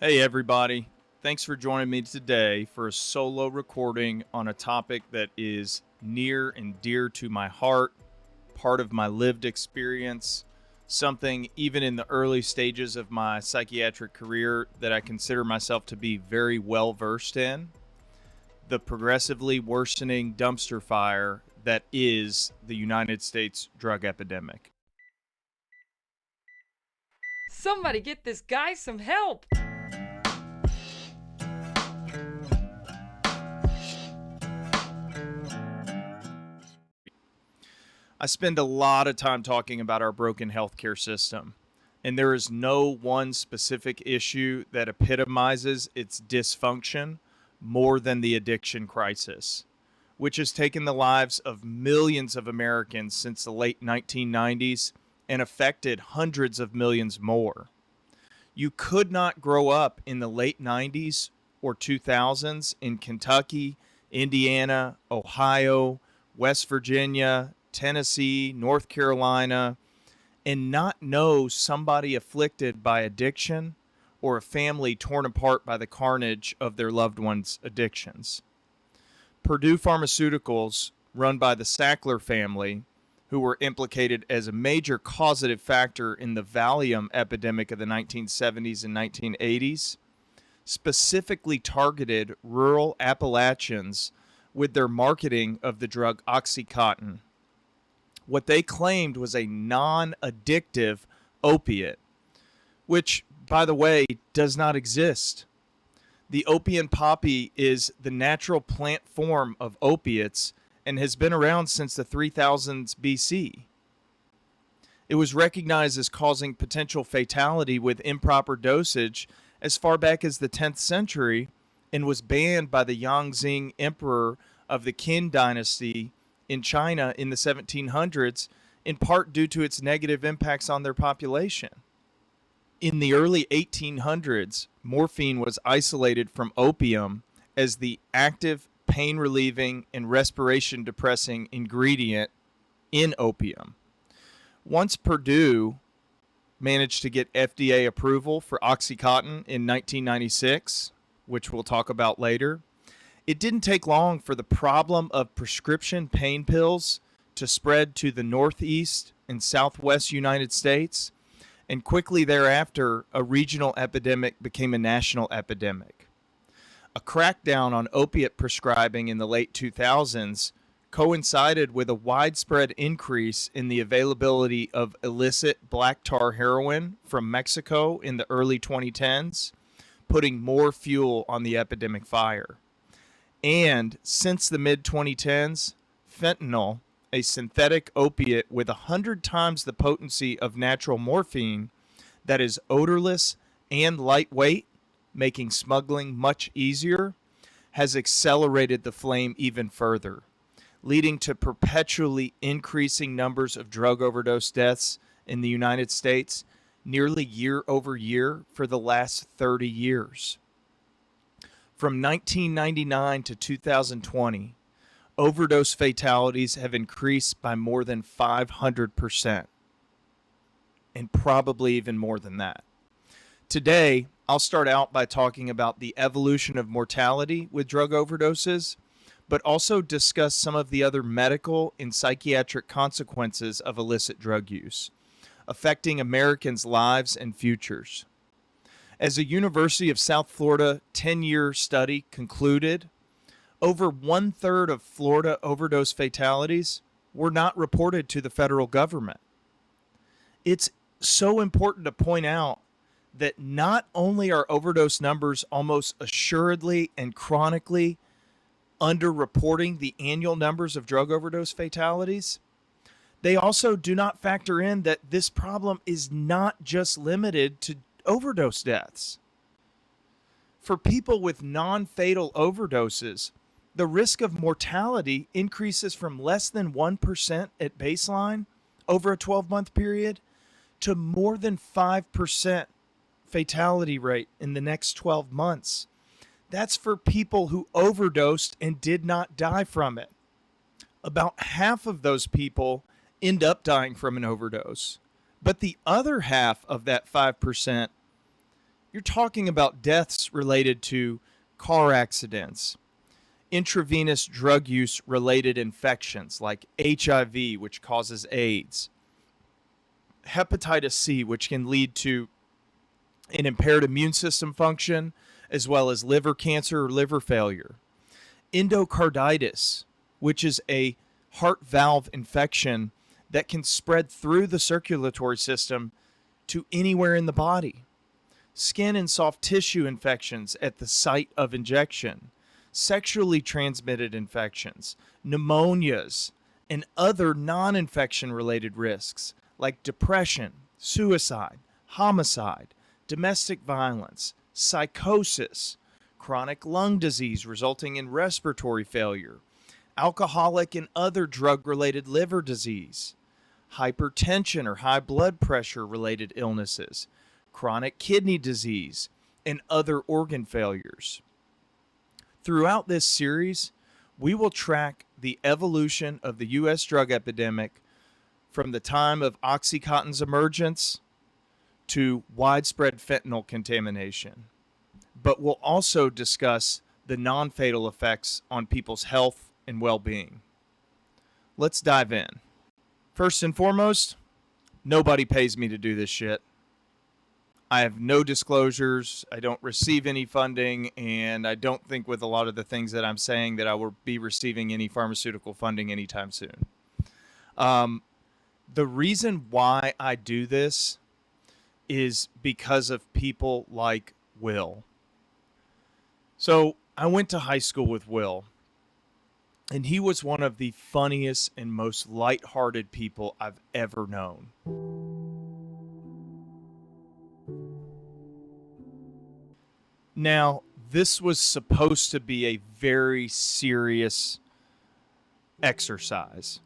Hey, everybody. Thanks for joining me today for a solo recording on a topic that is near and dear to my heart, part of my lived experience, something even in the early stages of my psychiatric career that I consider myself to be very well versed in: the progressively worsening dumpster fire that is the United States drug epidemic. Somebody get this guy some help! I spend a lot of time talking about our broken healthcare system, and there is no one specific issue that epitomizes its dysfunction more than the addiction crisis, which has taken the lives of millions of Americans since the late 1990s and affected hundreds of millions more. You could not grow up in the late 90s or 2000s in Kentucky, Indiana, Ohio, West Virginia, Tennessee, North Carolina, and not know somebody afflicted by addiction or a family torn apart by the carnage of their loved one's addictions. Purdue Pharmaceuticals, run by the Sackler family, who were implicated as a major causative factor in the Valium epidemic of the 1970s and 1980s, specifically targeted rural Appalachians with their marketing of the drug Oxycontin. What they claimed was a non addictive opiate, which, by the way, does not exist. The opium poppy is the natural plant form of opiates and has been around since the 3000s BC. It was recognized as causing potential fatality with improper dosage as far back as the 10th century and was banned by the Yangzing emperor of the Qin dynasty in China in the 1700s, in part due to its negative impacts on their population. In the early 1800s, morphine was isolated from opium as the active pain relieving and respiration depressing ingredient in opium. Once Purdue managed to get FDA approval for Oxycontin in 1996, which we'll talk about later, it didn't take long for the problem of prescription pain pills to spread to the Northeast and Southwest United States, and quickly thereafter, a regional epidemic became a national epidemic. A crackdown on opiate prescribing in the late 2000s coincided with a widespread increase in the availability of illicit black tar heroin from Mexico in the early 2010s, putting more fuel on the epidemic fire. And since the mid 2010s, fentanyl, a synthetic opiate with 100 times the potency of natural morphine that is odorless and lightweight, making smuggling much easier, has accelerated the flame even further, leading to perpetually increasing numbers of drug overdose deaths in the United States nearly year over year for the last 30 years. From 1999 to 2020, overdose fatalities have increased by more than 500%, and probably even more than that. Today, I'll start out by talking about the evolution of mortality with drug overdoses, but also discuss some of the other medical and psychiatric consequences of illicit drug use, affecting Americans' lives and futures. As a University of South Florida 10-year study concluded, over one-third of Florida overdose fatalities were not reported to the federal government. It's so important to point out that not only are overdose numbers almost assuredly and chronically underreporting the annual numbers of drug overdose fatalities, they also do not factor in that this problem is not just limited to overdose deaths. For people with non-fatal overdoses, the risk of mortality increases from less than 1% at baseline over a 12-month period to more than 5% fatality rate in the next 12 months. That's for people who overdosed and did not die from it. About half of those people end up dying from an overdose, but the other half of that 5% You're talking about deaths related to car accidents, intravenous drug use related infections like HIV, which causes AIDS, hepatitis C, which can lead to an impaired immune system function, as well as liver cancer or liver failure, endocarditis, which is a heart valve infection that can spread through the circulatory system to anywhere in the body, skin and soft tissue infections at the site of injection, sexually transmitted infections, pneumonias, and other non infection related risks like depression, suicide, homicide, domestic violence, psychosis, chronic lung disease resulting in respiratory failure, alcoholic and other drug related liver disease, hypertension or high blood pressure related illnesses, chronic kidney disease, and other organ failures. Throughout this series, we will track the evolution of the U.S. drug epidemic from the time of OxyContin's emergence to widespread fentanyl contamination. But we'll also discuss the non-fatal effects on people's health and well-being. Let's dive in. First and foremost, nobody pays me to do this shit. I have no disclosures, I don't receive any funding, and I don't think with a lot of the things that I'm saying that I will be receiving any pharmaceutical funding anytime soon. The reason why I do this is because of people like Will. So I went to high school with Will, and he was one of the funniest and most lighthearted people I've ever known. Now, this was supposed to be a very serious exercise.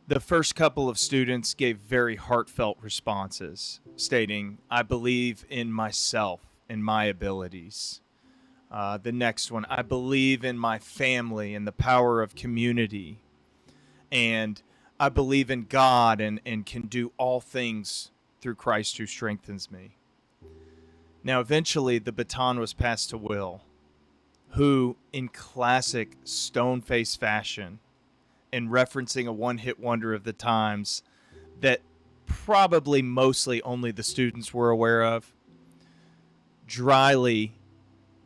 The first couple of students gave very heartfelt responses, stating, "I believe in myself and my abilities." The next one, "I believe in my family and the power of community. And I believe in God and can do all things through Christ who strengthens me." Now, eventually, the baton was passed to Will, who, in classic stone-faced fashion, and referencing a one-hit wonder of the times that probably mostly only the students were aware of, dryly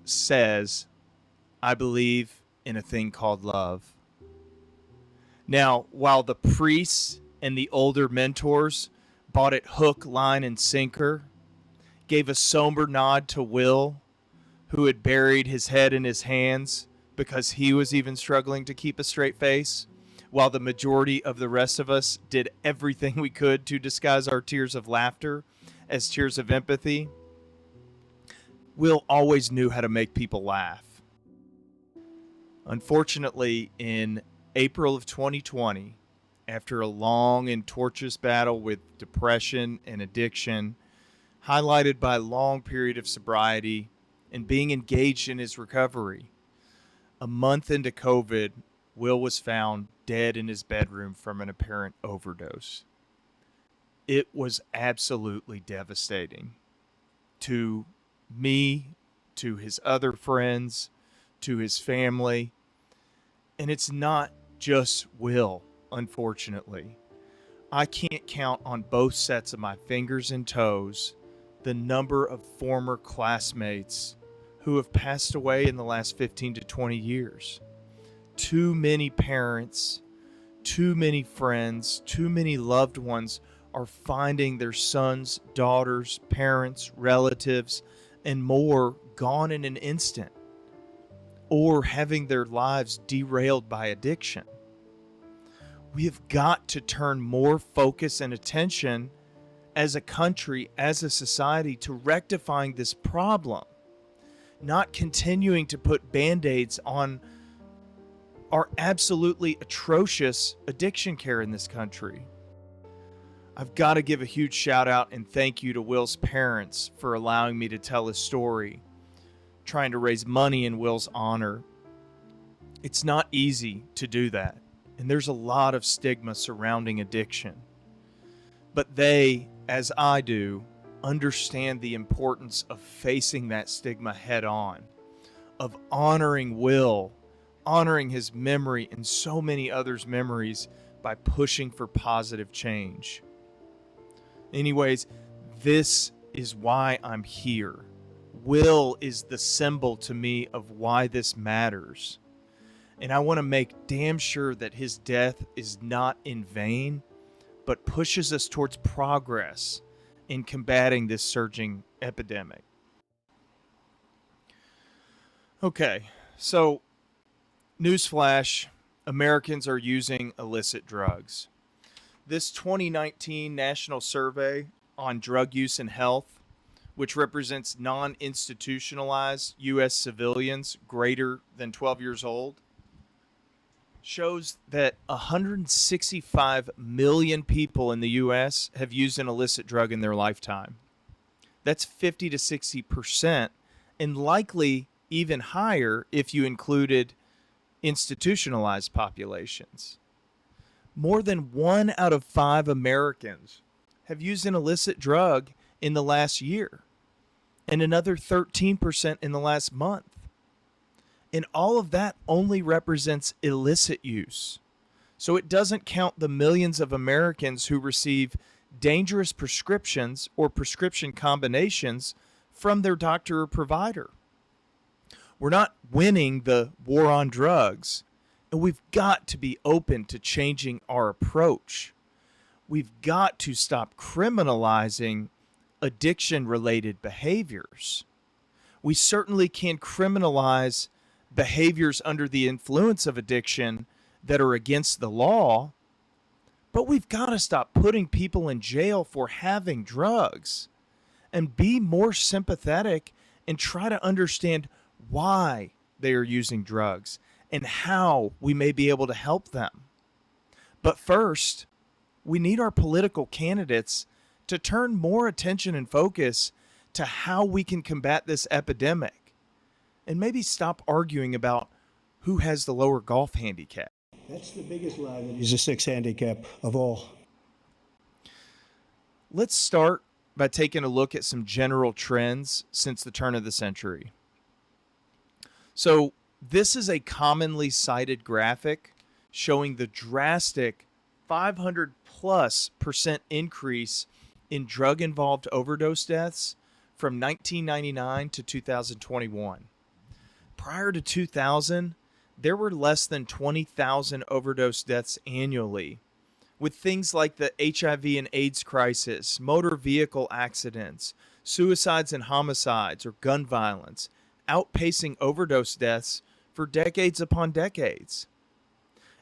says, "I believe in a thing called love." Now, while the priests and the older mentors bought it hook, line, and sinker, gave a somber nod to Will, who had buried his head in his hands because he was even struggling to keep a straight face, while the majority of the rest of us did everything we could to disguise our tears of laughter as tears of empathy, Will always knew how to make people laugh. Unfortunately, in April of 2020, after a long and torturous battle with depression and addiction, highlighted by a long period of sobriety and being engaged in his recovery, a month into COVID, Will was found dead in his bedroom from an apparent overdose. It was absolutely devastating to me, to his other friends, to his family. And it's not just Will, unfortunately. I can't count on both sets of my fingers and toes the number of former classmates who have passed away in the last 15 to 20 years. Too many parents, too many friends, too many loved ones are finding their sons, daughters, parents, relatives, and more gone in an instant, or having their lives derailed by addiction. We have got to turn more focus and attention as a country, as a society, to rectifying this problem, not continuing to put Band-Aids on our absolutely atrocious addiction care in this country. I've got to give a huge shout out and thank you to Will's parents for allowing me to tell his story, trying to raise money in Will's honor. It's not easy to do that, and there's a lot of stigma surrounding addiction. But they, as I do, understand the importance of facing that stigma head on, of honoring Will, honoring his memory and so many others' memories by pushing for positive change. Anyways, this is why I'm here. Will is the symbol to me of why this matters. And I want to make damn sure that his death is not in vain, but pushes us towards progress in combating this surging epidemic. Okay, so newsflash, Americans are using illicit drugs. This 2019 National Survey on Drug Use and Health, which represents non-institutionalized U.S. civilians greater than 12 years old, shows that 165 million people in the U.S. have used an illicit drug in their lifetime. That's 50 to 60%, and likely even higher if you included institutionalized populations. More than 1 out of 5 Americans have used an illicit drug in the last year, and another 13% in the last month. And all of that only represents illicit use. So it doesn't count the millions of Americans who receive dangerous prescriptions or prescription combinations from their doctor or provider. We're not winning the war on drugs, and we've got to be open to changing our approach. We've got to stop criminalizing addiction-related behaviors. We certainly can criminalize behaviors under the influence of addiction that are against the law, but we've got to stop putting people in jail for having drugs and be more sympathetic and try to understand why they are using drugs and how we may be able to help them. But first, we need our political candidates to turn more attention and focus to how we can combat this epidemic, and maybe stop arguing about who has the lower golf handicap. That's the biggest lie, that he's a 6 handicap of all. Let's start by taking a look at some general trends since the turn of the century. So this is a commonly cited graphic showing the drastic 500+% increase in drug-involved overdose deaths from 1999 to 2021. Prior to 2000, there were less than 20,000 overdose deaths annually, with things like the HIV and AIDS crisis, motor vehicle accidents, suicides and homicides, or gun violence, outpacing overdose deaths for decades upon decades.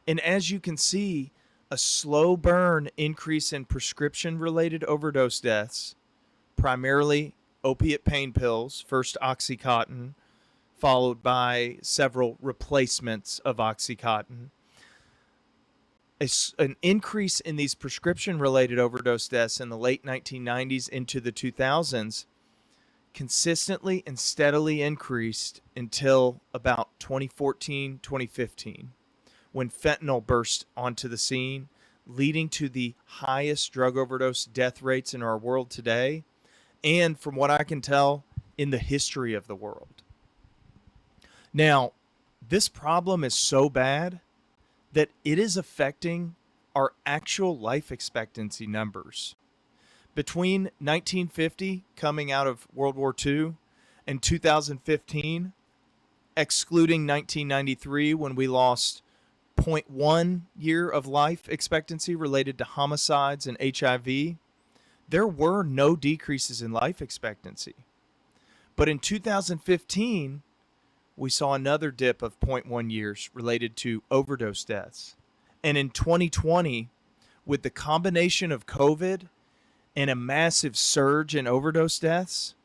And as you can see, a slow burn increase in prescription-related overdose deaths, primarily opiate pain pills, first Oxycontin, followed by several replacements of Oxycontin. An increase in these prescription-related overdose deaths in the late 1990s into the 2000s consistently and steadily increased until about 2014, 2015, when fentanyl burst onto the scene, leading to the highest drug overdose death rates in our world today, and from what I can tell, in the history of the world. Now, this problem is so bad that it is affecting our actual life expectancy numbers. Between 1950, coming out of World War II, and 2015, excluding 1993 when we lost 0.1 year of life expectancy related to homicides and HIV, there were no decreases in life expectancy. But in 2015, we saw another dip of 0.1 years related to overdose deaths. And in 2020, with the combination of COVID and a massive surge in overdose deaths,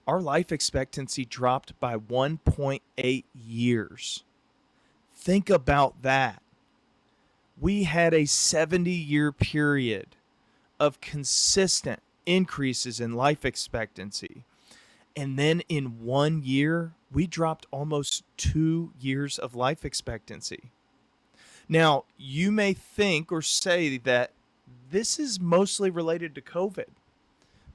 our life expectancy dropped by 1.8 years. Think about that. We had a 70-year period of consistent increases in life expectancy. And then in 1 year, we dropped almost 2 years of life expectancy. Now, you may think or say that this is mostly related to COVID,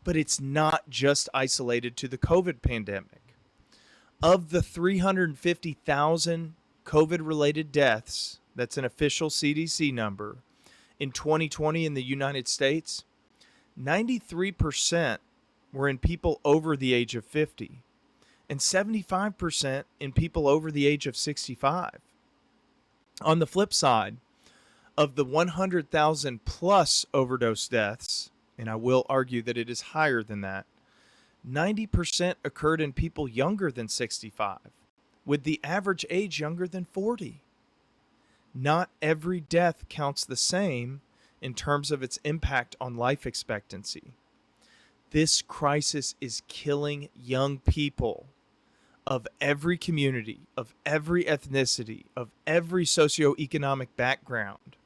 But it's not just isolated to the COVID pandemic. Of the 350,000 COVID-related deaths, that's an official CDC number, in 2020 in the United States, 93% were in people over the age of 50 and 75% in people over the age of 65. On the flip side, of the 100,000 plus overdose deaths, and I will argue that it is higher than that, 90% occurred in people younger than 65, with the average age younger than 40. Not every death counts the same in terms of its impact on life expectancy. This crisis is killing young people of every community, of every ethnicity, of every socioeconomic background.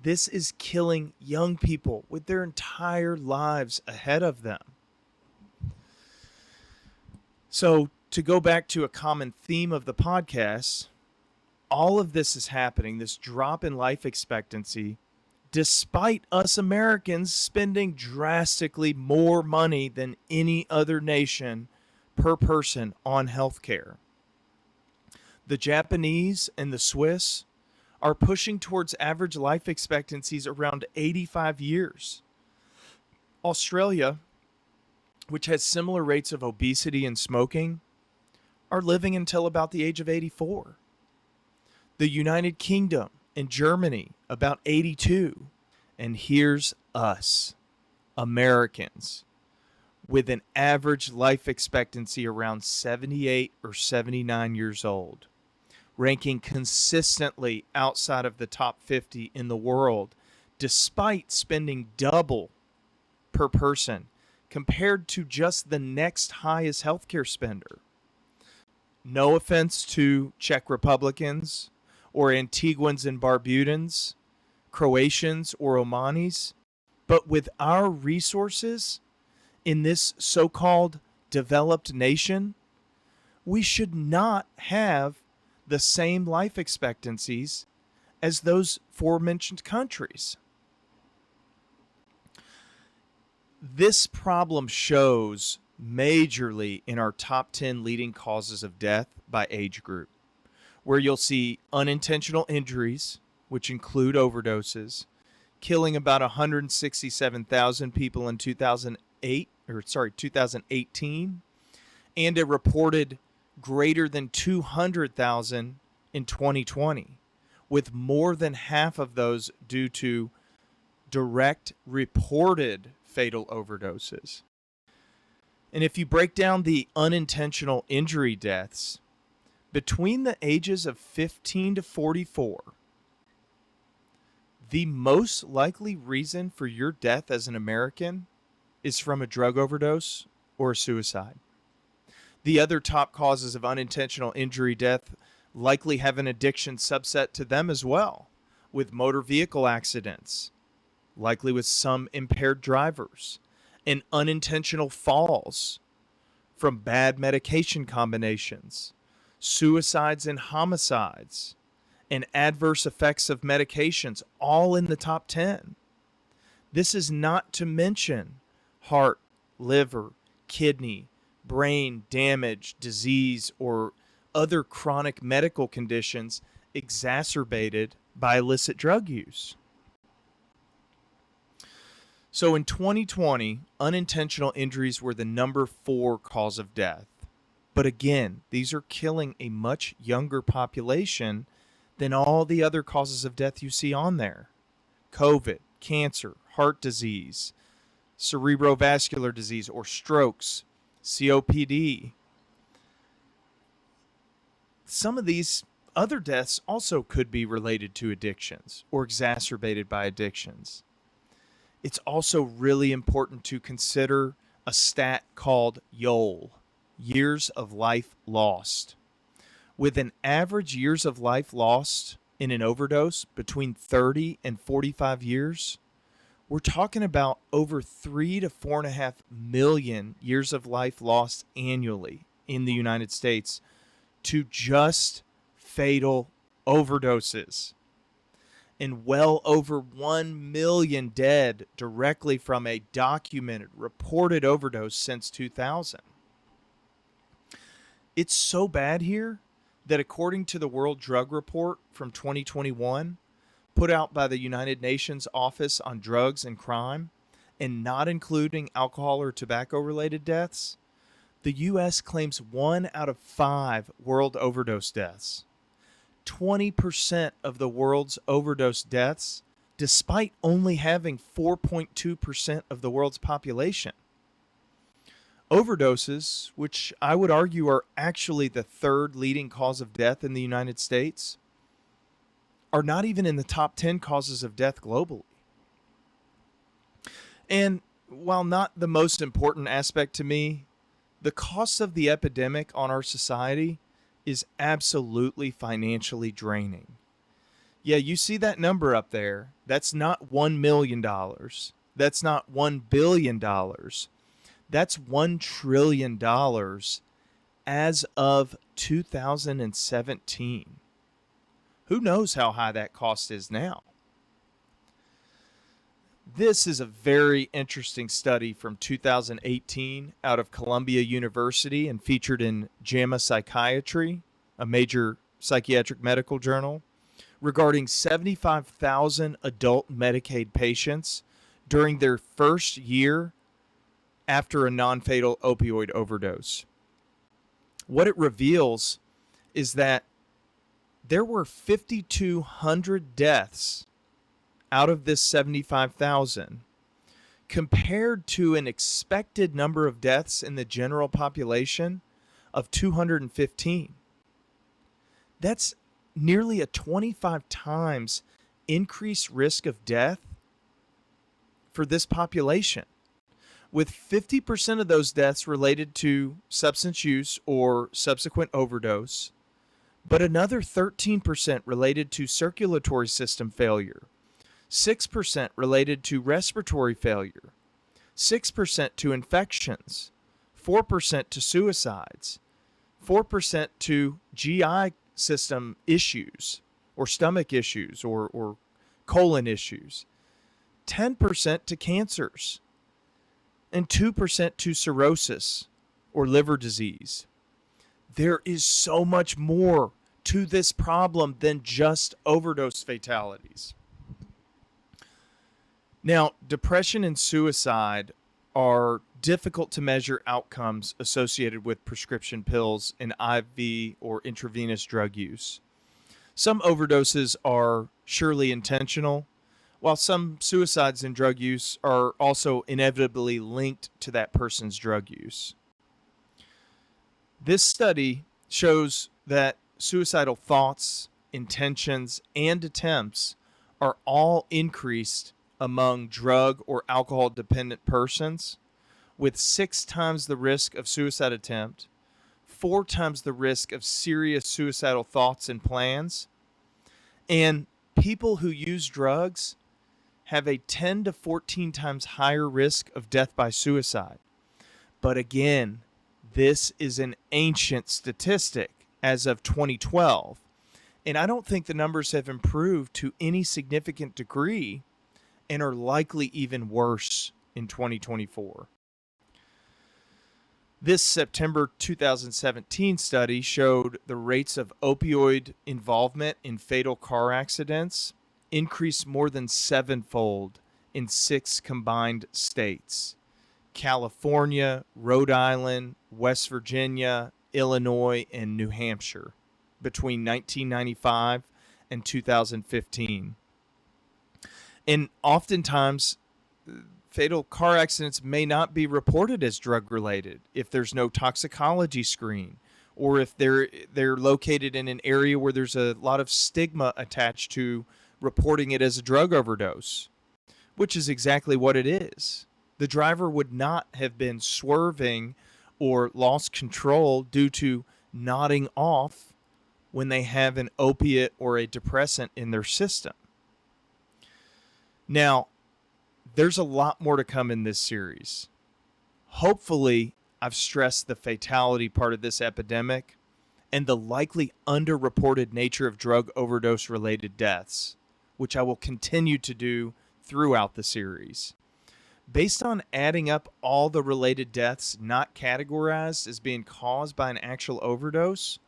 This is killing young people with their entire lives ahead of them. So, to go back to a common theme of the podcast, all of this is happening, this drop in life expectancy, despite us Americans spending drastically more money than any other nation per person on healthcare. The Japanese and the Swiss are pushing towards average life expectancies around 85 years. Australia, which has similar rates of obesity and smoking, are living until about the age of 84. The United Kingdom and Germany, about 82. And here's us, Americans, with an average life expectancy around 78 or 79 years old, ranking consistently outside of the top 50 in the world, despite spending double per person compared to just the next highest healthcare spender. No offense to Czech Republicans or Antiguans and Barbudans, Croatians or Omanis, but with our resources in this so-called developed nation, we should not have the same life expectancies as those aforementioned countries. This problem shows majorly in our top 10 leading causes of death by age group, where you'll see unintentional injuries, which include overdoses, killing about 167,000 people in 2018, and a reported greater than 200,000 in 2020, with more than half of those due to direct reported fatal overdoses. And if you break down the unintentional injury deaths, between the ages of 15 to 44, the most likely reason for your death as an American is from a drug overdose or a suicide. The other top causes of unintentional injury death likely have an addiction subset to them as well, with motor vehicle accidents, likely with some impaired drivers, and unintentional falls from bad medication combinations, suicides and homicides, and adverse effects of medications, all in the top 10. This is not to mention heart, liver, kidney, brain damage, disease, or other chronic medical conditions exacerbated by illicit drug use. So in 2020, unintentional injuries were the number 4 cause of death. But again, these are killing a much younger population than all the other causes of death you see on there. COVID, cancer, heart disease, cerebrovascular disease or strokes, COPD. Some of these other deaths also could be related to addictions or exacerbated by addictions. It's also really important to consider a stat called YOL, years of life lost. With an average years of life lost in an overdose between 30 and 45 years, we're talking about over 3 to 4.5 million years of life lost annually in the United States to just fatal overdoses. and well over 1 million dead directly from a documented, reported overdose since 2000. It's so bad here that according to the World Drug Report from 2021, put out by the United Nations Office on Drugs and Crime, and not including alcohol or tobacco related deaths, the U.S. claims 1 out of 5 world overdose deaths. 20% of the world's overdose deaths, despite only having 4.2% of the world's population. Overdoses, which I would argue are actually the third leading cause of death in the United States, are not even in the top 10 causes of death globally. And while not the most important aspect to me, the cost of the epidemic on our society is absolutely financially draining. Yeah, you see that number up there. That's not $1 million. That's not $1 billion. That's $1 trillion as of 2017. Who knows how high that cost is now? This is a very interesting study from 2018 out of Columbia University and featured in JAMA Psychiatry, a major psychiatric medical journal, regarding 75,000 adult Medicaid patients during their first year after a non-fatal opioid overdose. What it reveals is that there were 5,200 deaths out of this 75,000 compared to an expected number of deaths in the general population of 215. That's nearly a 25 times increased risk of death for this population, with 50% of those deaths related to substance use or subsequent overdose, but another 13% related to circulatory system failure, 6% related to respiratory failure, 6% to infections, 4% to suicides, 4% to GI system issues or stomach issues or colon issues, 10% to cancers, and 2% to cirrhosis or liver disease. There is so much more to this problem than just overdose fatalities. Now, depression and suicide are difficult to measure outcomes associated with prescription pills and IV or intravenous drug use. Some overdoses are surely intentional, while some suicides and drug use are also inevitably linked to that person's drug use. This study shows that suicidal thoughts, intentions, and attempts are all increased among drug or alcohol dependent persons, with 6 times the risk of suicide attempt, 4 times the risk of serious suicidal thoughts and plans, and people who use drugs have a 10 to 14 times higher risk of death by suicide. But again, this is an ancient statistic as of 2012, and I don't think the numbers have improved to any significant degree and are likely even worse in 2024. This September 2017 study showed the rates of opioid involvement in fatal car accidents increased more than 7-fold in 6 combined states: California, Rhode Island, West Virginia, Illinois, and New Hampshire between 1995 and 2015. And oftentimes, fatal car accidents may not be reported as drug-related if there's no toxicology screen, or if they're located in an area where there's a lot of stigma attached to reporting it as a drug overdose, which is exactly what it is. The driver would not have been swerving or lost control due to nodding off when they have an opiate or a depressant in their system. Now, there's a lot more to come in this series. Hopefully, I've stressed the fatality part of this epidemic and the likely underreported nature of drug overdose related deaths, which I will continue to do throughout the series. Based on adding up all the related deaths not categorized as being caused by an actual overdose,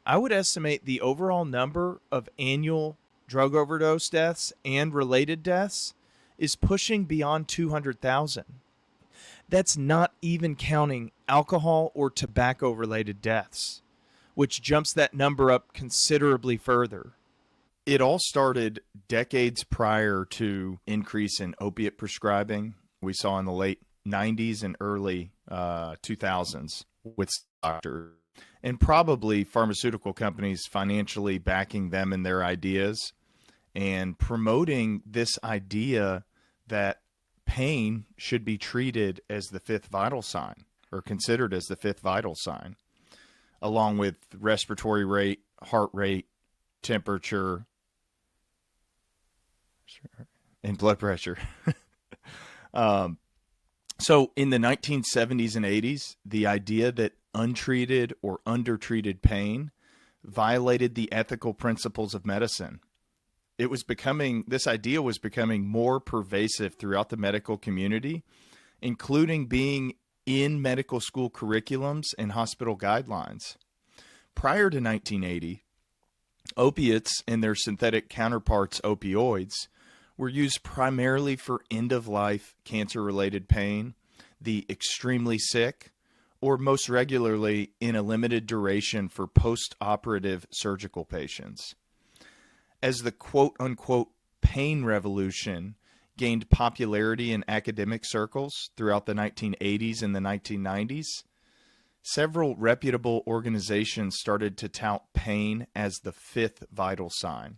I would estimate the overall number of annual drug overdose deaths and related deaths is pushing beyond 200,000. That's not even counting alcohol or tobacco related deaths, which jumps that number up considerably further. It all started decades prior to increase in opiate prescribing we saw in the late 90s and early 2000s with doctors, and probably pharmaceutical companies financially backing them and their ideas and promoting this idea that pain should be treated as the fifth vital sign, or considered as the fifth vital sign, along with respiratory rate, heart rate, temperature, and blood pressure. So in the 1970s and 80s, the idea that untreated or undertreated pain violated the ethical principles of medicine. This idea was becoming more pervasive throughout the medical community, including being in medical school curriculums and hospital guidelines. Prior to 1980, opiates and their synthetic counterparts, opioids, were used primarily for end-of-life cancer-related pain, the extremely sick, or most regularly in a limited duration for post-operative surgical patients. As the quote-unquote pain revolution gained popularity in academic circles throughout the 1980s and the 1990s, several reputable organizations started to tout pain as the fifth vital sign,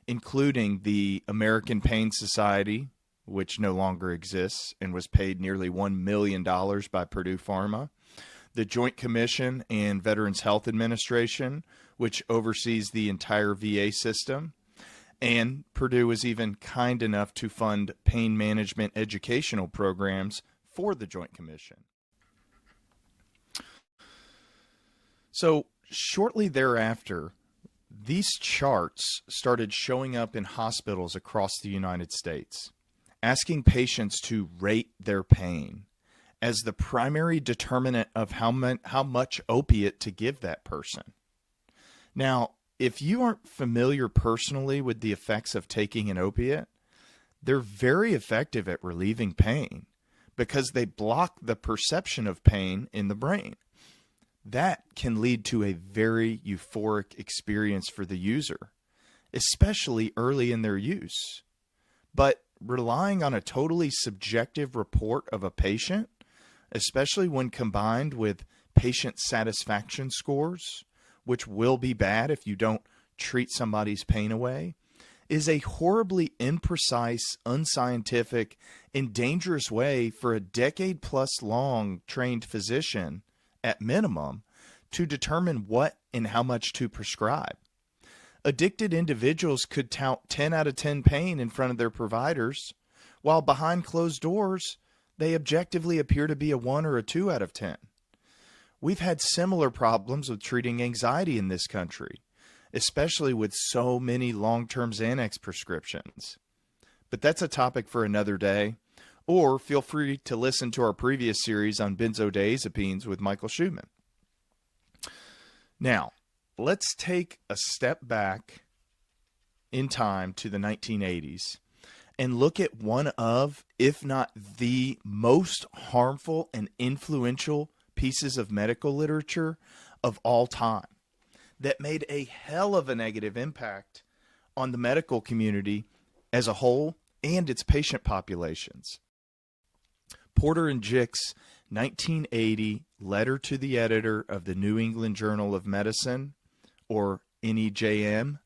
including the American Pain Society, which no longer exists and was paid nearly $1 million by Purdue Pharma, the Joint Commission and Veterans Health Administration, which oversees the entire VA system, and Purdue was even kind enough to fund pain management educational programs for the Joint Commission. So shortly thereafter, these charts started showing up in hospitals across the United States, asking patients to rate their pain as the primary determinant of how much opiate to give that person. Now, if you aren't familiar personally with the effects of taking an opiate, they're very effective at relieving pain because they block the perception of pain in the brain. That can lead to a very euphoric experience for the user, especially early in their use. But relying on a totally subjective report of a patient, especially when combined with patient satisfaction scores, which will be bad if you don't treat somebody's pain away, is a horribly imprecise, unscientific, and dangerous way for a decade-plus long trained physician, at minimum, to determine what and how much to prescribe. Addicted individuals could tout 10 out of 10 pain in front of their providers, while behind closed doors, they objectively appear to be a 1 or a 2 out of 10. We've had similar problems with treating anxiety in this country, especially with so many long-term Xanax prescriptions. But that's a topic for another day, or feel free to listen to our previous series on benzodiazepines with Michael Schumann. Now, let's take a step back in time to the 1980s and look at one of, if not the most harmful and influential pieces of medical literature of all time that made a hell of a negative impact on the medical community as a whole and its patient populations. Porter and Jick's 1980 letter to the editor of the New England Journal of Medicine, or NEJM,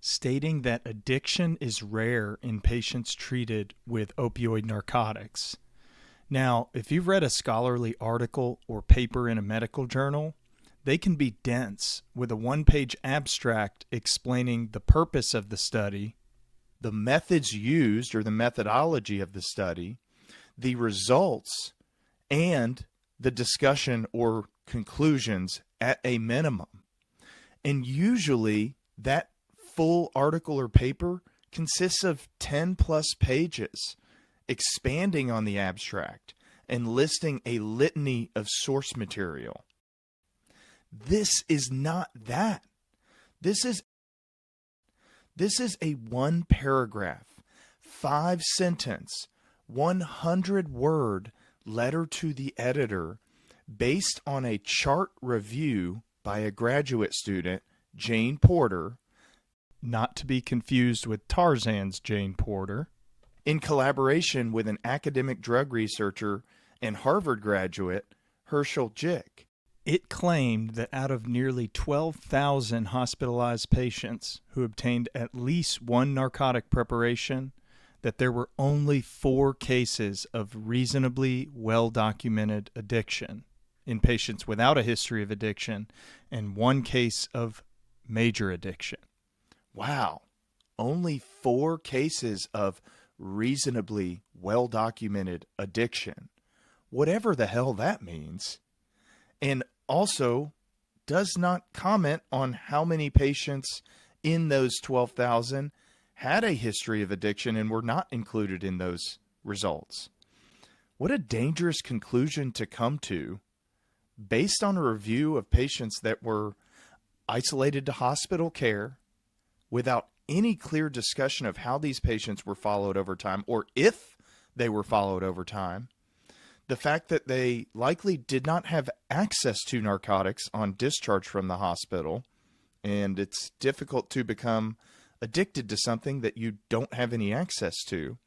stating that addiction is rare in patients treated with opioid narcotics. Now, if you've read a scholarly article or paper in a medical journal, they can be dense with a one-page abstract explaining the purpose of the study, the methods used or the methodology of the study, the results, and the discussion or conclusions at a minimum. And usually that full article or paper consists of 10 plus pages, expanding on the abstract and listing a litany of source material. This is not that. This is a one paragraph, 5-sentence, 100-word letter to the editor based on a chart review by a graduate student, Jane Porter, not to be confused with Tarzan's Jane Porter, in collaboration with an academic drug researcher and Harvard graduate, Herschel Jick. It claimed that out of nearly 12,000 hospitalized patients who obtained at least one narcotic preparation, that there were only 4 cases of reasonably well-documented addiction in patients without a history of addiction and 1 case of major addiction. Wow, only 4 cases of reasonably well-documented addiction, whatever the hell that means. And also does not comment on how many patients in those 12,000 had a history of addiction and were not included in those results. What a dangerous conclusion to come to based on a review of patients that were isolated to hospital care without any clear discussion of how these patients were followed over time or if they were followed over time. The fact that they likely did not have access to narcotics on discharge from the hospital, and it's difficult to become addicted to something that you don't have any access to.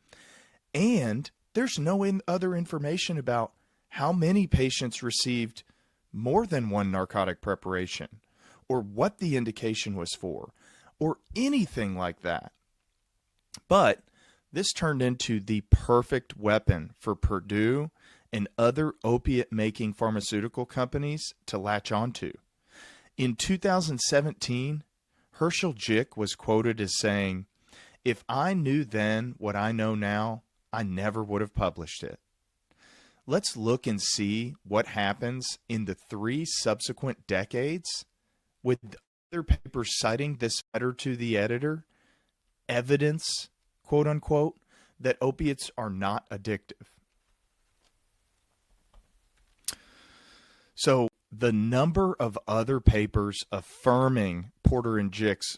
And there's no other information about how many patients received more than one narcotic preparation, or what the indication was for, or anything like that. But this turned into the perfect weapon for Purdue and other opiate-making pharmaceutical companies to latch onto. In 2017, Herschel Jick was quoted as saying, "If I knew then what I know now, I never would have published it." Let's look and see what happens in the 3 subsequent decades with other papers citing this letter to the editor, evidence, quote unquote, that opiates are not addictive. So the number of other papers affirming Porter and Jick's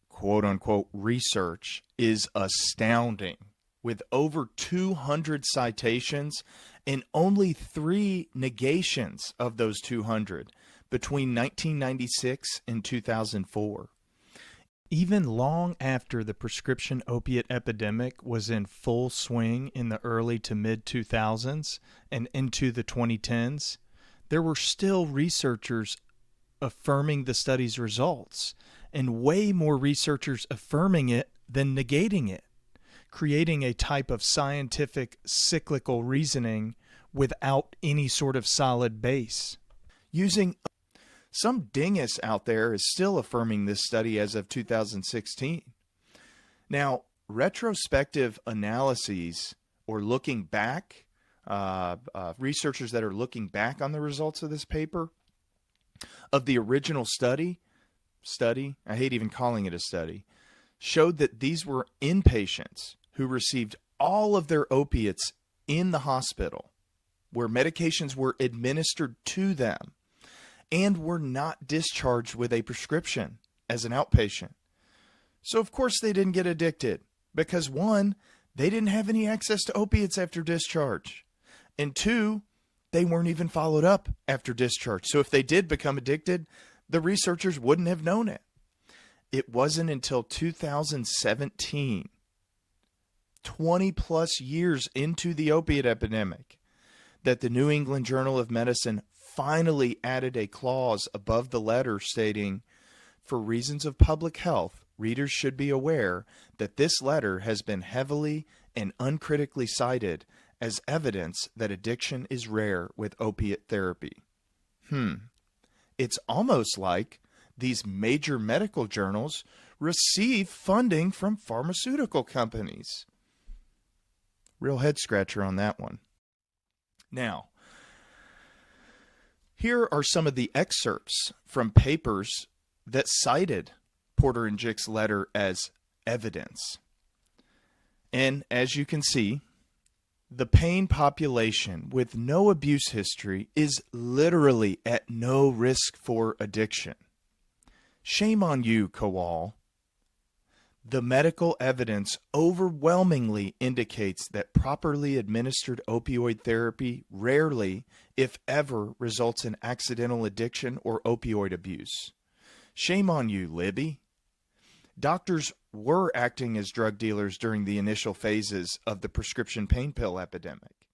quote unquote research is astounding, with over 200 citations and only 3 negations of those 200 between 1996 and 2004. Even long after the prescription opiate epidemic was in full swing in the early to mid-2000s and into the 2010s, there were still researchers affirming the study's results, and way more researchers affirming it than negating it, creating a type of scientific cyclical reasoning without any sort of solid base. Some dingus out there is still affirming this study as of 2016. Now, retrospective analyses, or looking back, researchers that are looking back on the results of this paper, of the original study, I hate even calling it a study, showed that these were inpatients who received all of their opiates in the hospital, where medications were administered to them, and were not discharged with a prescription as an outpatient. So of course they didn't get addicted, because 1, they didn't have any access to opiates after discharge, and 2, they weren't even followed up after discharge. So if they did become addicted, the researchers wouldn't have known it. It wasn't until 2017, 20 plus years into the opiate epidemic, that the New England Journal of Medicine finally added a clause above the letter stating, "For reasons of public health, readers should be aware that this letter has been heavily and uncritically cited as evidence that addiction is rare with opiate therapy." It's almost like these major medical journals receive funding from pharmaceutical companies. Real head scratcher on that one. Now, here are some of the excerpts from papers that cited Porter and Jick's letter as evidence. And as you can see, the pain population with no abuse history is literally at no risk for addiction. Shame on you, Kowal. The medical evidence overwhelmingly indicates that properly administered opioid therapy rarely, if ever, results in accidental addiction or opioid abuse. Shame on you, Libby. Doctors were acting as drug dealers during the initial phases of the prescription pain pill epidemic,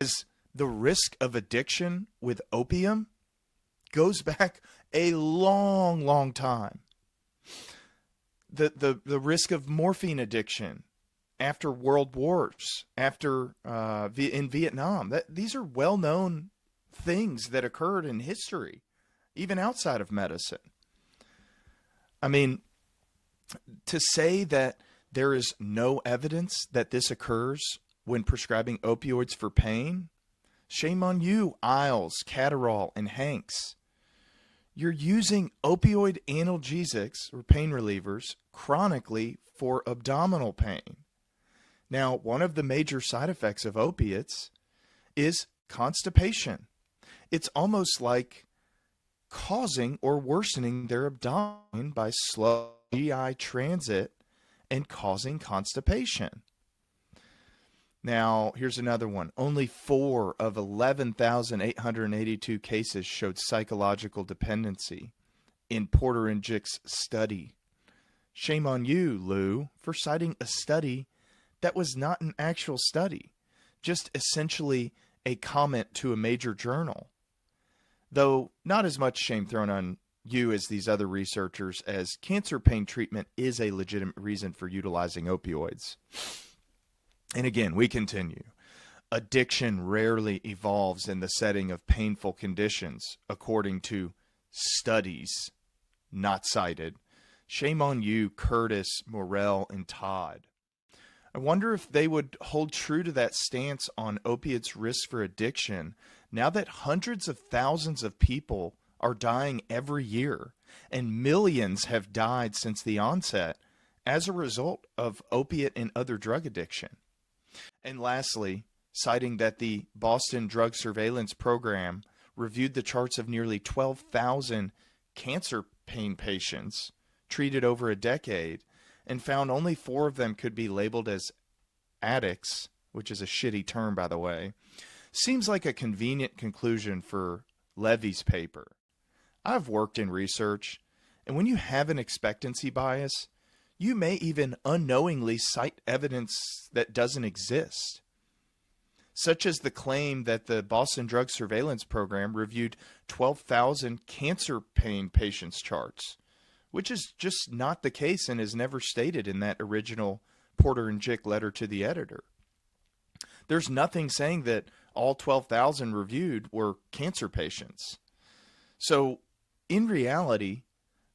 as the risk of addiction with opium goes back a long, long time. The risk of morphine addiction after world wars, after in Vietnam, these are well-known things that occurred in history, even outside of medicine. I mean, to say that there is no evidence that this occurs when prescribing opioids for pain, shame on you, Isles, Catterall, and Hanks. You're using opioid analgesics or pain relievers chronically for abdominal pain. Now, one of the major side effects of opiates is constipation. It's almost like causing or worsening their abdomen by slow GI transit and causing constipation. Now, here's another one. Only 4 of 11,882 cases showed psychological dependency in Porter and Jick's study. Shame on you, Lou, for citing a study that was not an actual study, just essentially a comment to a major journal. Though not as much shame thrown on you as these other researchers, as cancer pain treatment is a legitimate reason for utilizing opioids. And again, we continue. Addiction rarely evolves in the setting of painful conditions, according to studies not cited. Shame on you, Curtis, Morell, and Todd. I wonder if they would hold true to that stance on opiates' risk for addiction now that hundreds of thousands of people are dying every year and millions have died since the onset as a result of opiate and other drug addiction. And lastly, citing that the Boston Drug Surveillance Program reviewed the charts of nearly 12,000 cancer pain patients treated over a decade and found only 4 of them could be labeled as addicts, which is a shitty term, by the way, seems like a convenient conclusion for Levy's paper. I've worked in research, and when you have an expectancy bias, you may even unknowingly cite evidence that doesn't exist, such as the claim that the Boston Drug Surveillance Program reviewed 12,000 cancer pain patients' charts, which is just not the case and is never stated in that original Porter and Jick letter to the editor. There's nothing saying that all 12,000 reviewed were cancer patients. So, in reality,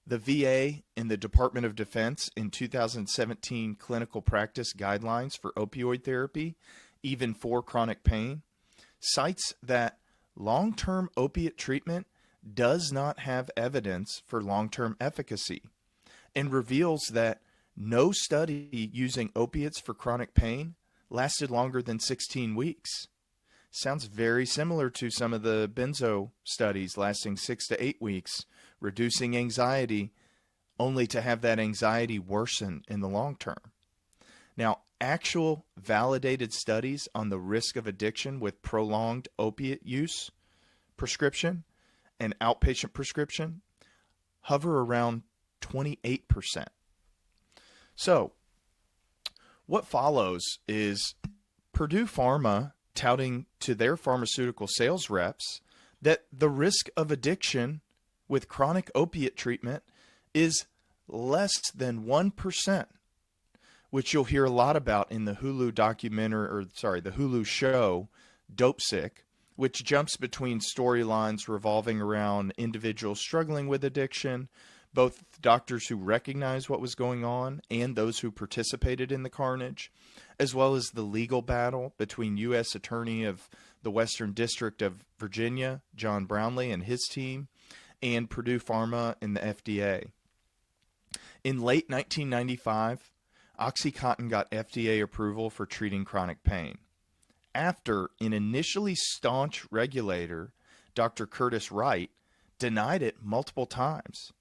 the VA and the Department of Defense in 2017 clinical practice guidelines for opioid therapy, even for chronic pain, cites that long-term opiate treatment does not have evidence for long-term efficacy and reveals that no study using opiates for chronic pain lasted longer than 16 weeks. Sounds very similar to some of the benzo studies lasting 6 to 8 weeks, reducing anxiety, only to have that anxiety worsen in the long term. Now, actual validated studies on the risk of addiction with prolonged opiate use, prescription, and outpatient prescription hover around 28%. So, what follows is Purdue Pharma touting to their pharmaceutical sales reps that the risk of addiction with chronic opiate treatment is less than 1%, which you'll hear a lot about in the Hulu the Hulu show Dope Sick, which jumps between storylines revolving around individuals struggling with addiction, both doctors who recognized what was going on and those who participated in the carnage, as well as the legal battle between U.S. Attorney of the Western District of Virginia, John Brownlee, and his team, and Purdue Pharma and the FDA. In late 1995, OxyContin got FDA approval for treating chronic pain after an initially staunch regulator, Dr. Curtis Wright, denied it multiple times.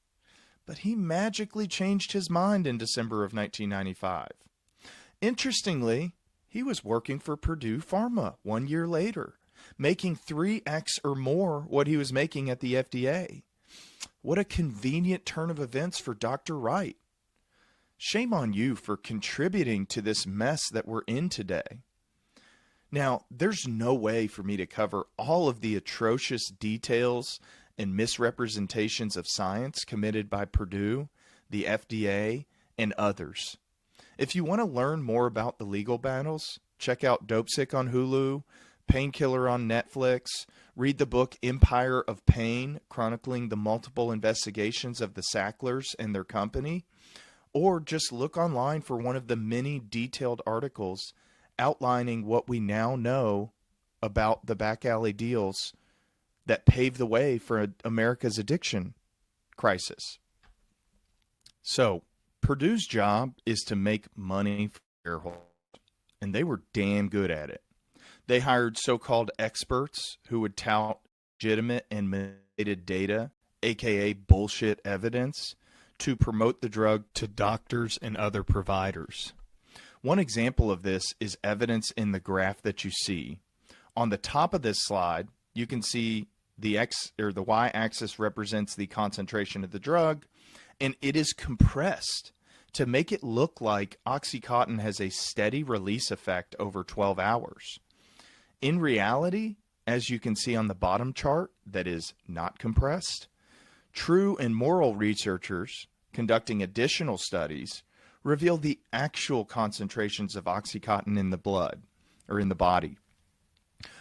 But he magically changed his mind in December of 1995. Interestingly, he was working for Purdue Pharma 1 year later, making 3x or more what he was making at the FDA. What a convenient turn of events for Dr. Wright. Shame on you for contributing to this mess that we're in today. Now, there's no way for me to cover all of the atrocious details and misrepresentations of science committed by Purdue, the FDA, and others. If you want to learn more about the legal battles, check out Dopesick on Hulu, Painkiller on Netflix, read the book Empire of Pain, chronicling the multiple investigations of the Sacklers and their company, or just look online for one of the many detailed articles outlining what we now know about the back alley deals that paved the way for America's addiction crisis. So, Purdue's job is to make money for shareholders, and they were damn good at it. They hired so-called experts who would tout legitimate and manipulated data, aka bullshit evidence, to promote the drug to doctors and other providers. One example of this is evidence in the graph that you see. On the top of this slide, you can see the X or the Y-axis represents the concentration of the drug, and it is compressed to make it look like OxyContin has a steady release effect over 12 hours. In reality, as you can see on the bottom chart that is not compressed, true and moral researchers conducting additional studies reveal the actual concentrations of OxyContin in the blood or in the body,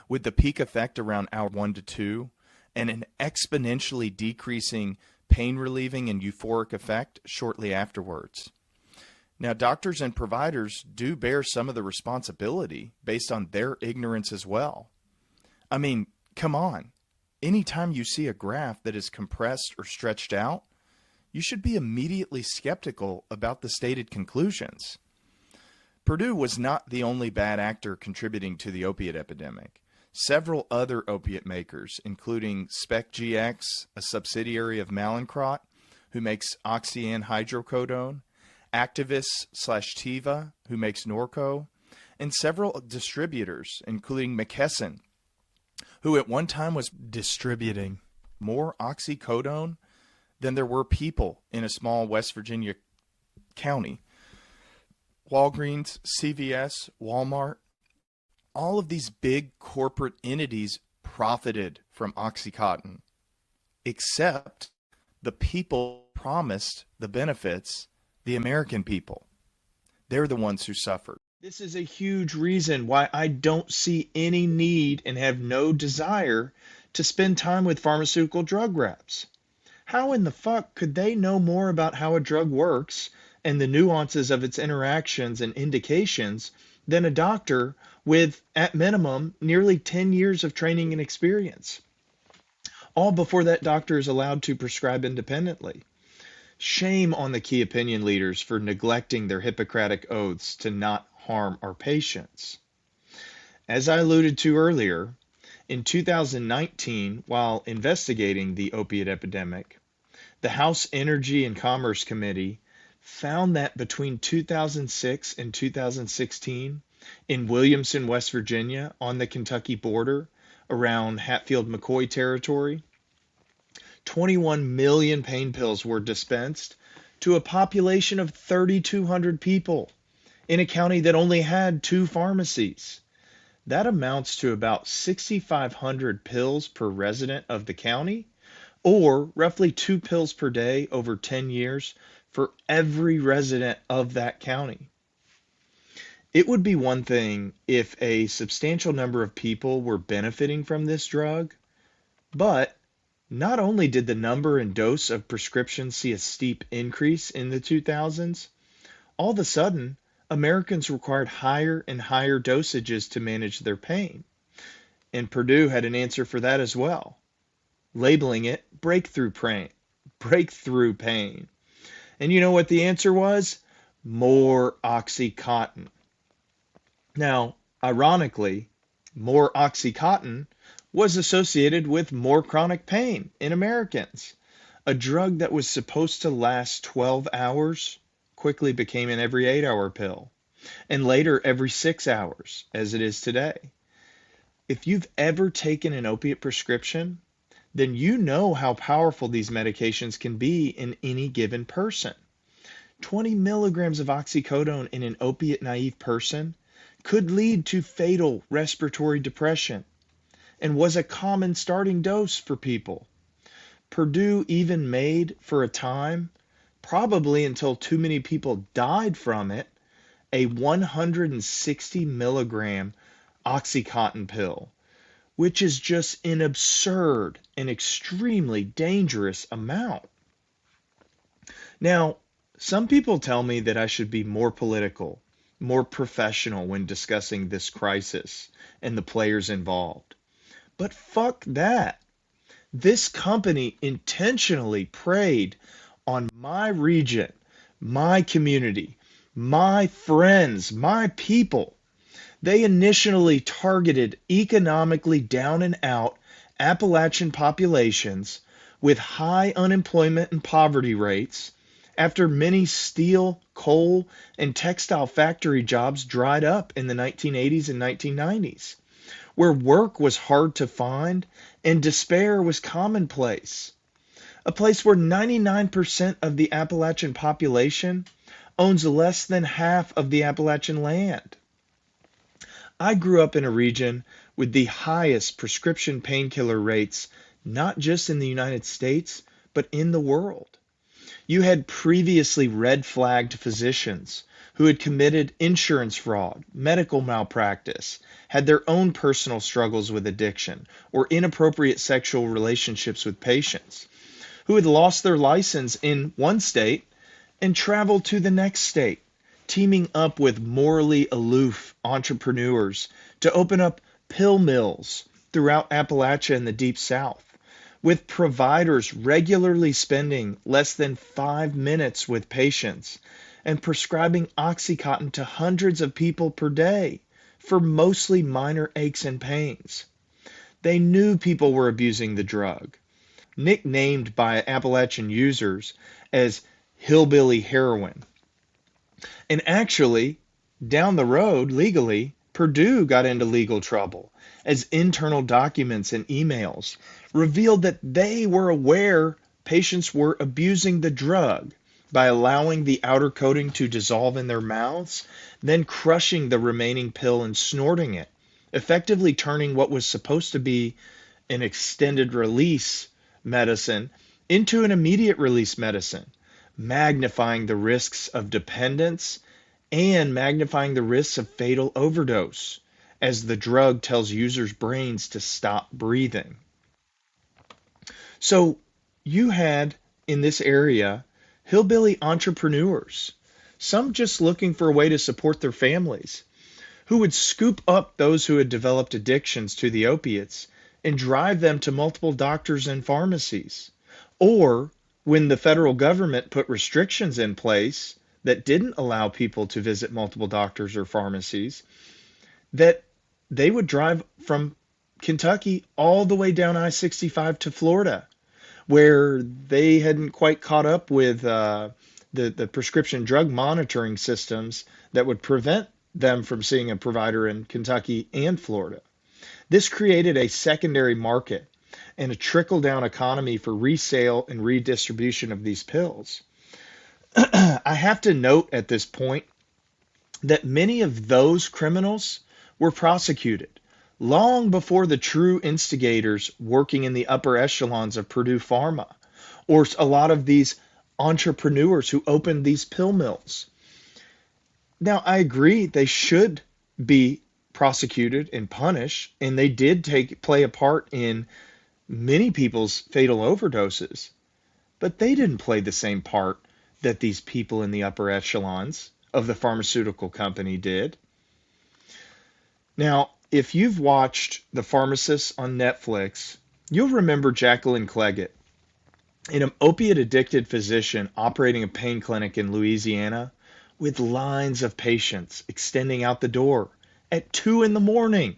with the peak effect around hour 1 to 2 and an exponentially decreasing pain relieving and euphoric effect shortly afterwards. Now, doctors and providers do bear some of the responsibility based on their ignorance as well. I mean, come on. Anytime you see a graph that is compressed or stretched out, you should be immediately skeptical about the stated conclusions. Purdue was not the only bad actor contributing to the opiate epidemic. Several other opiate makers, including Spec GX, a subsidiary of Mallinckrodt, who makes Oxyan hydrocodone, Actavis/Teva, who makes Norco, and several distributors, including McKesson, who at one time was distributing more oxycodone than there were people in a small West Virginia county. Walgreens, CVS, Walmart, all of these big corporate entities profited from OxyContin, except the people promised the benefits, the American people. They're the ones who suffered. This is a huge reason why I don't see any need and have no desire to spend time with pharmaceutical drug reps. How in the fuck could they know more about how a drug works and the nuances of its interactions and indications than a doctor with, at minimum, nearly 10 years of training and experience? All before that doctor is allowed to prescribe independently. Shame on the key opinion leaders for neglecting their Hippocratic oaths to not harm our patients. As I alluded to earlier, in 2019, while investigating the opiate epidemic, the House Energy and Commerce Committee found that between 2006 and 2016, in Williamson, West Virginia, on the Kentucky border, around Hatfield-McCoy territory, 21 million pain pills were dispensed to a population of 3,200 people in a county that only had 2 pharmacies. That amounts to about 6,500 pills per resident of the county, or roughly 2 pills per day over 10 years for every resident of that county. It would be one thing if a substantial number of people were benefiting from this drug, but not only did the number and dose of prescriptions see a steep increase in the 2000s, all of a sudden, Americans required higher and higher dosages to manage their pain. And Purdue had an answer for that as well, labeling it breakthrough pain. And you know what the answer was? more Oxycontin. Now, ironically, more Oxycontin was associated with more chronic pain in Americans. A drug that was supposed to last 12 hours quickly became an every 8-hour pill, and later every 6 hours, as it is today. If you've ever taken an opiate prescription, then you know how powerful these medications can be in any given person. 20 milligrams of oxycodone in an opiate-naive person could lead to fatal respiratory depression and was a common starting dose for people. Purdue even made, for a time, probably until too many people died from it, a 160 milligram Oxycontin pill, which is just an absurd and extremely dangerous amount. Now, some people tell me that I should be more political, more professional when discussing this crisis and the players involved. But fuck that. This company intentionally preyed on my region, my community, my friends, my people. They initially targeted economically down and out Appalachian populations with high unemployment and poverty rates after many steel, coal, and textile factory jobs dried up in the 1980s and 1990s, where work was hard to find and despair was commonplace. A place where 99% of the Appalachian population owns less than half of the Appalachian land. I grew up in a region with the highest prescription painkiller rates, not just in the United States, but in the world. You had previously red-flagged physicians who had committed insurance fraud, medical malpractice, had their own personal struggles with addiction, or inappropriate sexual relationships with patients, who had lost their license in one state and traveled to the next state, teaming up with morally aloof entrepreneurs to open up pill mills throughout Appalachia and the Deep South, with providers regularly spending less than 5 minutes with patients and prescribing Oxycontin to hundreds of people per day for mostly minor aches and pains. They knew people were abusing the drug, nicknamed by Appalachian users as hillbilly heroin. And actually, down the road, legally, Purdue got into legal trouble as internal documents and emails revealed that they were aware patients were abusing the drug by allowing the outer coating to dissolve in their mouths, then crushing the remaining pill and snorting it, effectively turning what was supposed to be an extended release medicine into an immediate release medicine, magnifying the risks of dependence and magnifying the risks of fatal overdose as the drug tells users' brains to stop breathing. So you had in this area hillbilly entrepreneurs, some just looking for a way to support their families, who would scoop up those who had developed addictions to the opiates and drive them to multiple doctors and pharmacies. Or when the federal government put restrictions in place that didn't allow people to visit multiple doctors or pharmacies, that they would drive from Kentucky all the way down I-65 to Florida, where they hadn't quite caught up with the prescription drug monitoring systems that would prevent them from seeing a provider in Kentucky and Florida. This created a secondary market and a trickle-down economy for resale and redistribution of these pills. I have to note at this point that many of those criminals were prosecuted long before the true instigators working in the upper echelons of Purdue Pharma, or a lot of these entrepreneurs who opened these pill mills. Now, I agree they should be prosecuted and punished, and they did play a part in many people's fatal overdoses, but they didn't play the same part that these people in the upper echelons of the pharmaceutical company did. Now, if you've watched The Pharmacist on Netflix, you'll remember Jacqueline Cleggett, an opiate-addicted physician operating a pain clinic in Louisiana, with lines of patients extending out the door at 2 in the morning.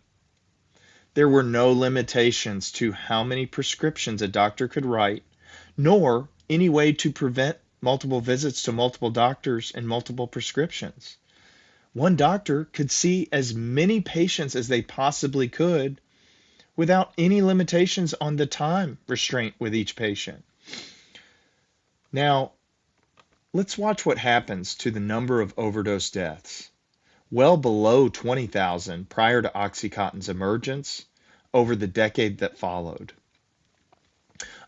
There were no limitations to how many prescriptions a doctor could write, nor any way to prevent multiple visits to multiple doctors and multiple prescriptions. One doctor could see as many patients as they possibly could without any limitations on the time restraint with each patient. Now, let's watch what happens to the number of overdose deaths. Well below 20,000 prior to OxyContin's emergence over the decade that followed.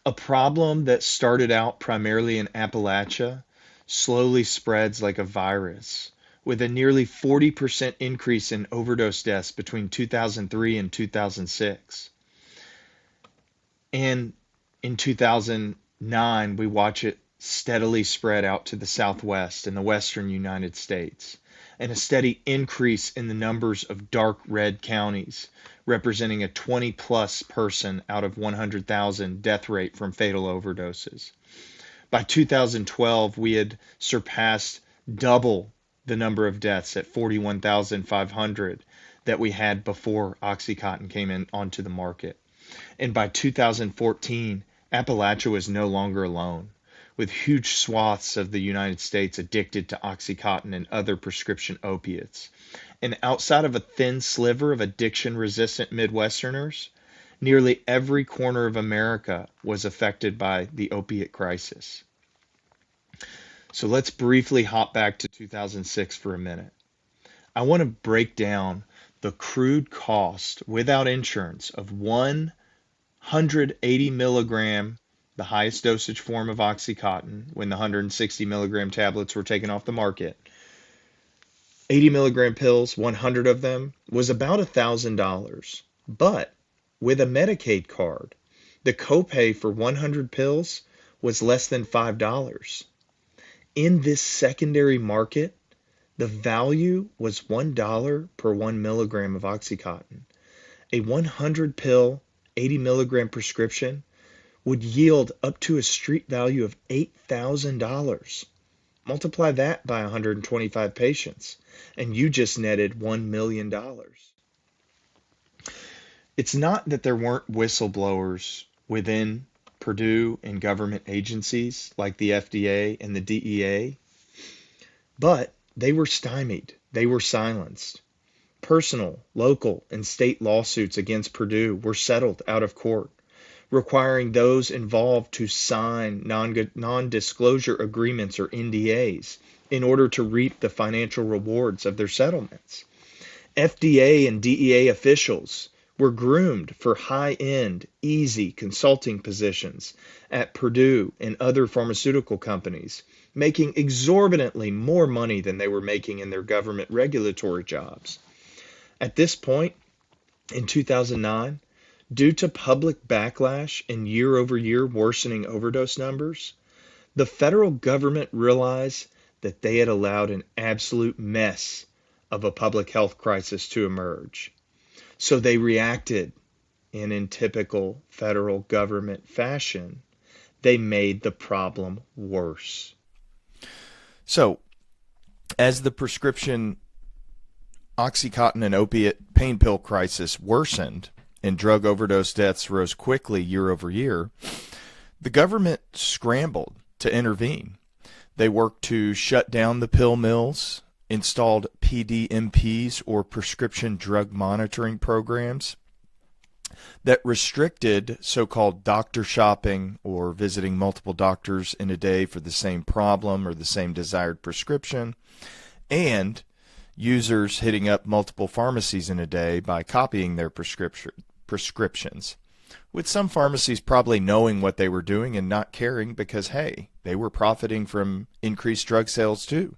A problem that started out primarily in Appalachia slowly spreads like a virus, with a nearly 40% increase in overdose deaths between 2003 and 2006. And in 2009, we watch it steadily spread out to the Southwest and the Western United States, and a steady increase in the numbers of dark red counties, representing a 20-plus person out of 100,000 death rate from fatal overdoses. By 2012, we had surpassed double the number of deaths at 41,500 that we had before OxyContin came onto the market. And by 2014, Appalachia was no longer alone, with huge swaths of the United States addicted to OxyContin and other prescription opiates. And outside of a thin sliver of addiction-resistant Midwesterners, nearly every corner of America was affected by the opiate crisis. So let's briefly hop back to 2006 for a minute. I want to break down the crude cost without insurance of 180 milligram, the highest dosage form of OxyContin, when the 160 milligram tablets were taken off the market. 80 milligram pills, 100 of them, was about $1,000. But with a Medicaid card, the copay for 100 pills was less than $5. In this secondary market, the value was $1 per 1 milligram of OxyContin. A 100 pill, 80 milligram prescription would yield up to a street value of $8,000. Multiply that by 125 patients, and you just netted $1 million. It's not that there weren't whistleblowers within Purdue and government agencies like the FDA and the DEA, but they were stymied. They were silenced. Personal, local, and state lawsuits against Purdue were settled out of court, requiring those involved to sign non-disclosure agreements or NDAs in order to reap the financial rewards of their settlements. FDA and DEA officials were groomed for high-end, easy consulting positions at Purdue and other pharmaceutical companies, making exorbitantly more money than they were making in their government regulatory jobs. At this point, in 2009, due to public backlash and year-over-year worsening overdose numbers, the federal government realized that they had allowed an absolute mess of a public health crisis to emerge. So they reacted, and in typical federal government fashion, they made the problem worse. So, as the prescription OxyContin and opiate pain pill crisis worsened and drug overdose deaths rose quickly year over year, the government scrambled to intervene. They worked to shut down the pill mills, installed PDMPs or prescription drug monitoring programs that restricted so-called doctor shopping or visiting multiple doctors in a day for the same problem or the same desired prescription, and users hitting up multiple pharmacies in a day by copying their prescriptions, with some pharmacies probably knowing what they were doing and not caring because, hey, they were profiting from increased drug sales too.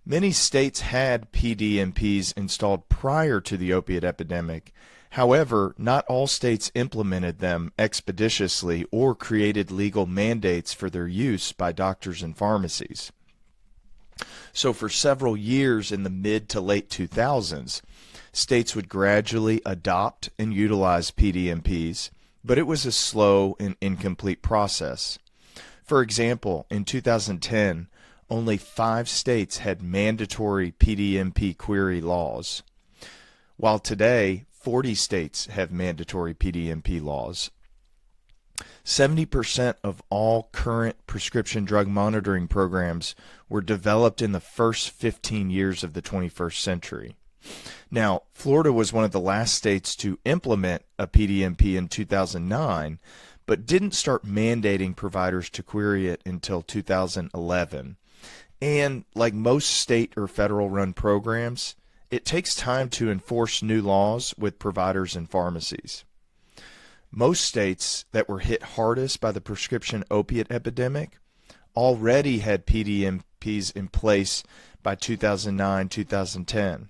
Many states had PDMPs installed prior to the opiate epidemic. However, not all states implemented them expeditiously or created legal mandates for their use by doctors and pharmacies. So for several years in the mid to late 2000s, states would gradually adopt and utilize PDMPs, but it was a slow and incomplete process. For example, in 2010, only 5 states had mandatory PDMP query laws, while today 40 states have mandatory PDMP laws. 70% of all current prescription drug monitoring programs were developed in the first 15 years of the 21st century. Now, Florida was one of the last states to implement a PDMP in 2009, but didn't start mandating providers to query it until 2011. And like most state or federal run programs, it takes time to enforce new laws with providers and pharmacies. Most states that were hit hardest by the prescription opiate epidemic already had PDMPs in place by 2009-2010.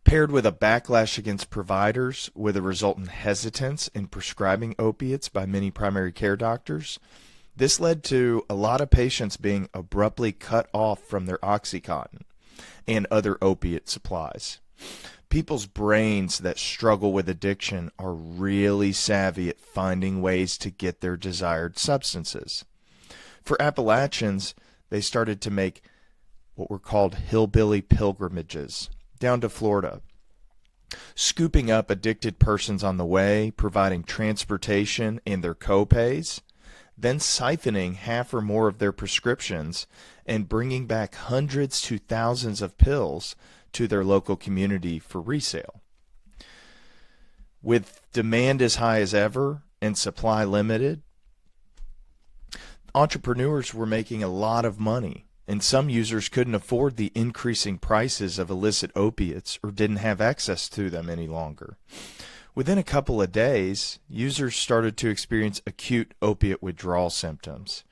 Paired with a backlash against providers with a resultant hesitance in prescribing opiates by many primary care doctors, this led to a lot of patients being abruptly cut off from their OxyContin and other opiate supplies. People's brains that struggle with addiction are really savvy at finding ways to get their desired substances. For Appalachians, they started to make what were called hillbilly pilgrimages down to Florida, scooping up addicted persons on the way, providing transportation and their co-pays, then siphoning half or more of their prescriptions and bringing back hundreds to thousands of pills to their local community for resale. With demand as high as ever and supply limited, entrepreneurs were making a lot of money, and some users couldn't afford the increasing prices of illicit opiates or didn't have access to them any longer. Within a couple of days, users started to experience acute opiate withdrawal symptoms,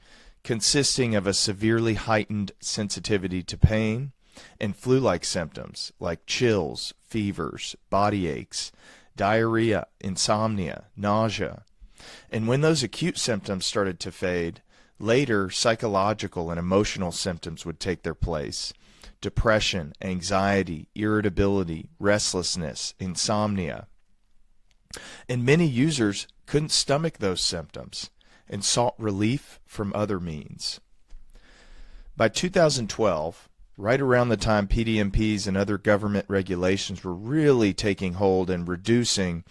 consisting of a severely heightened sensitivity to pain and flu-like symptoms like chills, fevers, body aches, diarrhea, insomnia, nausea. And when those acute symptoms started to fade, later psychological and emotional symptoms would take their place. Depression, anxiety, irritability, restlessness, insomnia. And many users couldn't stomach those symptoms and sought relief from other means. By 2012, right around the time PDMPs and other government regulations were really taking hold and reducing,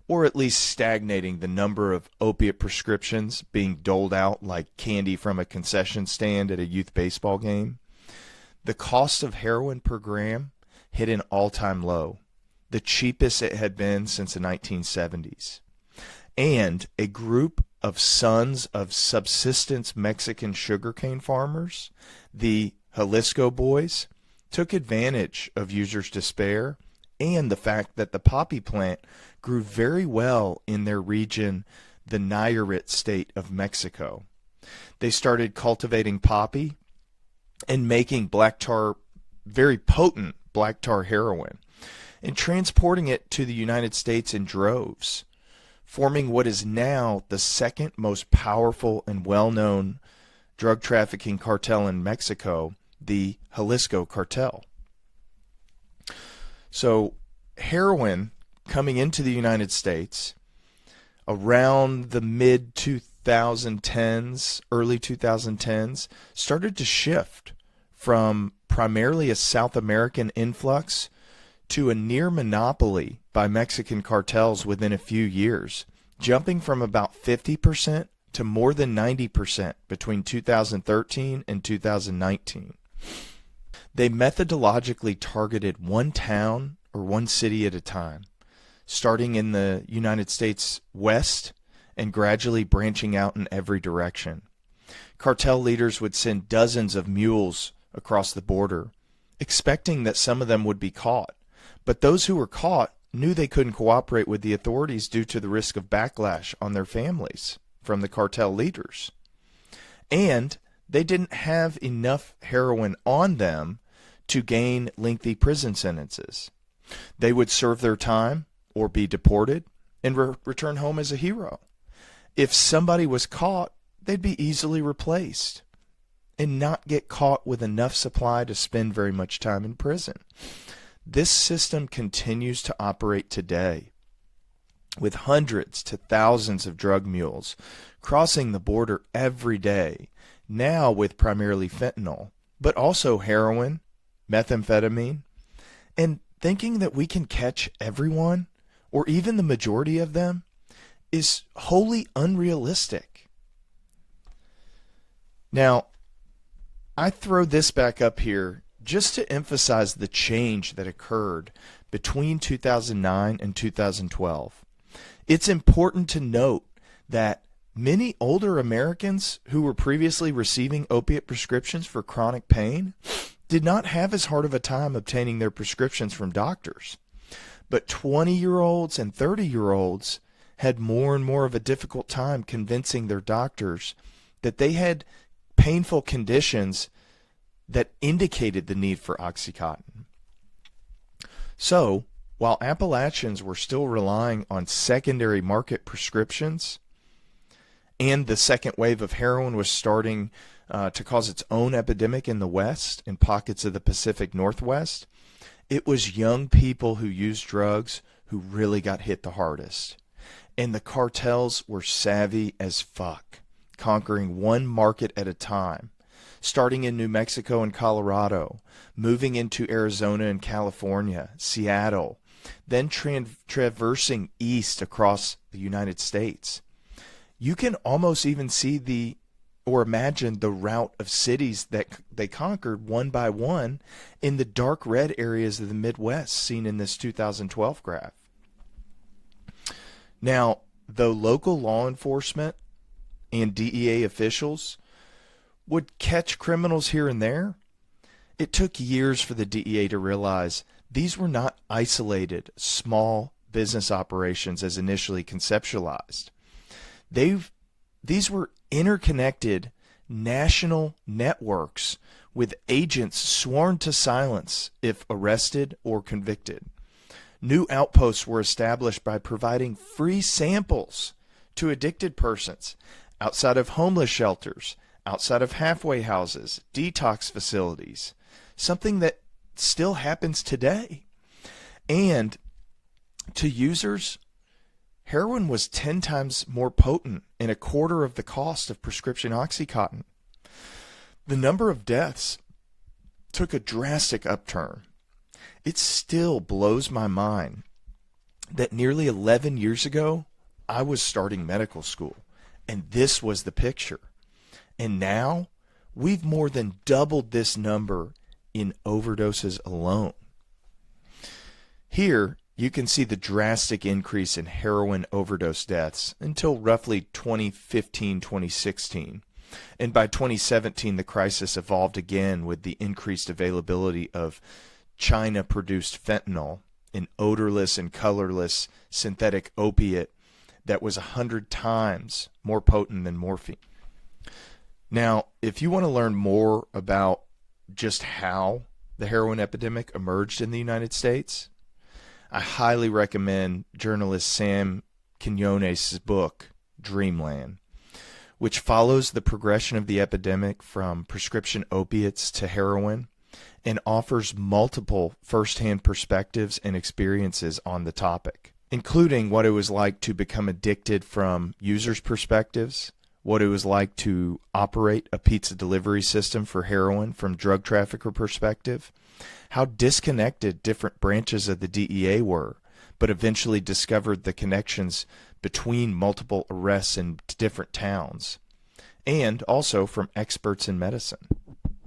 or at least stagnating, the number of opiate prescriptions being doled out like candy from a concession stand at a youth baseball game, the cost of heroin per gram hit an all-time low, the cheapest it had been since the 1970s. And a group of sons of subsistence Mexican sugarcane farmers, the Jalisco Boys, took advantage of users' despair and the fact that the poppy plant grew very well in their region, the Nayarit state of Mexico. They started cultivating poppy and making black tar, very potent black tar heroin, and transporting it to the United States in droves, forming what is now the second most powerful and well-known drug trafficking cartel in Mexico, the Jalisco cartel. So heroin coming into the United States around the mid-2010s, early 2010s, started to shift from primarily a South American influx to a near monopoly by Mexican cartels within a few years, jumping from about 50% to more than 90% between 2013 and 2019. They methodologically targeted one town or one city at a time, starting in the United States West and gradually branching out in every direction. Cartel leaders would send dozens of mules across the border, expecting that some of them would be caught. But those who were caught knew they couldn't cooperate with the authorities due to the risk of backlash on their families from the cartel leaders. And they didn't have enough heroin on them to gain lengthy prison sentences. They would serve their time or be deported and return home as a hero. If somebody was caught, they'd be easily replaced and not get caught with enough supply to spend very much time in prison. This system continues to operate today, with hundreds to thousands of drug mules crossing the border every day, now with primarily fentanyl, but also heroin, methamphetamine, and thinking that we can catch everyone, or even the majority of them, is wholly unrealistic. Now, I throw this back up here just to emphasize the change that occurred between 2009 and 2012. It's important to note that many older Americans who were previously receiving opiate prescriptions for chronic pain did not have as hard of a time obtaining their prescriptions from doctors. But 20-year-olds and 30-year-olds had more and more of a difficult time convincing their doctors that they had painful conditions that indicated the need for OxyContin. So, while Appalachians were still relying on secondary market prescriptions, and the second wave of heroin was starting to cause its own epidemic in the West and pockets of the Pacific Northwest, it was young people who used drugs who really got hit the hardest. And the cartels were savvy as fuck, conquering one market at a time, starting in New Mexico and Colorado, moving into Arizona and California, Seattle, then traversing east across the United States. You can almost even see or imagine the route of cities that they conquered one by one in the dark red areas of the Midwest seen in this 2012 graph. Now, though local law enforcement and DEA officials would catch criminals here and there, it took years for the DEA to realize these were not isolated, small business operations as initially conceptualized. These were interconnected national networks with agents sworn to silence if arrested or convicted. New outposts were established by providing free samples to addicted persons outside of homeless shelters, outside of halfway houses, detox facilities, something that still happens today. And to users, heroin was 10 times more potent and a quarter of the cost of prescription OxyContin. The number of deaths took a drastic upturn. It still blows my mind that nearly 11 years ago, I was starting medical school, and this was the picture. And now, we've more than doubled this number in overdoses alone. Here, you can see the drastic increase in heroin overdose deaths until roughly 2015-2016. And by 2017, the crisis evolved again with the increased availability of China-produced fentanyl, an odorless and colorless synthetic opiate that was 100 times more potent than morphine. Now, if you want to learn more about just how the heroin epidemic emerged in the United States, I highly recommend journalist Sam Quinones' book, Dreamland, which follows the progression of the epidemic from prescription opiates to heroin and offers multiple firsthand perspectives and experiences on the topic, including what it was like to become addicted from users' perspectives, what it was like to operate a pizza delivery system for heroin from drug trafficker perspective, how disconnected different branches of the DEA were, but eventually discovered the connections between multiple arrests in different towns, and also from experts in medicine.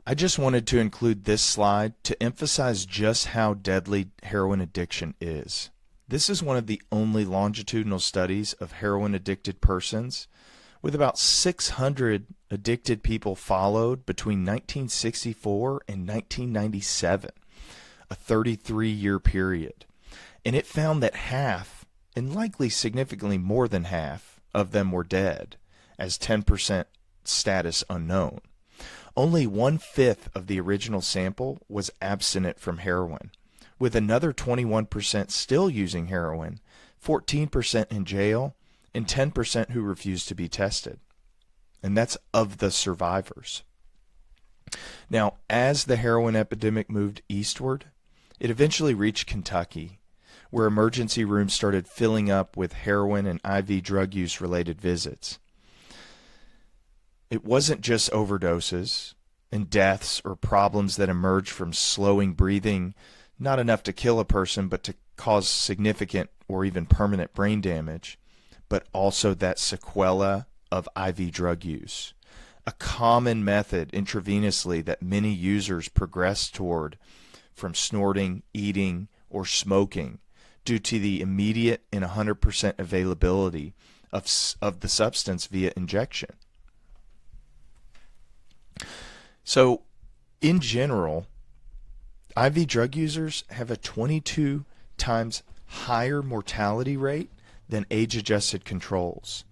I just wanted to include this slide to emphasize just how deadly heroin addiction is. This is one of the only longitudinal studies of heroin-addicted persons, with about 600 addicted people followed between 1964 and 1997, a 33-year period. And it found that half, and likely significantly more than half, of them were dead, as 10% status unknown. Only 1/5 of the original sample was abstinent from heroin, with another 21% still using heroin, 14% in jail, and 10% who refused to be tested. And that's of the survivors. Now, as the heroin epidemic moved eastward, it eventually reached Kentucky, where emergency rooms started filling up with heroin and IV drug use related visits. it wasn't just overdoses and deaths or problems that emerged from slowing breathing, not enough to kill a person, but to cause significant or even permanent brain damage, but also that sequela of IV drug use. A common method intravenously that many users progress toward from snorting, eating, or smoking due to the immediate and 100% availability of the substance via injection. So, in general, IV drug users have a 22 times higher mortality rate than age-adjusted controls.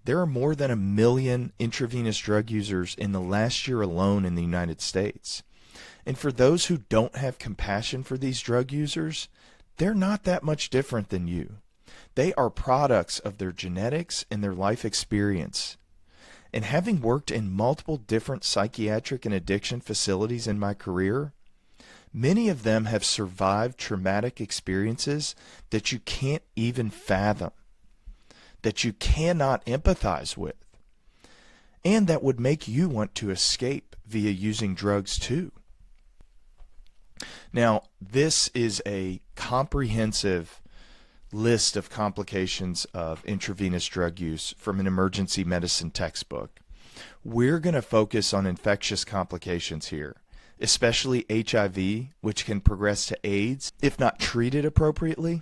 There are more than 1 million intravenous drug users in the last year alone in the United States. And for those who don't have compassion for these drug users, they're not that much different than you. They are products of their genetics and their life experience. And having worked in multiple different psychiatric and addiction facilities in my career, many of them have survived traumatic experiences that you can't even fathom, that you cannot empathize with, and that would make you want to escape via using drugs too. Now, this is a comprehensive list of complications of intravenous drug use from an emergency medicine textbook. We're going to focus on infectious complications here, especially HIV, which can progress to AIDS if not treated appropriately,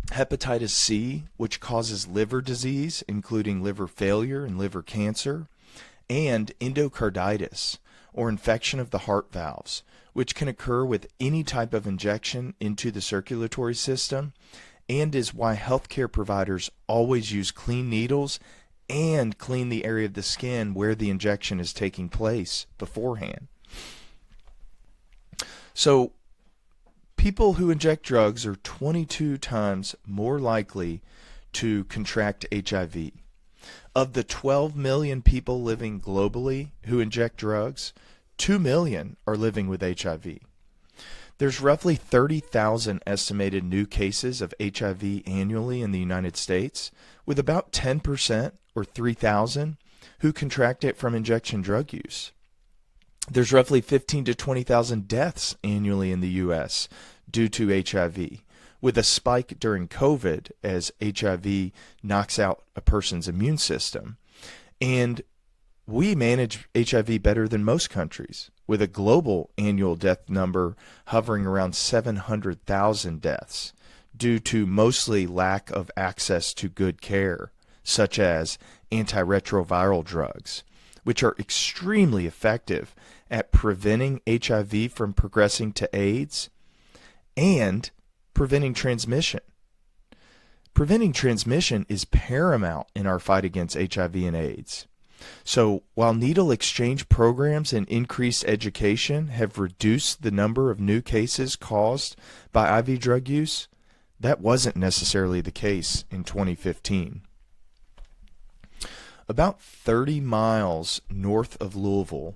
hepatitis C, which causes liver disease, including liver failure and liver cancer, and endocarditis, or infection of the heart valves, which can occur with any type of injection into the circulatory system, and is why healthcare providers always use clean needles and clean the area of the skin where the injection is taking place beforehand. So, people who inject drugs are 22 times more likely to contract HIV. Of the 12 million people living globally who inject drugs, 2 million are living with HIV. There's roughly 30,000 estimated new cases of HIV annually in the United States, with about 10%, or 3,000, who contract it from injection drug use. There's roughly 15 to 20,000 deaths annually in the U.S. due to HIV, with a spike during COVID as HIV knocks out a person's immune system. And we manage HIV better than most countries, with a global annual death number hovering around 700,000 deaths due to mostly lack of access to good care, such as antiretroviral drugs, which are extremely effective at preventing HIV from progressing to AIDS and preventing transmission. Preventing transmission is paramount in our fight against HIV and AIDS. So while needle exchange programs and increased education have reduced the number of new cases caused by IV drug use, that wasn't necessarily the case in 2015. About 30 miles north of Louisville,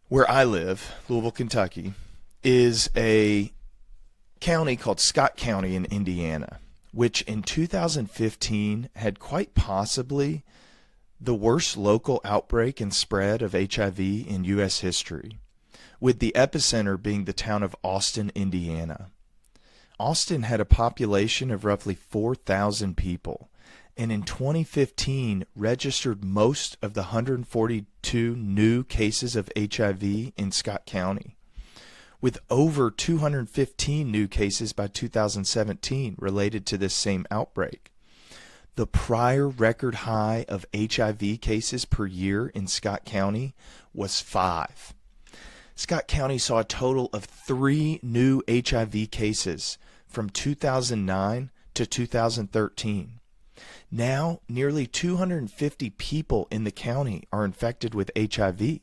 where I live, Louisville, Kentucky, is a county called Scott County in Indiana, which in 2015 had quite possibly the worst local outbreak and spread of HIV in U.S. history, with the epicenter being the town of Austin, Indiana. Austin had a population of roughly 4,000 people, and in 2015 registered most of the 142 new cases of HIV in Scott County, with over 215 new cases by 2017 related to this same outbreak. The prior record high of HIV cases per year in Scott County was 5. Scott County saw a total of 3 new HIV cases from 2009 to 2013. Now, nearly 250 people in the county are infected with HIV.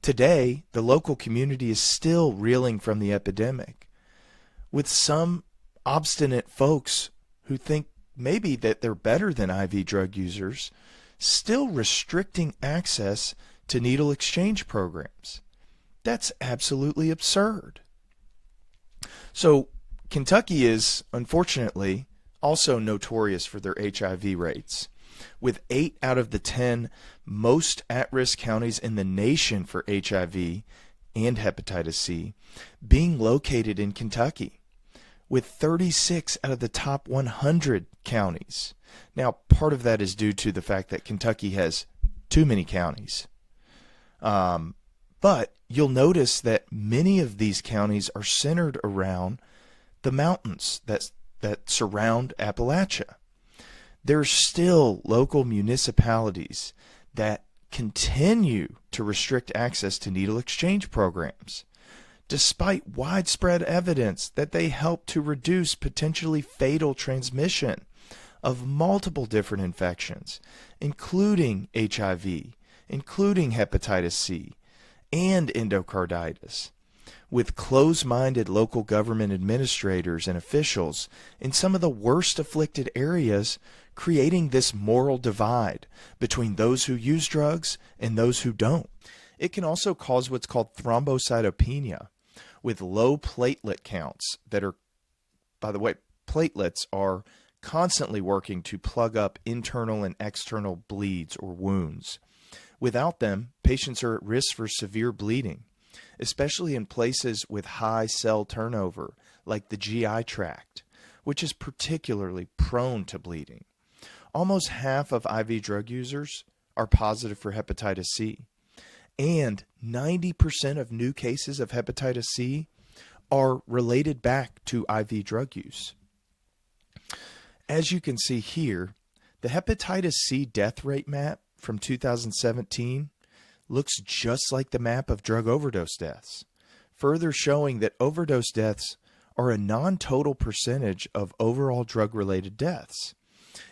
Today, the local community is still reeling from the epidemic, with some obstinate folks who think maybe that they're better than IV drug users, still restricting access to needle exchange programs. That's absolutely absurd. So Kentucky is, unfortunately, also notorious for their HIV rates. with 8 out of the 10 most at-risk counties in the nation for HIV and hepatitis C being located in Kentucky, with 36 out of the top 100 counties. Now, part of that is due to the fact that Kentucky has too many counties. But you'll notice that many of these counties are centered around the mountains that surround Appalachia. There's still local municipalities that continue to restrict access to needle exchange programs, despite widespread evidence that they help to reduce potentially fatal transmission of multiple different infections, including HIV, including hepatitis C, and endocarditis, with close-minded local government administrators and officials in some of the worst afflicted areas, creating this moral divide between those who use drugs and those who don't. It can also cause what's called thrombocytopenia, with low platelet counts that are, by the way, platelets are constantly working to plug up internal and external bleeds or wounds. Without them, patients are at risk for severe bleeding, especially in places with high cell turnover, like the GI tract, which is particularly prone to bleeding. Almost half of IV drug users are positive for hepatitis C, and 90% of new cases of hepatitis C are related back to IV drug use. As you can see here, the hepatitis C death rate map from 2017 looks just like the map of drug overdose deaths, further showing that overdose deaths are a non-total percentage of overall drug-related deaths.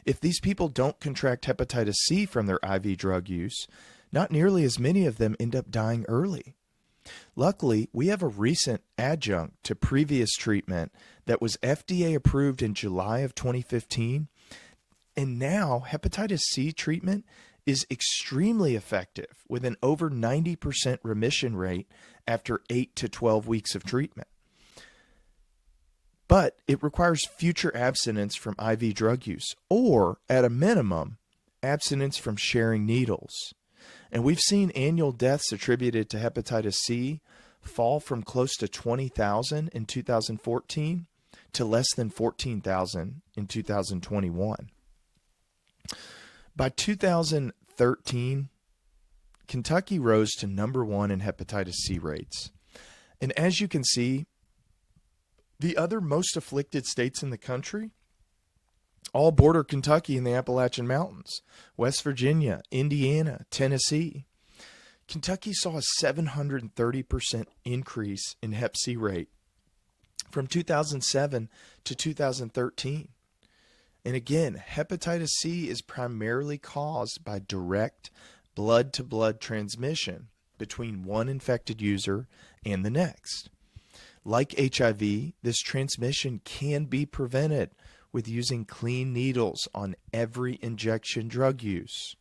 If these people don't contract hepatitis C from their IV drug use, not nearly as many of them end up dying early. Luckily, we have a recent adjunct to previous treatment that was FDA approved in July of 2015, and now hepatitis C treatment is extremely effective with an over 90% remission rate after 8 to 12 weeks of treatment. But it requires future abstinence from IV drug use, or at a minimum, abstinence from sharing needles. And we've seen annual deaths attributed to hepatitis C fall from close to 20,000 in 2014 to less than 14,000 in 2021. By 2013, Kentucky rose to number 1 in hepatitis C rates. And as you can see, the other most afflicted states in the country all border Kentucky in the Appalachian Mountains: West Virginia, Indiana, Tennessee. Kentucky saw a 730% increase in hep C rate from 2007 to 2013. And again, hepatitis C is primarily caused by direct blood-to-blood transmission between one infected user and the next. Like HIV, this transmission can be prevented with using clean needles on every injection drug use.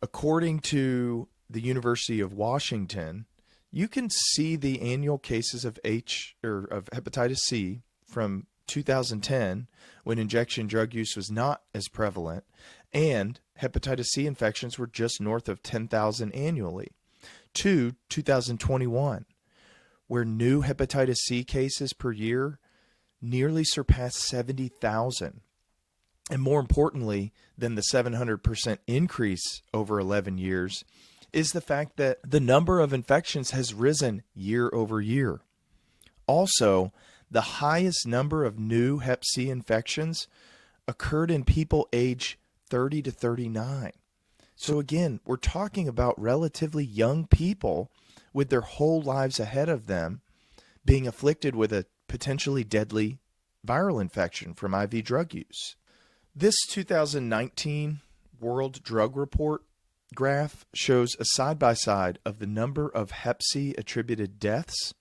According to the University of Washington, you can see the annual cases of hepatitis C from 2010, when injection drug use was not as prevalent, and hepatitis C infections were just north of 10,000 annually, to 2021, where new hepatitis C cases per year nearly surpassed 70,000. And more importantly than the 700% increase over 11 years is the fact that the number of infections has risen year over year. Also, the highest number of new hep C infections occurred in people age 30 to 39. So again, we're talking about relatively young people with their whole lives ahead of them being afflicted with a potentially deadly viral infection from IV drug use. This 2019 World Drug Report graph shows a side-by-side of the number of hep C attributed deaths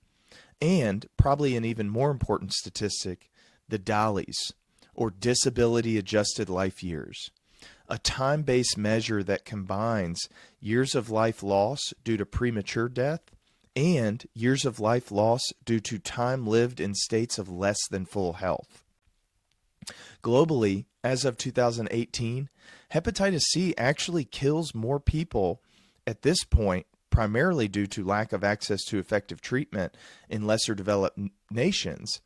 and, probably an even more important statistic, the DALYs, or disability adjusted life years, a time-based measure that combines years of life loss due to premature death and years of life loss due to time lived in states of less than full health. Globally, as of 2018, hepatitis C actually kills more people at this point, primarily due to lack of access to effective treatment in lesser developed nations,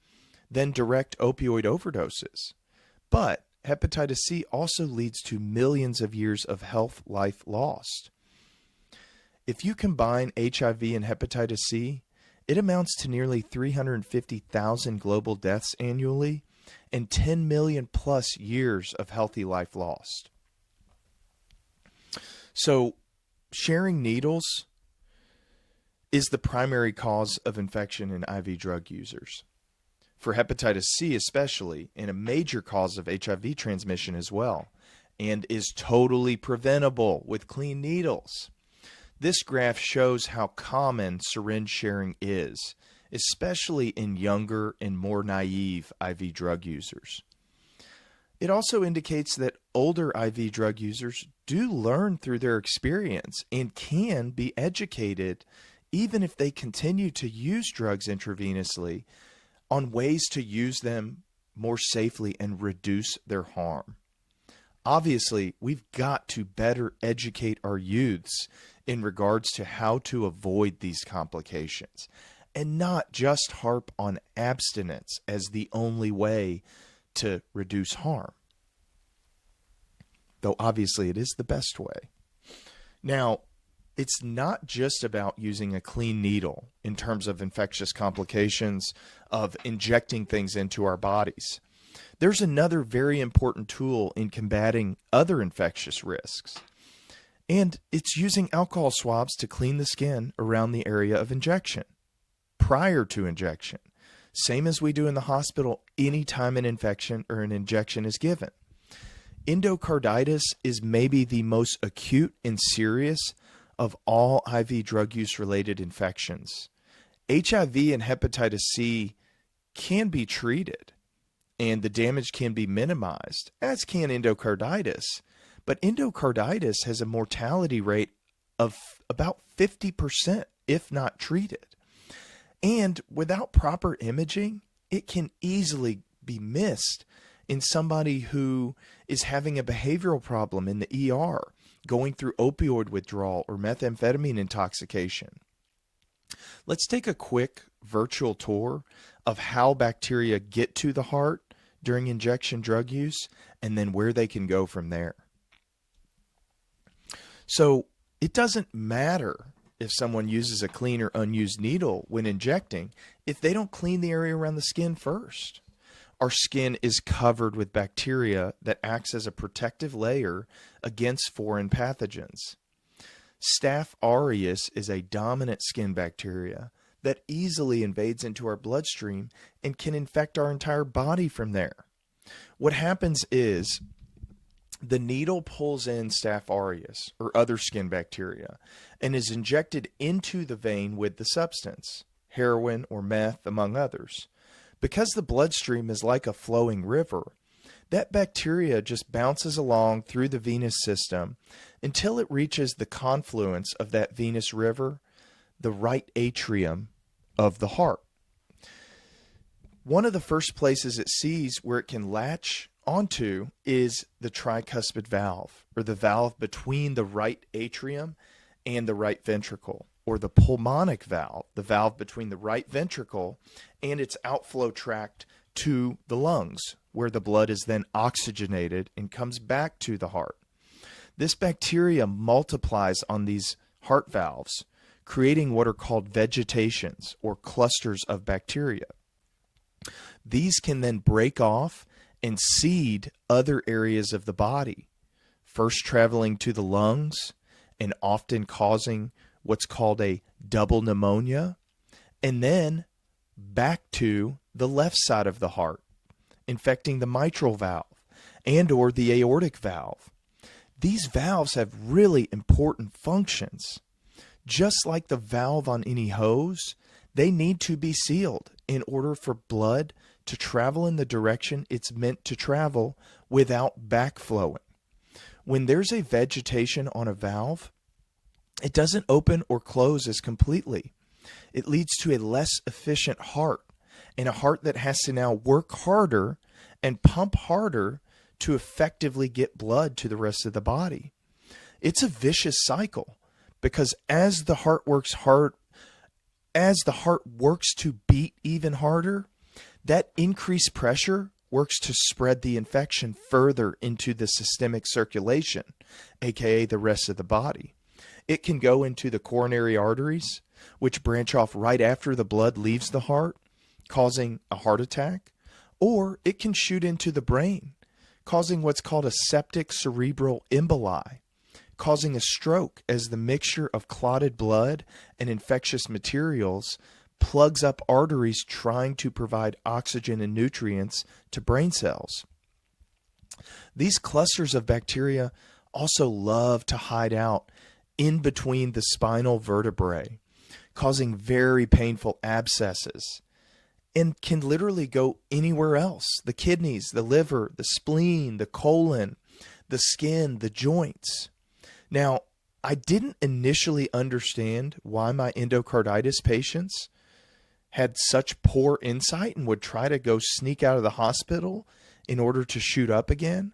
than direct opioid overdoses. But hepatitis C also leads to millions of years of health life lost. If you combine HIV and hepatitis C, it amounts to nearly 350,000 global deaths annually and 10 million plus years of healthy life lost. So, sharing needles is the primary cause of infection in IV drug users. For hepatitis C especially, and a major cause of HIV transmission as well, and is totally preventable with clean needles. This graph shows how common syringe sharing is, especially in younger and more naive IV drug users. It also indicates that older IV drug users do learn through their experience and can be educated, even if they continue to use drugs intravenously, on ways to use them more safely and reduce their harm. Obviously, we've got to better educate our youths in regards to how to avoid these complications and not just harp on abstinence as the only way to reduce harm. Though obviously it is the best way. Now, it's not just about using a clean needle in terms of infectious complications of injecting things into our bodies. There's another very important tool in combating other infectious risks, and it's using alcohol swabs to clean the skin around the area of injection prior to injection, same as we do in the hospital anytime an infection or an injection is given. Endocarditis is maybe the most acute and serious of all IV drug use related infections. HIV and hepatitis C can be treated and the damage can be minimized, as can endocarditis. But endocarditis has a mortality rate of about 50% if not treated. And without proper imaging, it can easily be missed in somebody who is having a behavioral problem in the ER, going through opioid withdrawal or methamphetamine intoxication. Let's take a quick virtual tour of how bacteria get to the heart during injection drug use and then where they can go from there. So it doesn't matter if someone uses a clean or unused needle when injecting if they don't clean the area around the skin first. Our skin is covered with bacteria that acts as a protective layer against foreign pathogens. Staph aureus is a dominant skin bacteria that easily invades into our bloodstream and can infect our entire body from there. What happens is the needle pulls in Staph aureus or other skin bacteria and is injected into the vein with the substance, heroin or meth, among others. Because the bloodstream is like a flowing river, that bacteria just bounces along through the venous system until it reaches the confluence of that venous river, the right atrium of the heart. One of the first places it sees where it can latch onto is the tricuspid valve, or the valve between the right atrium and the right ventricle, or the pulmonic valve, the valve between the right ventricle and its outflow tract to the lungs, where the blood is then oxygenated and comes back to the heart. This bacteria multiplies on these heart valves, creating what are called vegetations or clusters of bacteria. These can then break off and seed other areas of the body, first traveling to the lungs and often causing what's called a double pneumonia, and then back to the left side of the heart, infecting the mitral valve and or the aortic valve. These valves have really important functions. Just like the valve on any hose, they need to be sealed in order for blood to travel in the direction it's meant to travel without backflowing. When there's a vegetation on a valve, it doesn't open or close as completely. It leads to a less efficient heart, and a heart that has to now work harder and pump harder to effectively get blood to the rest of the body. It's a vicious cycle, because as the heart works to beat even harder, that increased pressure works to spread the infection further into the systemic circulation, aka the rest of the body. It can go into the coronary arteries, which branch off right after the blood leaves the heart, causing a heart attack, or it can shoot into the brain, causing what's called a septic cerebral emboli, causing a stroke as the mixture of clotted blood and infectious materials plugs up arteries trying to provide oxygen and nutrients to brain cells. These clusters of bacteria also love to hide out in between the spinal vertebrae, causing very painful abscesses, and can literally go anywhere else: the kidneys, the liver, the spleen, the colon, the skin, the joints. Now, I didn't initially understand why my endocarditis patients had such poor insight and would try to go sneak out of the hospital in order to shoot up again.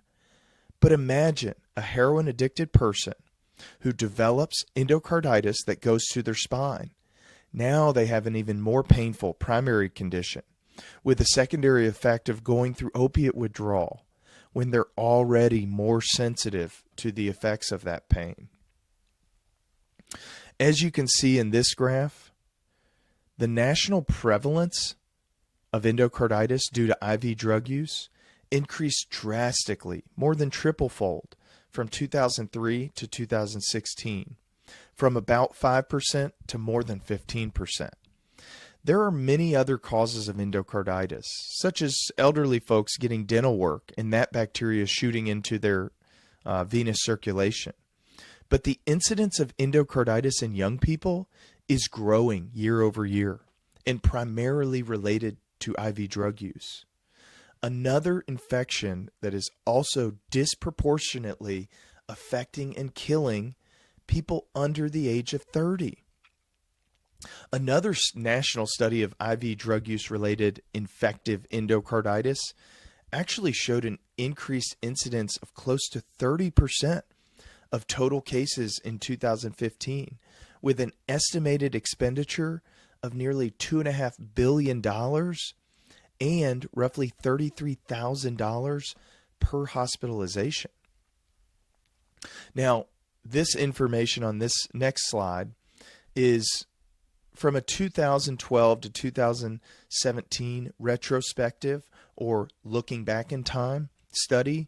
But imagine a heroin addicted person who develops endocarditis that goes to their spine. Now they have an even more painful primary condition, with the secondary effect of going through opiate withdrawal when they're already more sensitive to the effects of that pain. As you can see in this graph, the national prevalence of endocarditis due to IV drug use increased drastically, more than triple-fold, from 2003 to 2016, from about 5% to more than 15%. There are many other causes of endocarditis, such as elderly folks getting dental work and that bacteria shooting into their venous circulation. But the incidence of endocarditis in young people is growing year over year, and primarily related to IV drug use. Another infection that is also disproportionately affecting and killing people under the age of 30. Another national study of IV drug use related infective endocarditis actually showed an increased incidence of close to 30% of total cases in 2015, with an estimated expenditure of nearly $2.5 billion and roughly $33,000 per hospitalization. Now, this information on this next slide is from a 2012 to 2017 retrospective, or looking back in time, study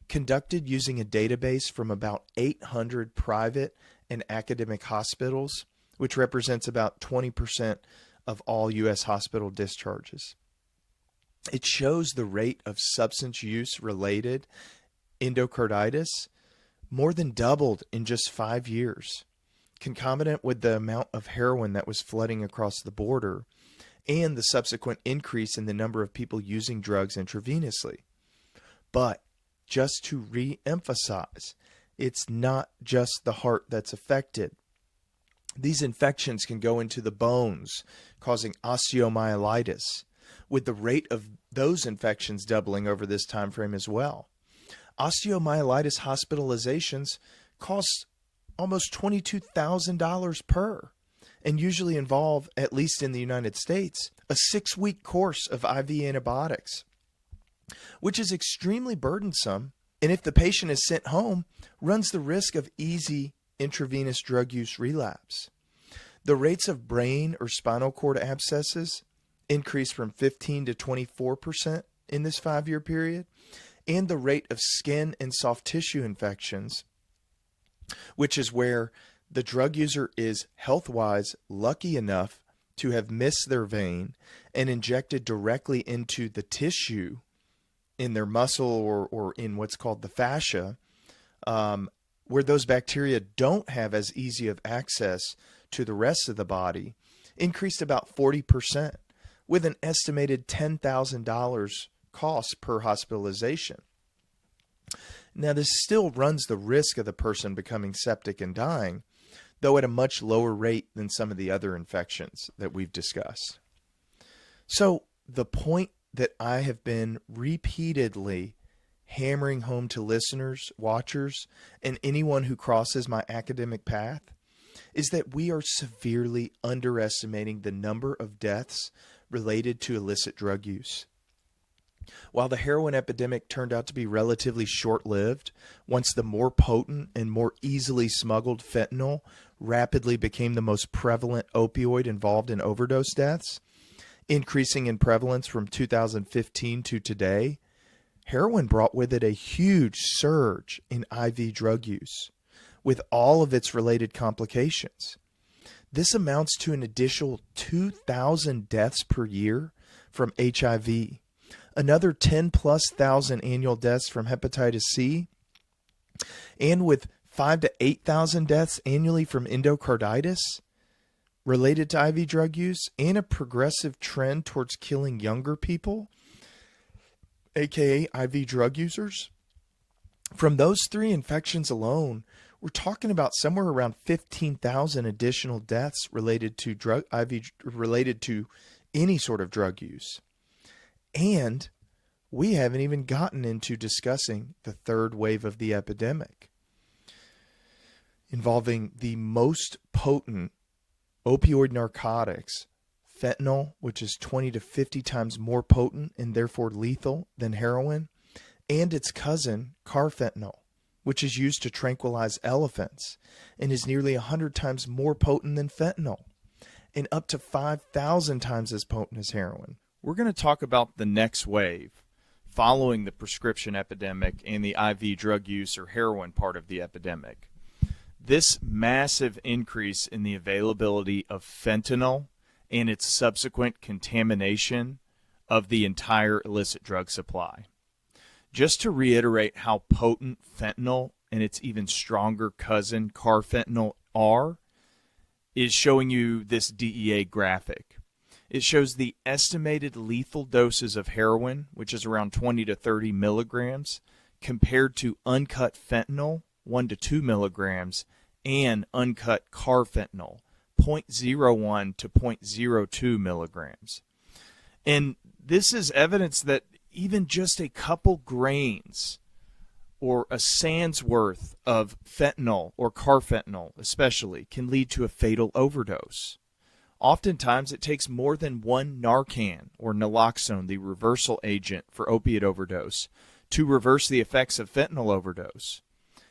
conducted using a database from about 800 private and academic hospitals, which represents about 20% of all U.S. hospital discharges. It shows the rate of substance use related endocarditis more than doubled in just 5 years, concomitant with the amount of heroin that was flooding across the border and the subsequent increase in the number of people using drugs intravenously. But just to re-emphasize, it's not just the heart that's affected. These infections can go into the bones, causing osteomyelitis, with the rate of those infections doubling over this time frame as well. Osteomyelitis hospitalizations cost almost $22,000 per, and usually involve, at least in the United States, a 6-week course of IV antibiotics, which is extremely burdensome, and if the patient is sent home, runs the risk of easy intravenous drug use relapse. The rates of brain or spinal cord abscesses increased from 15 to 24% in this 5-year period, and the rate of skin and soft tissue infections, which is where the drug user is health-wise lucky enough to have missed their vein and injected directly into the tissue in their muscle or in what's called the fascia, where those bacteria don't have as easy of access to the rest of the body, increased about 40%, with an estimated $10,000 cost per hospitalization. Now, this still runs the risk of the person becoming septic and dying, though at a much lower rate than some of the other infections that we've discussed. So the point that I have been repeatedly hammering home to listeners, watchers, and anyone who crosses my academic path is that we are severely underestimating the number of deaths related to illicit drug use. While the heroin epidemic turned out to be relatively short-lived, once the more potent and more easily smuggled fentanyl rapidly became the most prevalent opioid involved in overdose deaths, increasing in prevalence from 2015 to today, heroin brought with it a huge surge in IV drug use, with all of its related complications. This amounts to an additional 2,000 deaths per year from HIV, another 10+ thousand annual deaths from hepatitis C, and with 5,000 to 8,000 deaths annually from endocarditis related to IV drug use, and a progressive trend towards killing younger people, aka IV drug users. From those 3 infections alone, we're talking about somewhere around 15,000 additional deaths related to any sort of drug use. And we haven't even gotten into discussing the third wave of the epidemic, involving the most potent opioid narcotics, fentanyl, which is 20 to 50 times more potent and therefore lethal than heroin, and its cousin, carfentanil, which is used to tranquilize elephants and is nearly 100 times more potent than fentanyl and up to 5,000 times as potent as heroin. We're going to talk about the next wave following the prescription epidemic and the IV drug use or heroin part of the epidemic. This massive increase in the availability of fentanyl and its subsequent contamination of the entire illicit drug supply. Just to reiterate how potent fentanyl and its even stronger cousin carfentanil are, is showing you this DEA graphic. It shows the estimated lethal doses of heroin, which is around 20 to 30 milligrams, compared to uncut fentanyl, 1 to 2 milligrams, and uncut carfentanil, 0.01 to 0.02 milligrams. And this is evidence that even just a couple grains or a sand's worth of fentanyl or carfentanil especially can lead to a fatal overdose. Oftentimes it takes more than one Narcan or naloxone, the reversal agent for opiate overdose, to reverse the effects of fentanyl overdose.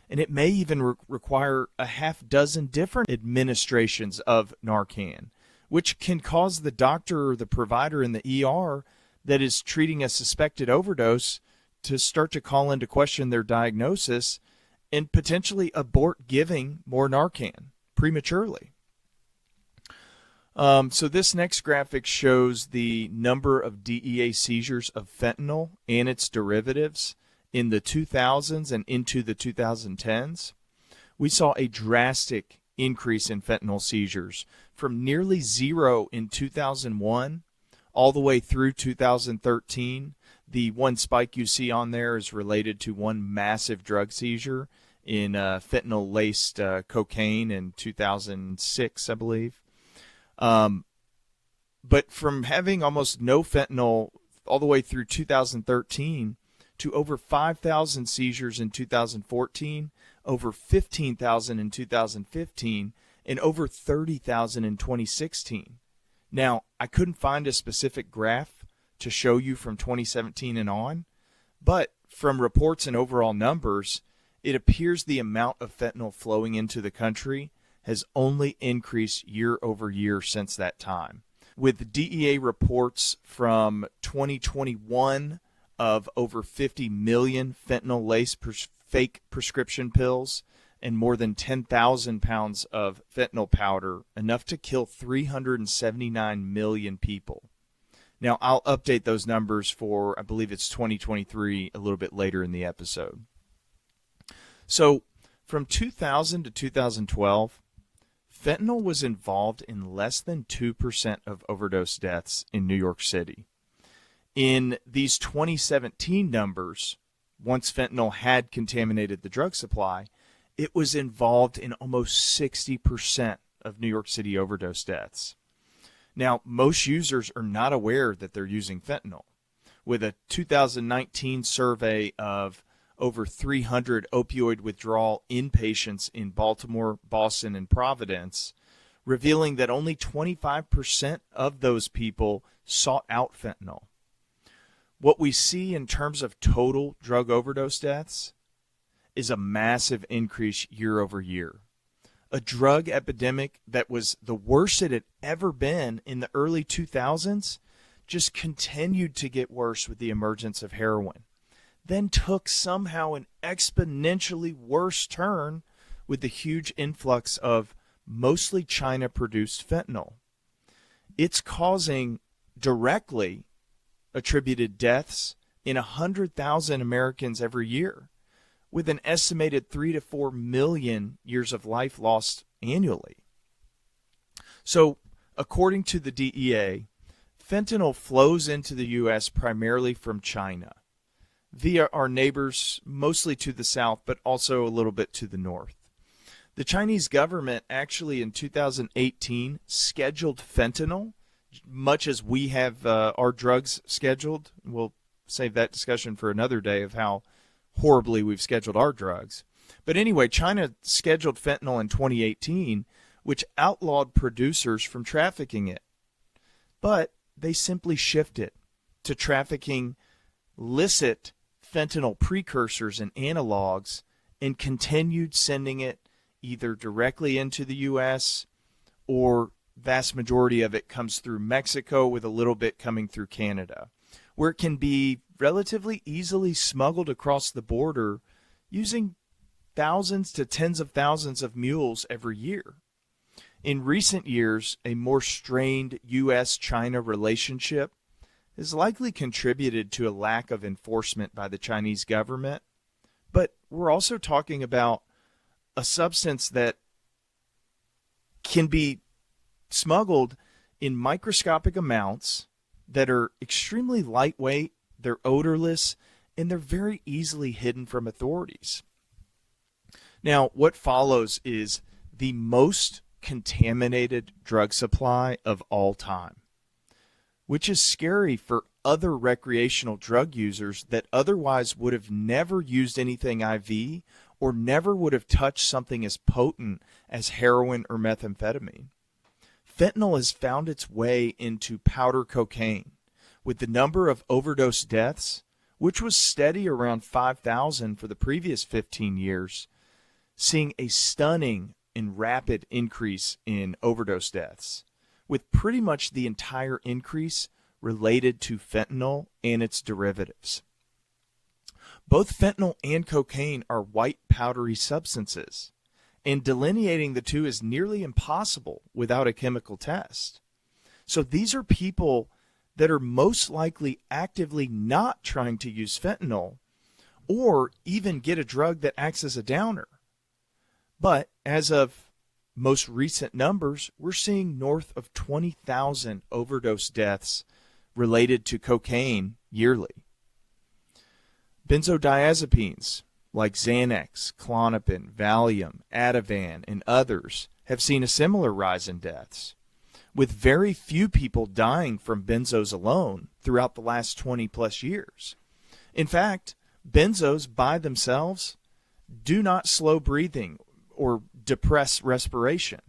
And it may even require a half dozen different administrations of Narcan, which can cause the doctor or the provider in the ER that is treating a suspected overdose to start to call into question their diagnosis and potentially abort giving more Narcan prematurely. So this next graphic shows the number of DEA seizures of fentanyl and its derivatives in the 2000s and into the 2010s. We saw a drastic increase in fentanyl seizures from nearly zero in 2001 all the way through 2013. The one spike you see on there is related to one massive drug seizure in fentanyl-laced cocaine in 2006, I believe. But from having almost no fentanyl all the way through 2013 to over 5,000 seizures in 2014, over 15,000 in 2015, and over 30,000 in 2016. Now, I couldn't find a specific graph to show you from 2017 and on, but from reports and overall numbers, it appears the amount of fentanyl flowing into the country has only increased year over year since that time. With DEA reports from 2021 of over 50 million fentanyl-laced fake prescription pills and more than 10,000 pounds of fentanyl powder, enough to kill 379 million people. Now, I'll update those numbers for, I believe it's 2023, a little bit later in the episode. So, from 2000 to 2012, fentanyl was involved in less than 2% of overdose deaths in New York City. In these 2017 numbers, once fentanyl had contaminated the drug supply, it was involved in almost 60% of New York City overdose deaths. Now, most users are not aware that they're using fentanyl. With a 2019 survey of over 300 opioid withdrawal inpatients in Baltimore, Boston, and Providence, revealing that only 25% of those people sought out fentanyl. What we see in terms of total drug overdose deaths is a massive increase year over year. A drug epidemic that was the worst it had ever been in the early 2000s just continued to get worse with the emergence of heroin, then took somehow an exponentially worse turn with the huge influx of mostly China-produced fentanyl. It's causing directly attributed deaths in 100,000 Americans every year, with an estimated 3 to 4 million years of life lost annually. So, according to the DEA, fentanyl flows into the U.S. primarily from China, via our neighbors, mostly to the south, but also a little bit to the north. The Chinese government actually in 2018 scheduled fentanyl, much as we have our drugs scheduled. We'll save that discussion for another day of how horribly we've scheduled our drugs. But anyway, China scheduled fentanyl in 2018, which outlawed producers from trafficking it. But they simply shifted to trafficking licit fentanyl precursors and analogs and continued sending it either directly into the U.S. or vast majority of it comes through Mexico, with a little bit coming through Canada, where it can be relatively easily smuggled across the border using thousands to tens of thousands of mules every year. In recent years, a more strained U.S.-China relationship has likely contributed to a lack of enforcement by the Chinese government, but we're also talking about a substance that can be smuggled in microscopic amounts that are extremely lightweight, they're odorless, and they're very easily hidden from authorities. Now, what follows is the most contaminated drug supply of all time, which is scary for other recreational drug users that otherwise would have never used anything IV or never would have touched something as potent as heroin or methamphetamine. Fentanyl has found its way into powder cocaine, with the number of overdose deaths, which was steady around 5,000 for the previous 15 years, seeing a stunning and rapid increase in overdose deaths, with pretty much the entire increase related to fentanyl and its derivatives. Both fentanyl and cocaine are white powdery substances, and delineating the two is nearly impossible without a chemical test. So these are people that are most likely actively not trying to use fentanyl or even get a drug that acts as a downer. But as of most recent numbers, we're seeing north of 20,000 overdose deaths related to cocaine yearly. Benzodiazepines like Xanax, Klonopin, Valium, Ativan, and others have seen a similar rise in deaths, with very few people dying from benzos alone throughout the last 20 plus years. In fact, benzos by themselves do not slow breathing or depress respiration,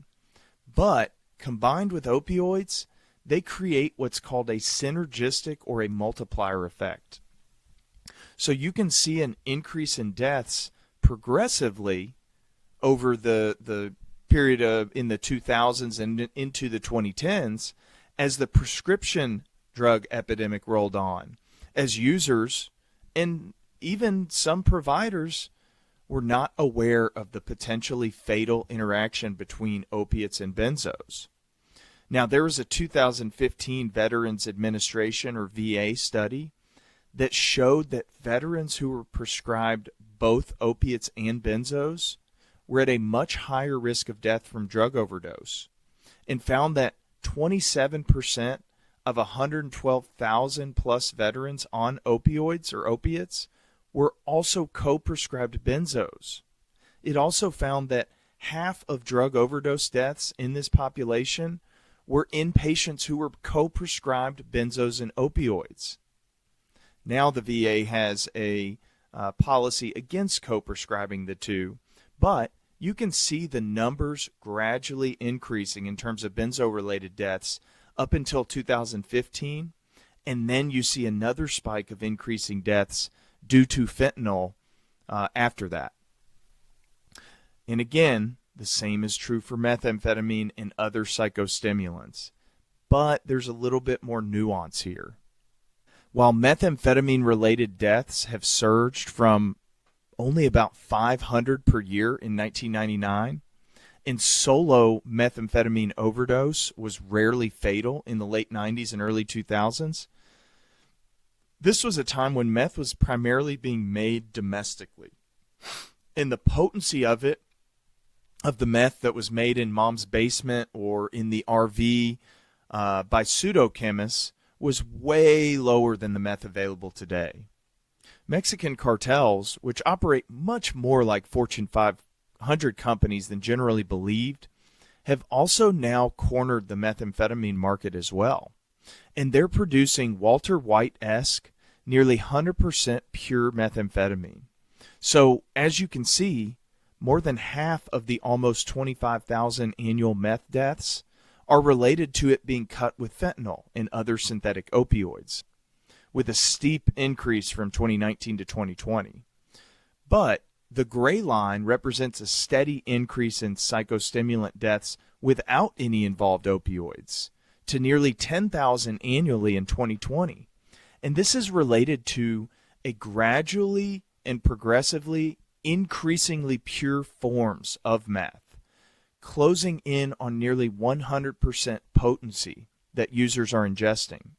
but combined with opioids, they create what's called a synergistic or a multiplier effect. So you can see an increase in deaths progressively over the period in the 2000s and into the 2010s as the prescription drug epidemic rolled on, as users and even some providers were not aware of the potentially fatal interaction between opiates and benzos. Now, there was a 2015 Veterans Administration or VA study that showed that veterans who were prescribed both opiates and benzos were at a much higher risk of death from drug overdose, and found that 27% of 112,000 plus veterans on opioids or opiates were also co-prescribed benzos. It also found that half of drug overdose deaths in this population were in patients who were co-prescribed benzos and opioids. Now the VA has a policy against co-prescribing the two, but you can see the numbers gradually increasing in terms of benzo-related deaths up until 2015, and then you see another spike of increasing deaths due to fentanyl after that. And again, the same is true for methamphetamine and other psychostimulants, but there's a little bit more nuance here. While methamphetamine-related deaths have surged from only about 500 per year in 1999, and solo methamphetamine overdose was rarely fatal in the late 90s and early 2000s, this was a time when meth was primarily being made domestically. And the potency of it, of the meth that was made in mom's basement or in the RV by pseudochemists, was way lower than the meth available today. Mexican cartels, which operate much more like Fortune 500 companies than generally believed, have also now cornered the methamphetamine market as well. And they're producing Walter White-esque, nearly 100% pure methamphetamine. So, as you can see, more than half of the almost 25,000 annual meth deaths are related to it being cut with fentanyl and other synthetic opioids, with a steep increase from 2019 to 2020. But the gray line represents a steady increase in psychostimulant deaths without any involved opioids, to nearly 10,000 annually in 2020. And this is related to a gradually and progressively increasingly pure forms of meth, closing in on nearly 100% potency that users are ingesting,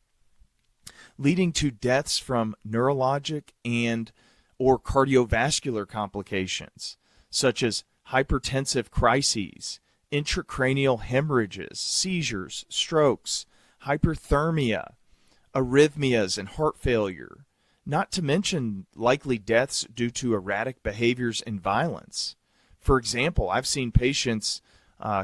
leading to deaths from neurologic and or cardiovascular complications, such as hypertensive crises, intracranial hemorrhages, seizures, strokes, hyperthermia, arrhythmias, and heart failure, not to mention likely deaths due to erratic behaviors and violence. For example, I've seen patients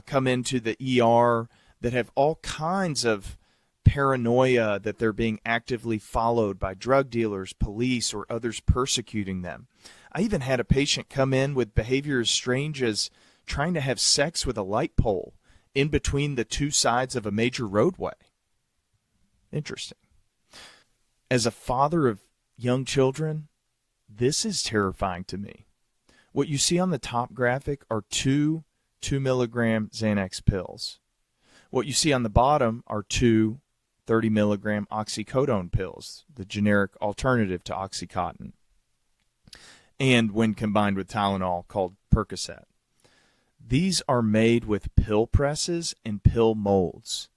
come into the ER that have all kinds of paranoia that they're being actively followed by drug dealers, police, or others persecuting them. I even had a patient come in with behavior as strange as trying to have sex with a light pole in between the two sides of a major roadway. Interesting. As a father of young children, this is terrifying to me. What you see on the top graphic are two 2-milligram Xanax pills. What you see on the bottom are two 30-milligram oxycodone pills, the generic alternative to Oxycontin, and when combined with Tylenol, called Percocet. These are made with pill presses and pill molds.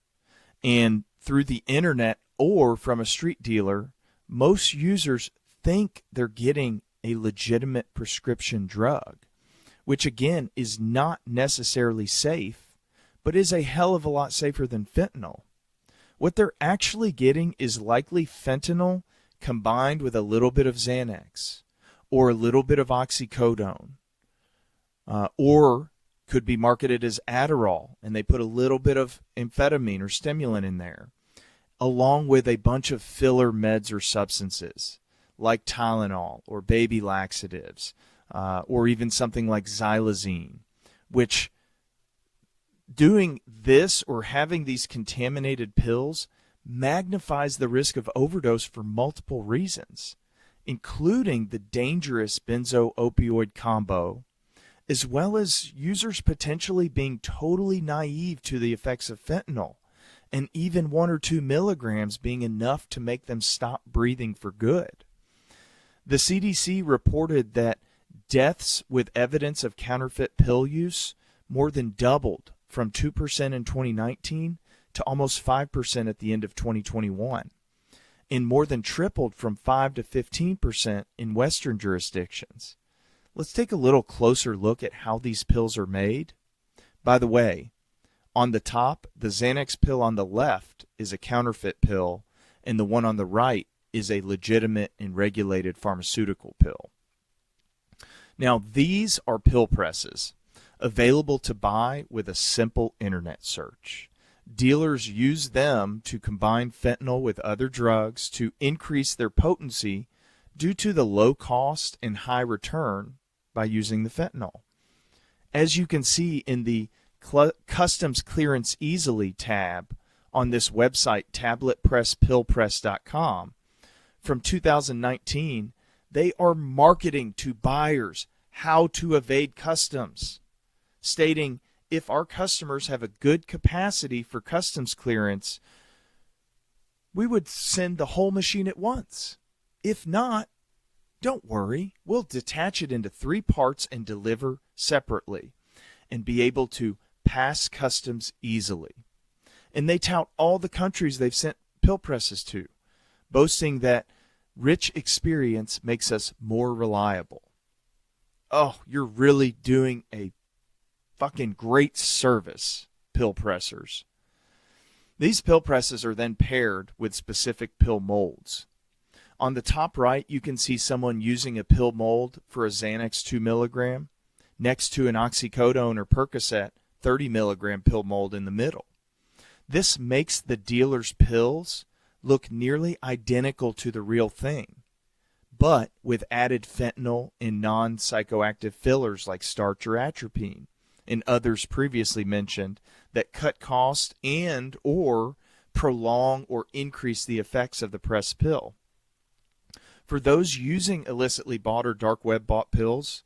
And through the internet or from a street dealer, most users think they're getting a legitimate prescription drug, which again is not necessarily safe, but is a hell of a lot safer than fentanyl. What they're actually getting is likely fentanyl combined with a little bit of Xanax or a little bit of oxycodone, or could be marketed as Adderall, and they put a little bit of amphetamine or stimulant in there, along with a bunch of filler meds or substances like Tylenol or baby laxatives, or even something like xylazine, which doing this or having these contaminated pills magnifies the risk of overdose for multiple reasons, including the dangerous benzo-opioid combo, as well as users potentially being totally naive to the effects of fentanyl, and even 1 or 2 milligrams being enough to make them stop breathing for good. The CDC reported that deaths with evidence of counterfeit pill use more than doubled from 2% in 2019 to almost 5% at the end of 2021, and more than tripled from 5 to 15% in Western jurisdictions. Let's take a little closer look at how these pills are made. By the way, on the top, the Xanax pill on the left is a counterfeit pill, and the one on the right is a legitimate and regulated pharmaceutical pill. Now, these are pill presses available to buy with a simple internet search. Dealers use them to combine fentanyl with other drugs to increase their potency due to the low cost and high return by using the fentanyl. As you can see in the Customs Clearance Easily tab on this website, tabletpresspillpress.com, from 2019, they are marketing to buyers how to evade customs, stating, if our customers have a good capacity for customs clearance, we would send the whole machine at once. If not, don't worry, we'll detach it into 3 parts and deliver separately and be able to pass customs easily. And they tout all the countries they've sent pill presses to, boasting that rich experience makes us more reliable. Oh, you're really doing a fucking great service, pill pressers. These pill presses are then paired with specific pill molds. On the top right, you can see someone using a pill mold for a Xanax 2 milligram next to an oxycodone or Percocet 30 milligram pill mold in the middle. This makes the dealer's pills look nearly identical to the real thing, but with added fentanyl and non-psychoactive fillers like starch or atropine and others previously mentioned that cut cost and or prolong or increase the effects of the pressed pill. For those using illicitly bought or dark web bought pills,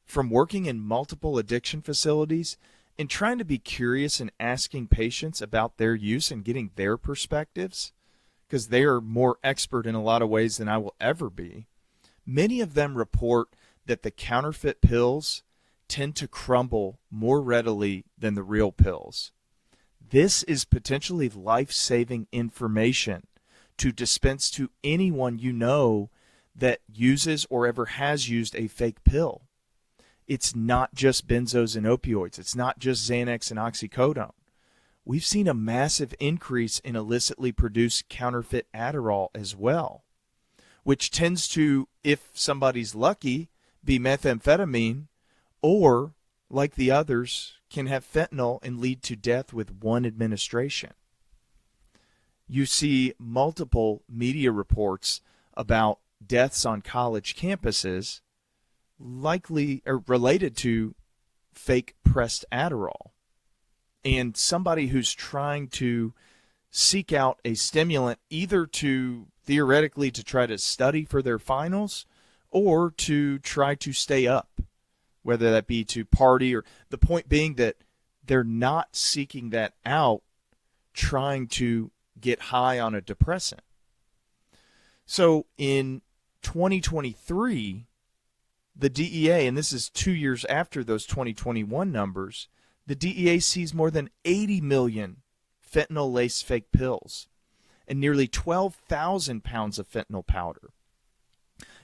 from working in multiple addiction facilities and trying to be curious and asking patients about their use and getting their perspectives, because they are more expert in a lot of ways than I will ever be, many of them report that the counterfeit pills tend to crumble more readily than the real pills. This is potentially life-saving information to dispense to anyone you know that uses or ever has used a fake pill. It's not just benzos and opioids. It's not just Xanax and oxycodone. We've seen a massive increase in illicitly produced counterfeit Adderall as well, which tends to, if somebody's lucky, be methamphetamine, or, like the others, can have fentanyl and lead to death with one administration. You see multiple media reports about deaths on college campuses likely or related to fake pressed Adderall. And somebody who's trying to seek out a stimulant either to theoretically to try to study for their finals or to try to stay up, whether that be to party or the point being that they're not seeking that out trying to get high on a depressant. So in 2023, the DEA, and this is 2 years after those 2021 numbers, the DEA sees more than 80 million fentanyl-laced fake pills and nearly 12,000 pounds of fentanyl powder.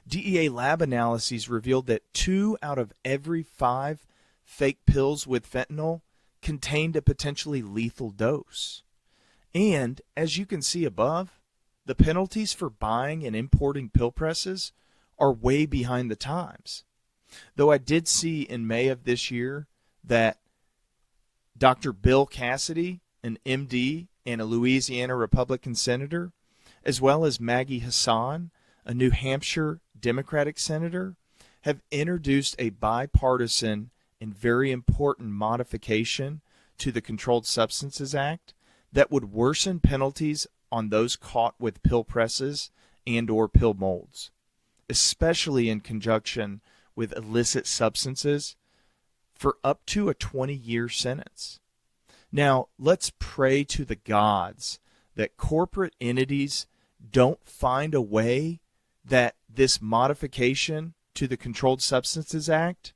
DEA lab analyses revealed that 2 out of every 5 fake pills with fentanyl contained a potentially lethal dose. And, as you can see above, the penalties for buying and importing pill presses are way behind the times. Though I did see in May of this year that Dr. Bill Cassidy, an MD and a Louisiana Republican senator, as well as Maggie Hassan, a New Hampshire Democratic senator, have introduced a bipartisan and very important modification to the Controlled Substances Act that would worsen penalties on those caught with pill presses and or pill molds, especially in conjunction with illicit substances, for up to a 20-year sentence. Now, let's pray to the gods that corporate entities don't find a way that this modification to the Controlled Substances Act,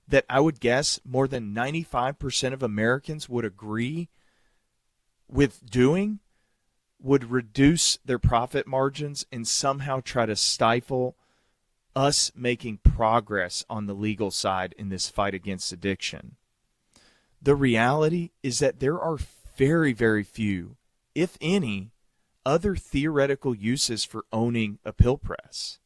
that I would guess more than 95% of Americans would agree with doing, would reduce their profit margins and somehow try to stifle us making progress on the legal side in this fight against addiction. The reality is that there are very, very few, if any, other theoretical uses for owning a pill press.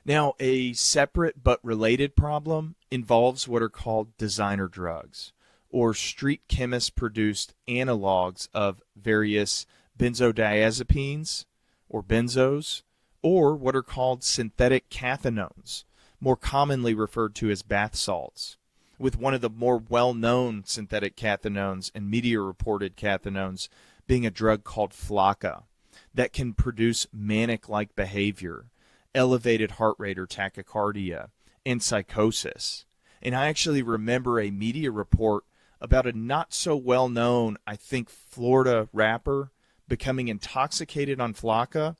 Now, a separate but related problem involves what are called designer drugs, or street chemists produced analogs of various benzodiazepines or benzos, or what are called synthetic cathinones, more commonly referred to as bath salts, with one of the more well-known synthetic cathinones and media-reported cathinones being a drug called Flocka that can produce manic-like behavior, elevated heart rate or tachycardia, and psychosis. And I actually remember a media report about a not-so-well-known, I think, Florida rapper becoming intoxicated on Flocka,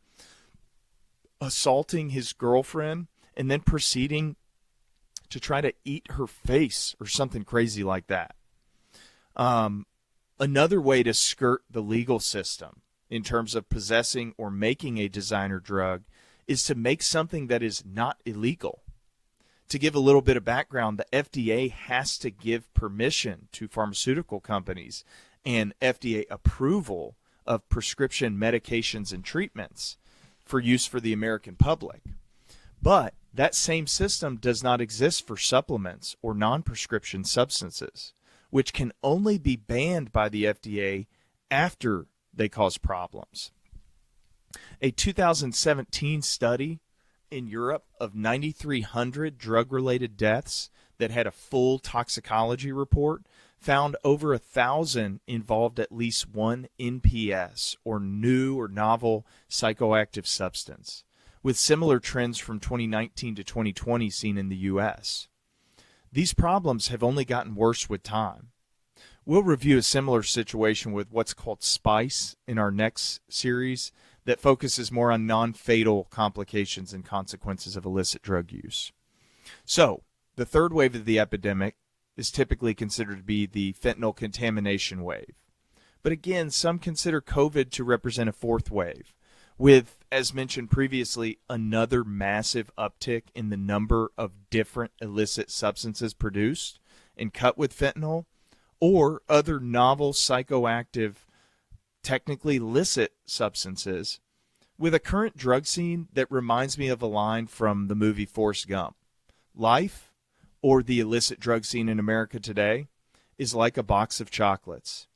assaulting his girlfriend, and then proceeding to try to eat her face or something crazy like that. Another way to skirt the legal system in terms of possessing or making a designer drug is to make something that is not illegal. To give a little bit of background, the FDA has to give permission to pharmaceutical companies and FDA approval of prescription medications and treatments for use for the American public. But that same system does not exist for supplements or non-prescription substances, which can only be banned by the FDA after they cause problems. A 2017 study in Europe of 9,300 drug-related deaths that had a full toxicology report found over 1,000 involved at least one NPS, or new or novel psychoactive substance, with similar trends from 2019 to 2020 seen in the U.S. These problems have only gotten worse with time. We'll review a similar situation with what's called SPICE in our next series that focuses more on non-fatal complications and consequences of illicit drug use. So, the third wave of the epidemic is typically considered to be the fentanyl contamination wave. But again, some consider COVID to represent a fourth wave, with, as mentioned previously, another massive uptick in the number of different illicit substances produced and cut with fentanyl, or other novel psychoactive, technically licit substances, with a current drug scene that reminds me of a line from the movie Forrest Gump. Life, or the illicit drug scene in America today, is like a box of chocolates.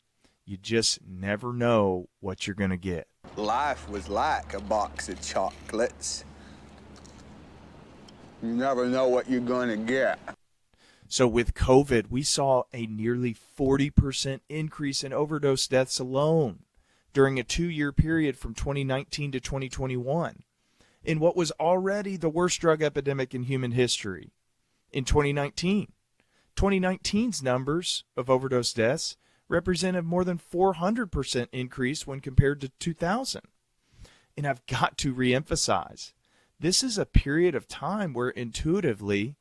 You just never know what you're going to get. Life was like a box of chocolates. You never know what you're going to get. So with COVID, we saw a nearly 40% increase in overdose deaths alone during a 2-year period from 2019 to 2021, in what was already the worst drug epidemic in human history. In 2019's numbers of overdose deaths represented more than 400% increase when compared to 2000. And I've got to reemphasize, this is a period of time where intuitively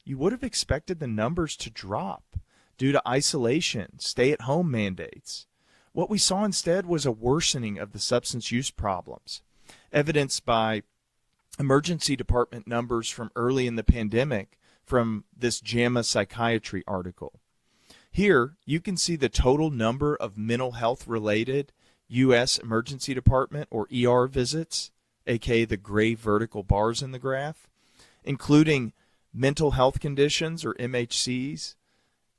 you would have expected the numbers to drop due to isolation, stay-at-home mandates. What we saw instead was a worsening of the substance use problems, evidenced by emergency department numbers from early in the pandemic from this JAMA Psychiatry article. Here, you can see the total number of mental health-related U.S. emergency department or ER visits, aka the gray vertical bars in the graph, including mental health conditions or MHCs,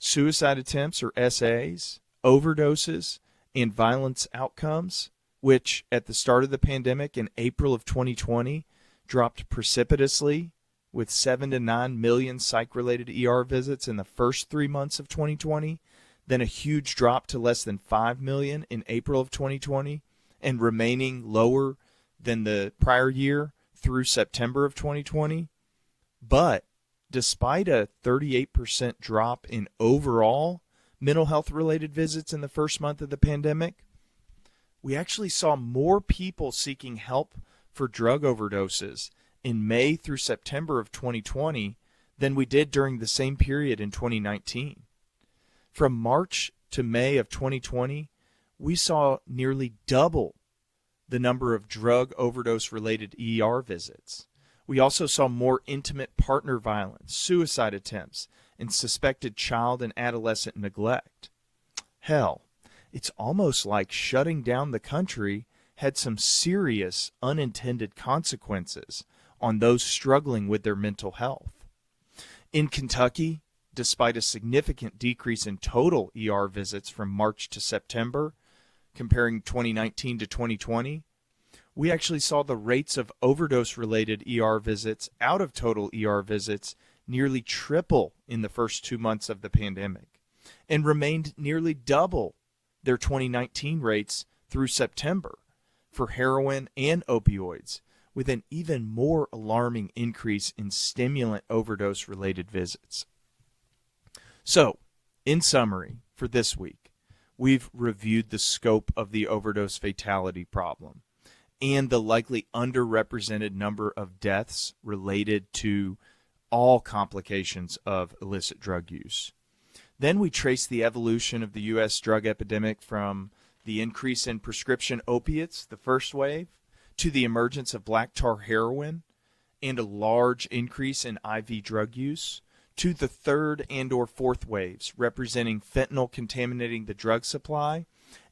suicide attempts or SAs, overdoses, and violence outcomes, which at the start of the pandemic in April of 2020 dropped precipitously with 7 to 9 million psych-related ER visits in the first 3 months of 2020, then a huge drop to less than 5 million in April of 2020, and remaining lower than the prior year through September of 2020. But despite a 38% drop in overall mental health-related visits in the first month of the pandemic, we actually saw more people seeking help for drug overdoses in May through September of 2020 than we did during the same period in 2019. From March to May of 2020, we saw nearly double the number of drug overdose-related ER visits. We also saw more intimate partner violence, suicide attempts, and suspected child and adolescent neglect. Hell, it's almost like shutting down the country had some serious unintended consequences on those struggling with their mental health. In Kentucky, despite a significant decrease in total ER visits from March to September, comparing 2019 to 2020, we actually saw the rates of overdose-related ER visits out of total ER visits nearly triple in the first 2 months of the pandemic, and remained nearly double their 2019 rates through September for heroin and opioids, with an even more alarming increase in stimulant overdose-related visits. So, in summary, for this week, we've reviewed the scope of the overdose fatality problem and the likely underrepresented number of deaths related to all complications of illicit drug use. Then we trace the evolution of the U.S. drug epidemic from the increase in prescription opiates, the first wave, to the emergence of black tar heroin and a large increase in IV drug use, to the third and or fourth waves, representing fentanyl contaminating the drug supply,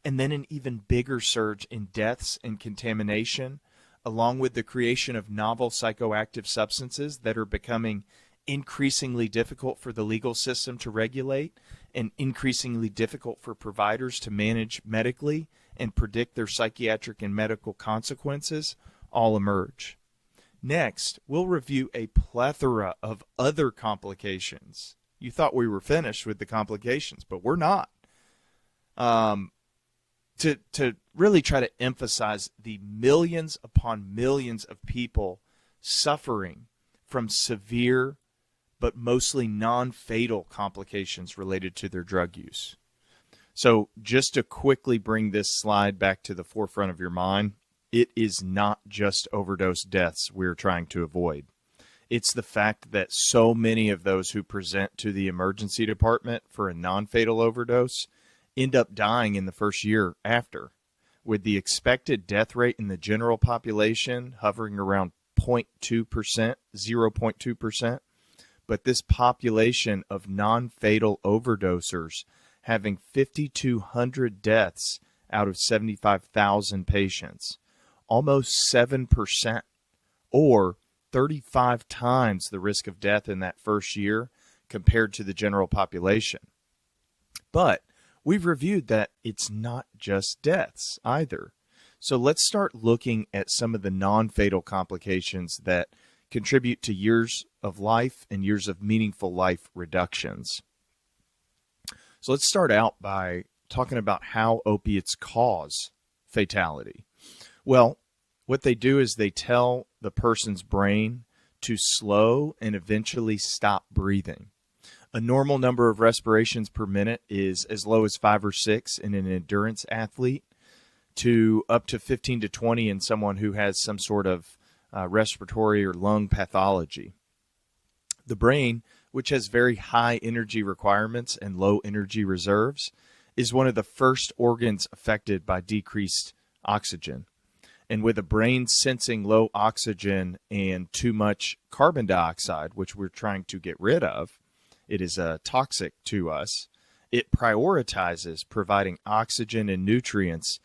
and then an even bigger surge in deaths and contamination, along with the creation of novel psychoactive substances that are becoming increasingly difficult for the legal system to regulate and increasingly difficult for providers to manage medically and predict their psychiatric and medical consequences, all emerge. Next, we'll review a plethora of other complications. You thought we were finished with the complications, but we're not. To really try to emphasize the millions upon millions of people suffering from severe but mostly non-fatal complications related to their drug use. So just to quickly bring this slide back to the forefront of your mind, it is not just overdose deaths we're trying to avoid. It's the fact that so many of those who present to the emergency department for a non-fatal overdose end up dying in the first year after, with the expected death rate in the general population hovering around 0.2%, 0.2%. But this population of non-fatal overdosers having 5,200 deaths out of 75,000 patients, almost 7%, or 35 times the risk of death in that first year compared to the general population. But we've reviewed that it's not just deaths either. So let's start looking at some of the non-fatal complications that contribute to years of life and years of meaningful life reductions. So let's start out by talking about how opiates cause fatality. Well, what they do is they tell the person's brain to slow and eventually stop breathing. A normal number of respirations per minute is as low as 5 or 6 in an endurance athlete, to up to 15 to 20 in someone who has some sort of respiratory or lung pathology. The brain, which has very high energy requirements and low energy reserves, is one of the first organs affected by decreased oxygen. And with a brain sensing low oxygen and too much carbon dioxide, which we're trying to get rid of, it is toxic to us. It prioritizes providing oxygen and nutrients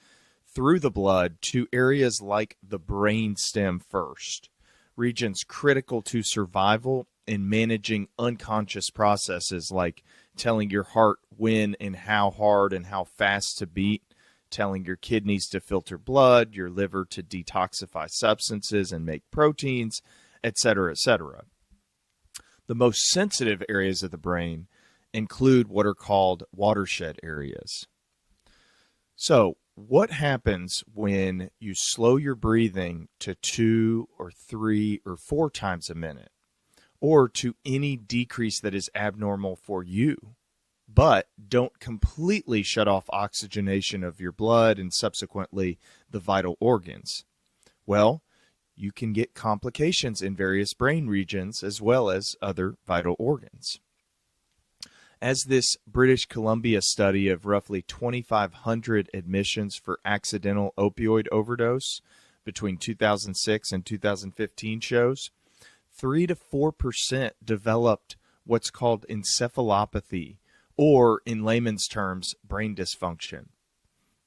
through the blood to areas like the brain stem first, regions critical to survival in managing unconscious processes like telling your heart when and how hard and how fast to beat, telling your kidneys to filter blood, your liver to detoxify substances and make proteins, etc., etc. The most sensitive areas of the brain include what are called watershed areas. So, what happens when you slow your breathing to 2 or 3 or 4 times a minute, or to any decrease that is abnormal for you, but don't completely shut off oxygenation of your blood and subsequently the vital organs? Well, you can get complications in various brain regions as well as other vital organs. As this British Columbia study of roughly 2,500 admissions for accidental opioid overdose between 2006 and 2015 shows, 3 to 4% developed what's called encephalopathy, or in layman's terms, brain dysfunction.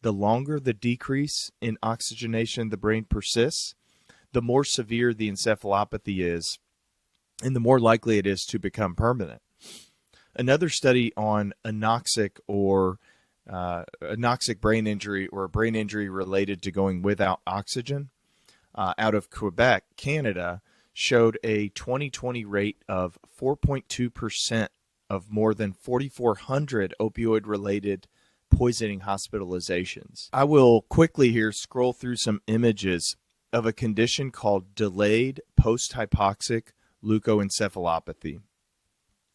The longer the decrease in oxygenation in the brain persists, the more severe the encephalopathy is, and the more likely it is to become permanent. Another study on anoxic or anoxic brain injury, or a brain injury related to going without oxygen, out of Quebec, Canada, showed a 2020 rate of 4.2% of more than 4,400 opioid-related poisoning hospitalizations. I will quickly here scroll through some images of a condition called delayed post-hypoxic leukoencephalopathy,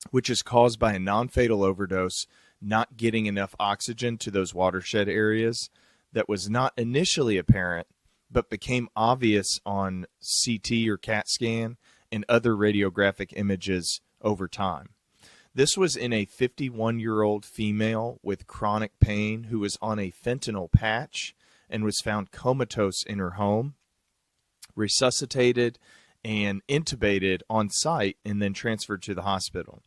which is caused by a non-fatal overdose not getting enough oxygen to those watershed areas that was not initially apparent but became obvious on CT or CAT scan and other radiographic images over time. This was in a 51-year-old female with chronic pain who was on a fentanyl patch and was found comatose in her home, resuscitated and intubated on site, and then transferred to the hospital.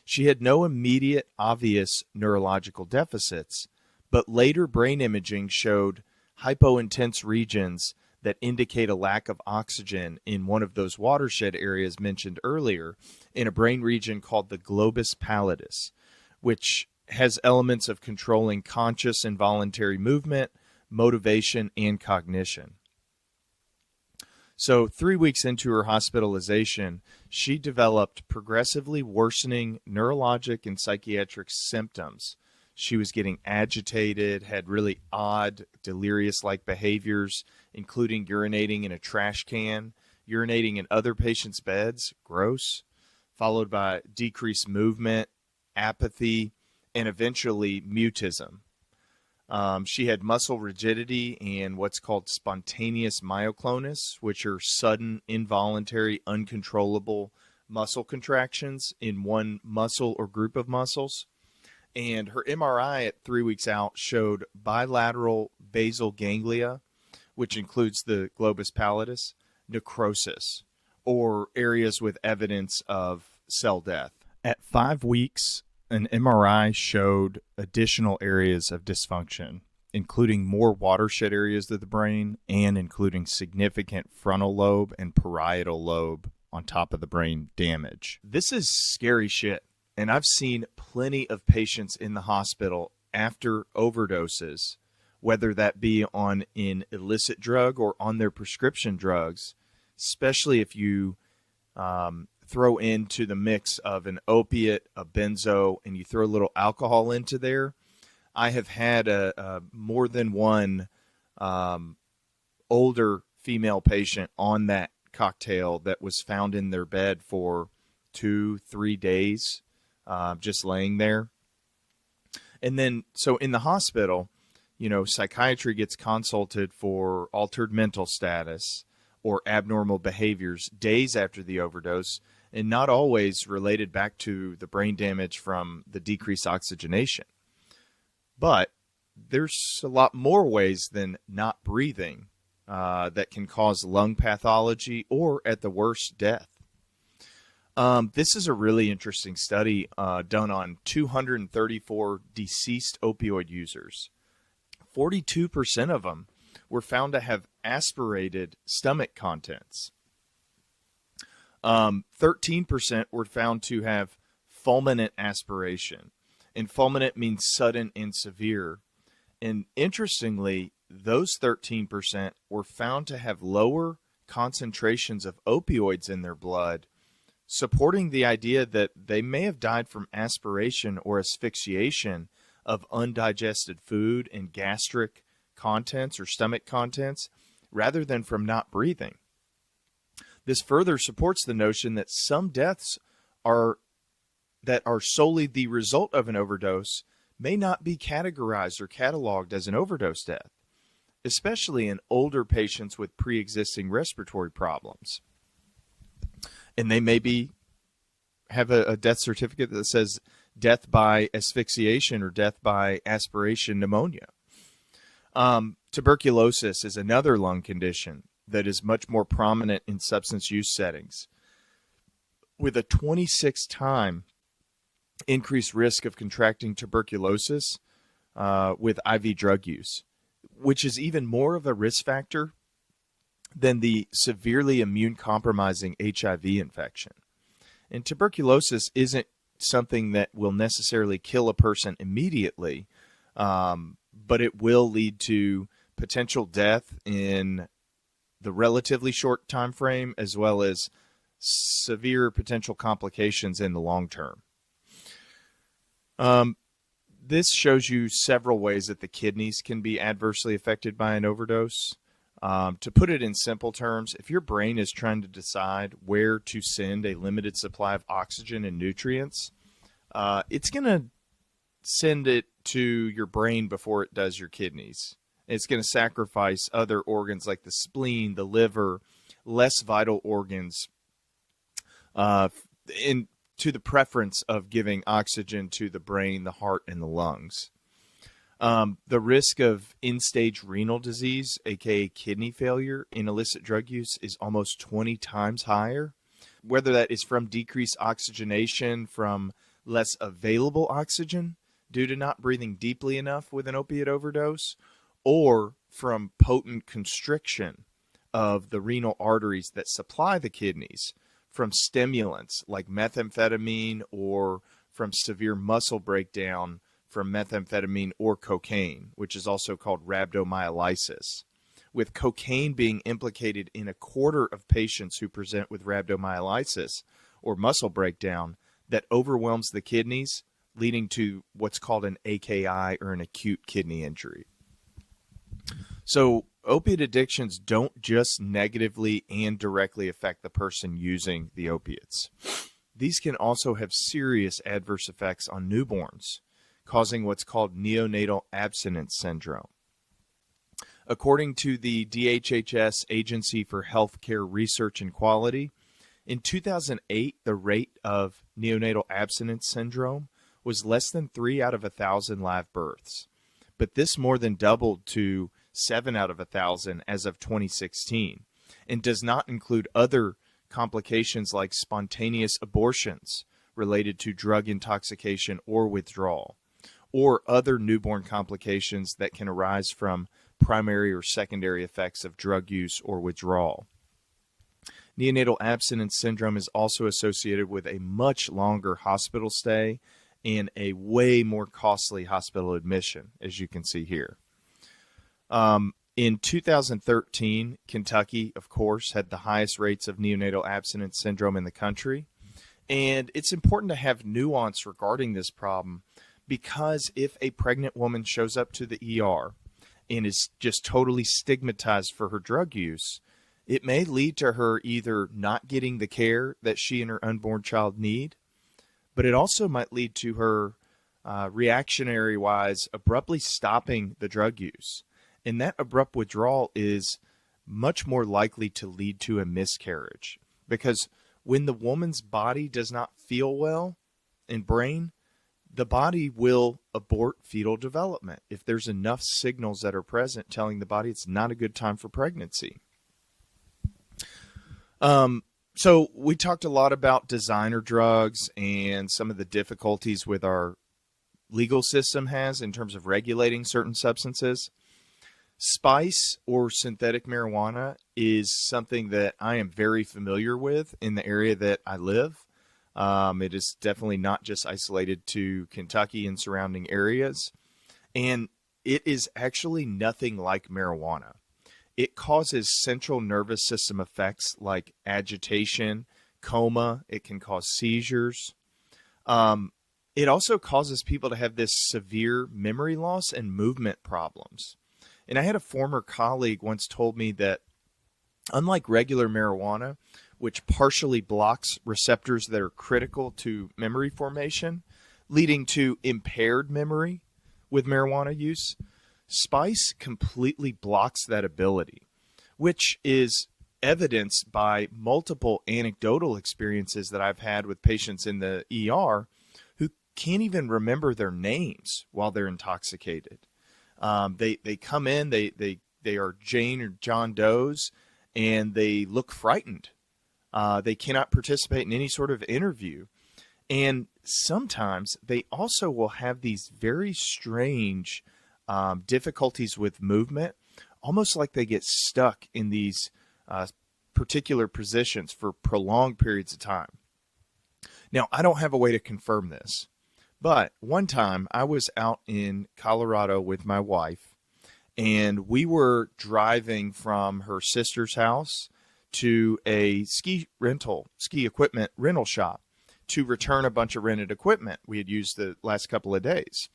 She had no immediate obvious neurological deficits, but later brain imaging showed hypointense regions that indicate a lack of oxygen in one of those watershed areas mentioned earlier, in a brain region called the globus pallidus, which has elements of controlling conscious and voluntary movement, motivation, and cognition. So 3 weeks into her hospitalization, she developed progressively worsening neurologic and psychiatric symptoms. She was getting agitated, had really odd, delirious-like behaviors, including urinating in a trash can, urinating in other patients' beds, gross, followed by decreased movement, apathy, and eventually mutism. She had muscle rigidity and what's called spontaneous myoclonus, which are sudden, involuntary, uncontrollable muscle contractions in one muscle or group of muscles. And her MRI at 3 weeks out showed bilateral basal ganglia, which includes the globus pallidus, necrosis, or areas with evidence of cell death. At 5 weeks, an MRI showed additional areas of dysfunction, including more watershed areas of the brain and including significant frontal lobe and parietal lobe on top of the brain damage. This is scary shit. And I've seen plenty of patients in the hospital after overdoses, whether that be on an illicit drug or on their prescription drugs, especially if you throw into the mix of an opiate, a benzo, and you throw a little alcohol into there. I have had more than one older female patient on that cocktail that was found in their bed for 2-3 days, just laying there. And then, so in the hospital, psychiatry gets consulted for altered mental status or abnormal behaviors days after the overdose, and not always related back to the brain damage from the decreased oxygenation. But there's a lot more ways than not breathing that can cause lung pathology or, at the worst, death. This is a really interesting study done on 234 deceased opioid users. 42% of them were found to have aspirated stomach contents. 13% were found to have fulminant aspiration. And fulminant means sudden and severe. And interestingly, those 13% were found to have lower concentrations of opioids in their blood, supporting the idea that they may have died from aspiration or asphyxiation of undigested food and gastric contents or stomach contents, rather than from not breathing. This further supports the notion that some deaths that are solely the result of an overdose may not be categorized or cataloged as an overdose death, especially in older patients with pre-existing respiratory problems. And they maybe have a death certificate that says death by asphyxiation or death by aspiration pneumonia. Tuberculosis is another lung condition that is much more prominent in substance use settings, with a 26-time increased risk of contracting tuberculosis with IV drug use, which is even more of a risk factor than the severely immune-compromising HIV infection. And tuberculosis isn't something that will necessarily kill a person immediately, but it will lead to potential death in the relatively short time frame, as well as severe potential complications in the long term. This shows you several ways that the kidneys can be adversely affected by an overdose. To put it in simple terms, if your brain is trying to decide where to send a limited supply of oxygen and nutrients, it's going to send it to your brain before it does your kidneys. It's going to sacrifice other organs like the spleen, the liver, less vital organs, to the preference of giving oxygen to the brain, the heart, and the lungs. The risk of end-stage renal disease, aka kidney failure, in illicit drug use is almost 20 times higher, whether that is from decreased oxygenation, from less available oxygen due to not breathing deeply enough with an opiate overdose, or from potent constriction of the renal arteries that supply the kidneys, from stimulants like methamphetamine, or from severe muscle breakdown from methamphetamine or cocaine, which is also called rhabdomyolysis, with cocaine being implicated in a quarter of patients who present with rhabdomyolysis or muscle breakdown that overwhelms the kidneys, leading to what's called an AKI, or an acute kidney injury. So opiate addictions don't just negatively and directly affect the person using the opiates. These can also have serious adverse effects on newborns, causing what's called neonatal abstinence syndrome. According to the DHHS Agency for Healthcare Research and Quality, in 2008, the rate of neonatal abstinence syndrome was less than 3 out of 1,000 live births, but this more than doubled to 7 out of 1,000 as of 2016, and does not include other complications like spontaneous abortions related to drug intoxication or withdrawal, or other newborn complications that can arise from primary or secondary effects of drug use or withdrawal. Neonatal abstinence syndrome is also associated with a much longer hospital stay and a way more costly hospital admission, as you can see here. In 2013, Kentucky, of course, had the highest rates of neonatal abstinence syndrome in the country. And it's important to have nuance regarding this problem, because if a pregnant woman shows up to the ER and is just totally stigmatized for her drug use, it may lead to her either not getting the care that she and her unborn child need, but it also might lead to her reactionary-wise abruptly stopping the drug use. And that abrupt withdrawal is much more likely to lead to a miscarriage, because when the woman's body does not feel well and brain, the body will abort fetal development if there's enough signals that are present telling the body it's not a good time for pregnancy. So we talked a lot about designer drugs and some of the difficulties with our legal system has in terms of regulating certain substances. Spice, or synthetic marijuana, is something that I am very familiar with in the area that I live. It is definitely not just isolated to Kentucky and surrounding areas. And it is actually nothing like marijuana. It causes central nervous system effects like agitation, coma. It can cause seizures. It also causes people to have this severe memory loss and movement problems. And I had a former colleague once told me that unlike regular marijuana, which partially blocks receptors that are critical to memory formation, leading to impaired memory with marijuana use, spice completely blocks that ability, which is evidenced by multiple anecdotal experiences that I've had with patients in the ER who can't even remember their names while they're intoxicated. They come in, they are Jane or John Does, and they look frightened. They cannot participate in any sort of interview. And sometimes they also will have these very strange difficulties with movement, almost like they get stuck in these particular positions for prolonged periods of time. Now, I don't have a way to confirm this, but one time I was out in Colorado with my wife, and we were driving from her sister's house to a ski equipment rental shop to return a bunch of rented equipment we had used the last couple of days.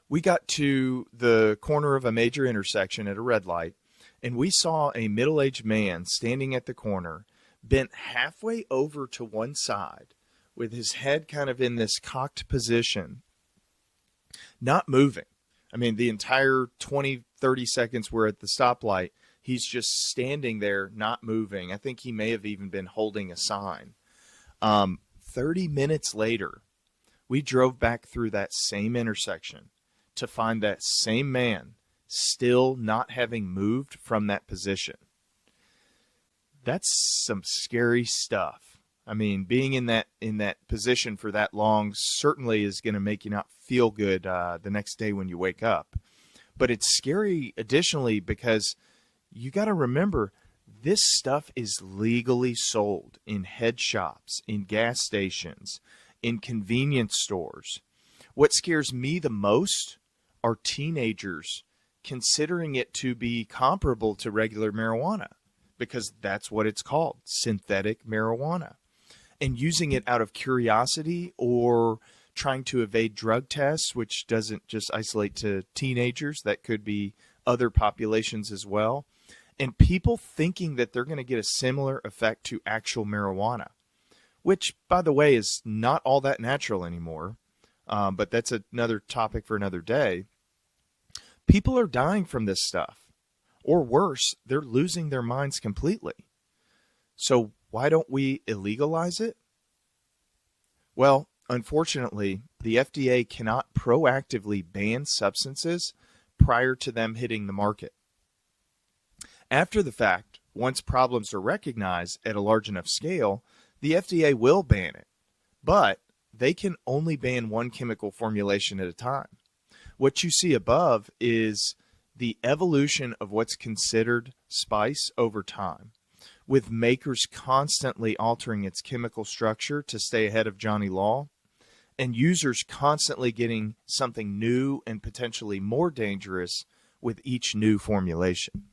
We got to the corner of a major intersection at a red light, and we saw a middle-aged man standing at the corner, bent halfway over to one side, with his head kind of in this cocked position, not moving. I mean, the entire 20, 30 seconds we're at the stoplight, he's just standing there, not moving. I think he may have even been holding a sign. 30 minutes later, we drove back through that same intersection to find that same man still not having moved from that position. That's some scary stuff. I mean, being in that position for that long certainly is going to make you not feel good the next day when you wake up. But it's scary additionally because you got to remember this stuff is legally sold in head shops, in gas stations, in convenience stores. What scares me the most are teenagers considering it to be comparable to regular marijuana, because that's what it's called, synthetic marijuana, and using it out of curiosity or trying to evade drug tests, which doesn't just isolate to teenagers. That could be other populations as well. And people thinking that they're going to get a similar effect to actual marijuana, which, by the way, is not all that natural anymore. But that's another topic for another day. People are dying from this stuff. Or worse, they're losing their minds completely. So why don't we illegalize it? Well, unfortunately, the FDA cannot proactively ban substances prior to them hitting the market. After the fact, once problems are recognized at a large enough scale, the FDA will ban it, but they can only ban one chemical formulation at a time. What you see above is the evolution of what's considered spice over time, with makers constantly altering its chemical structure to stay ahead of Johnny Law, and users constantly getting something new and potentially more dangerous with each new formulation.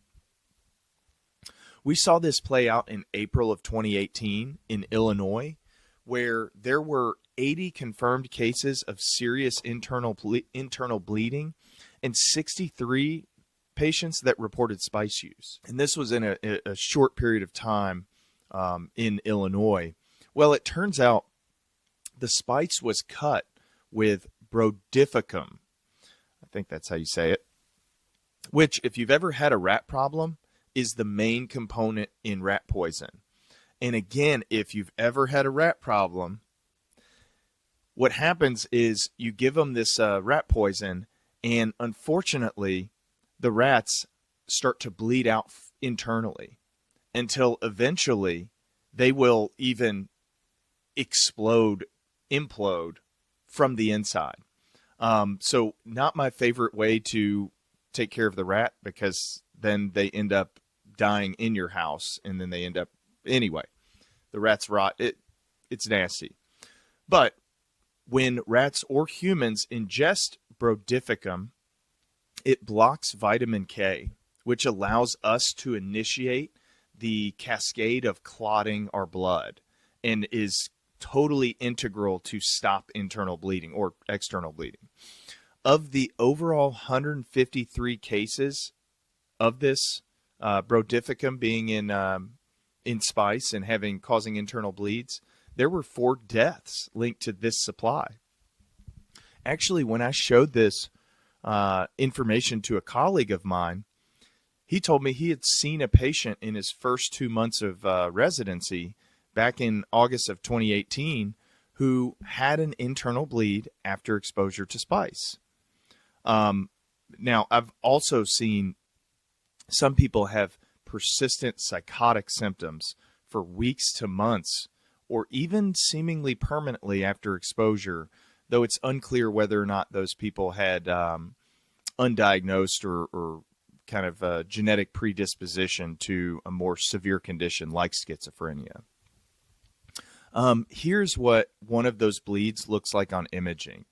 We saw this play out in April of 2018 in Illinois, where there were 80 confirmed cases of serious internal bleeding and 63 patients that reported spice use. And this was in a short period of time in Illinois. Well, it turns out the spice was cut with brodifacoum. I think that's how you say it. Which, if you've ever had a rat problem, is the main component in rat poison. And again, if you've ever had a rat problem, what happens is you give them this rat poison, and unfortunately, the rats start to bleed out internally until eventually they will even implode from the inside. So not my favorite way to take care of the rat, because then they end up dying in your house, and then they end up anyway. The rats rot. It's nasty. But when rats or humans ingest brodifacoum, it blocks vitamin K, which allows us to initiate the cascade of clotting our blood and is totally integral to stop internal bleeding or external bleeding. Of the overall 153 cases of this brodifacoum being in spice and causing internal bleeds, there were 4 deaths linked to this supply. Actually, when I showed this information to a colleague of mine, he told me he had seen a patient in his first 2 months of residency back in August of 2018 who had an internal bleed after exposure to spice. Now, I've also seen some people have persistent psychotic symptoms for weeks to months, or even seemingly permanently after exposure, though it's unclear whether or not those people had undiagnosed or kind of a genetic predisposition to a more severe condition like schizophrenia. Here's what one of those bleeds looks like on imaging.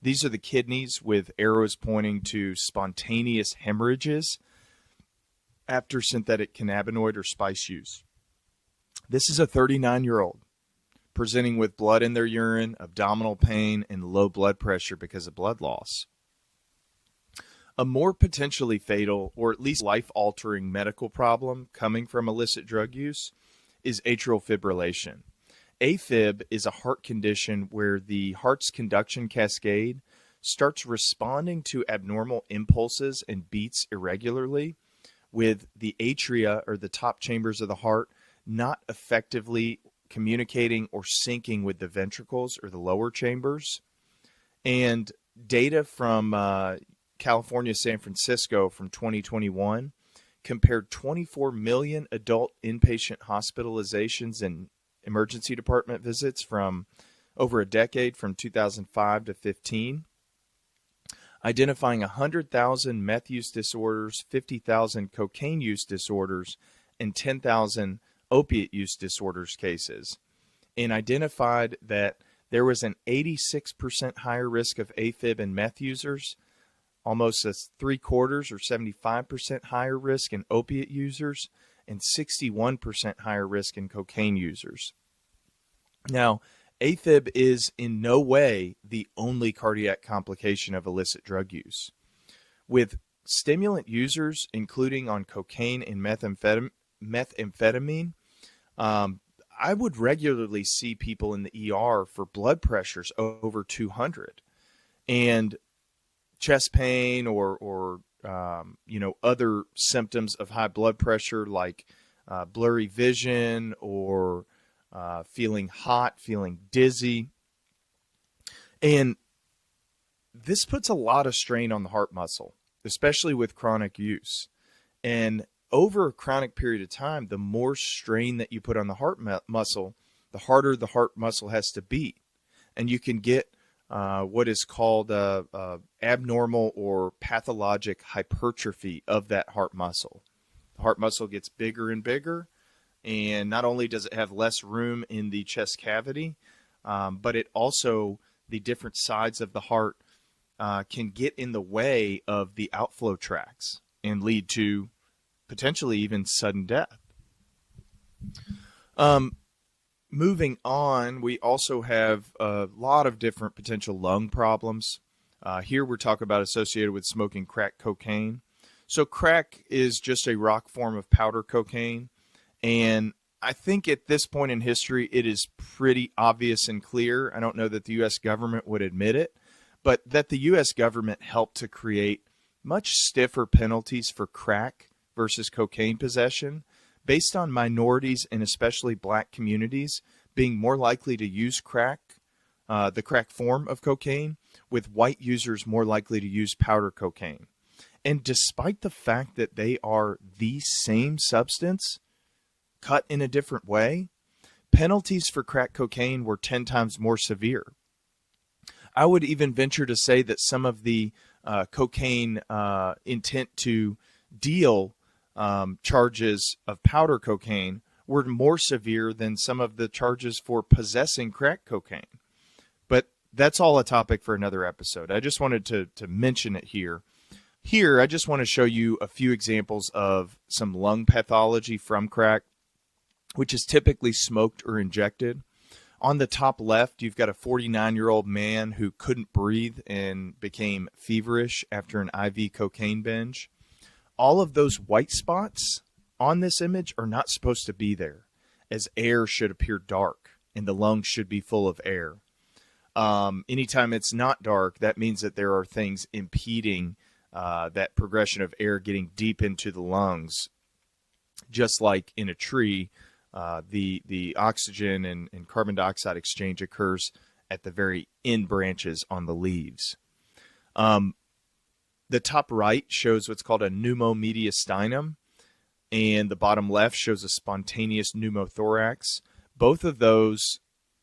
These are the kidneys with arrows pointing to spontaneous hemorrhages after synthetic cannabinoid or spice use. This is a 39-year-old presenting with blood in their urine, abdominal pain, and low blood pressure because of blood loss. A more potentially fatal, or at least life-altering medical problem coming from illicit drug use is atrial fibrillation. AFib is a heart condition where the heart's conduction cascade starts responding to abnormal impulses and beats irregularly, with the atria, or the top chambers of the heart, not effectively communicating or syncing with the ventricles, or the lower chambers. And data from California, San Francisco from 2021 compared 24 million adult inpatient hospitalizations and emergency department visits from over a decade, from 2005 to 15, identifying 100,000 meth use disorders, 50,000 cocaine use disorders, and 10,000 opiate use disorders cases, and identified that there was an 86% higher risk of AFib in meth users, almost a 3/4 or 75% higher risk in opiate users, and 61% higher risk in cocaine users. Now, AFib is in no way the only cardiac complication of illicit drug use. With stimulant users, including on cocaine and methamphetamine, I would regularly see people in the ER for blood pressures over 200, and chest pain or other symptoms of high blood pressure like blurry vision or feeling hot, feeling dizzy. And this puts a lot of strain on the heart muscle, especially with chronic use. And over a chronic period of time, the more strain that you put on the heart muscle, the harder the heart muscle has to beat. And you can get what is called abnormal or pathologic hypertrophy of that heart muscle. The heart muscle gets bigger and bigger, and not only does it have less room in the chest cavity, but it also, the different sides of the heart can get in the way of the outflow tracts and lead to potentially even sudden death. Moving on, we also have a lot of different potential lung problems. Here we're talking about associated with smoking crack cocaine. So crack is just a rock form of powder cocaine. And I think at this point in history, it is pretty obvious and clear. I don't know that the U.S. government would admit it, but that the U.S. government helped to create much stiffer penalties for crack versus cocaine possession, based on minorities and especially black communities being more likely to use crack, the crack form of cocaine, with white users more likely to use powder cocaine. And despite the fact that they are the same substance, cut in a different way, penalties for crack cocaine were 10 times more severe. I would even venture to say that some of the cocaine intent to deal charges of powder cocaine were more severe than some of the charges for possessing crack cocaine. But that's all a topic for another episode. I just wanted to mention it here. Here, I just want to show you a few examples of some lung pathology from crack, which is typically smoked or injected. On the top left, you've got a 49-year-old man who couldn't breathe and became feverish after an IV cocaine binge. All of those white spots on this image are not supposed to be there, as air should appear dark and the lungs should be full of air. Anytime it's not dark, that means that there are things impeding that progression of air getting deep into the lungs. Just like in a tree, the oxygen and carbon dioxide exchange occurs at the very end branches on the leaves. The top right shows what's called a pneumomediastinum, and the bottom left shows a spontaneous pneumothorax. Both of those,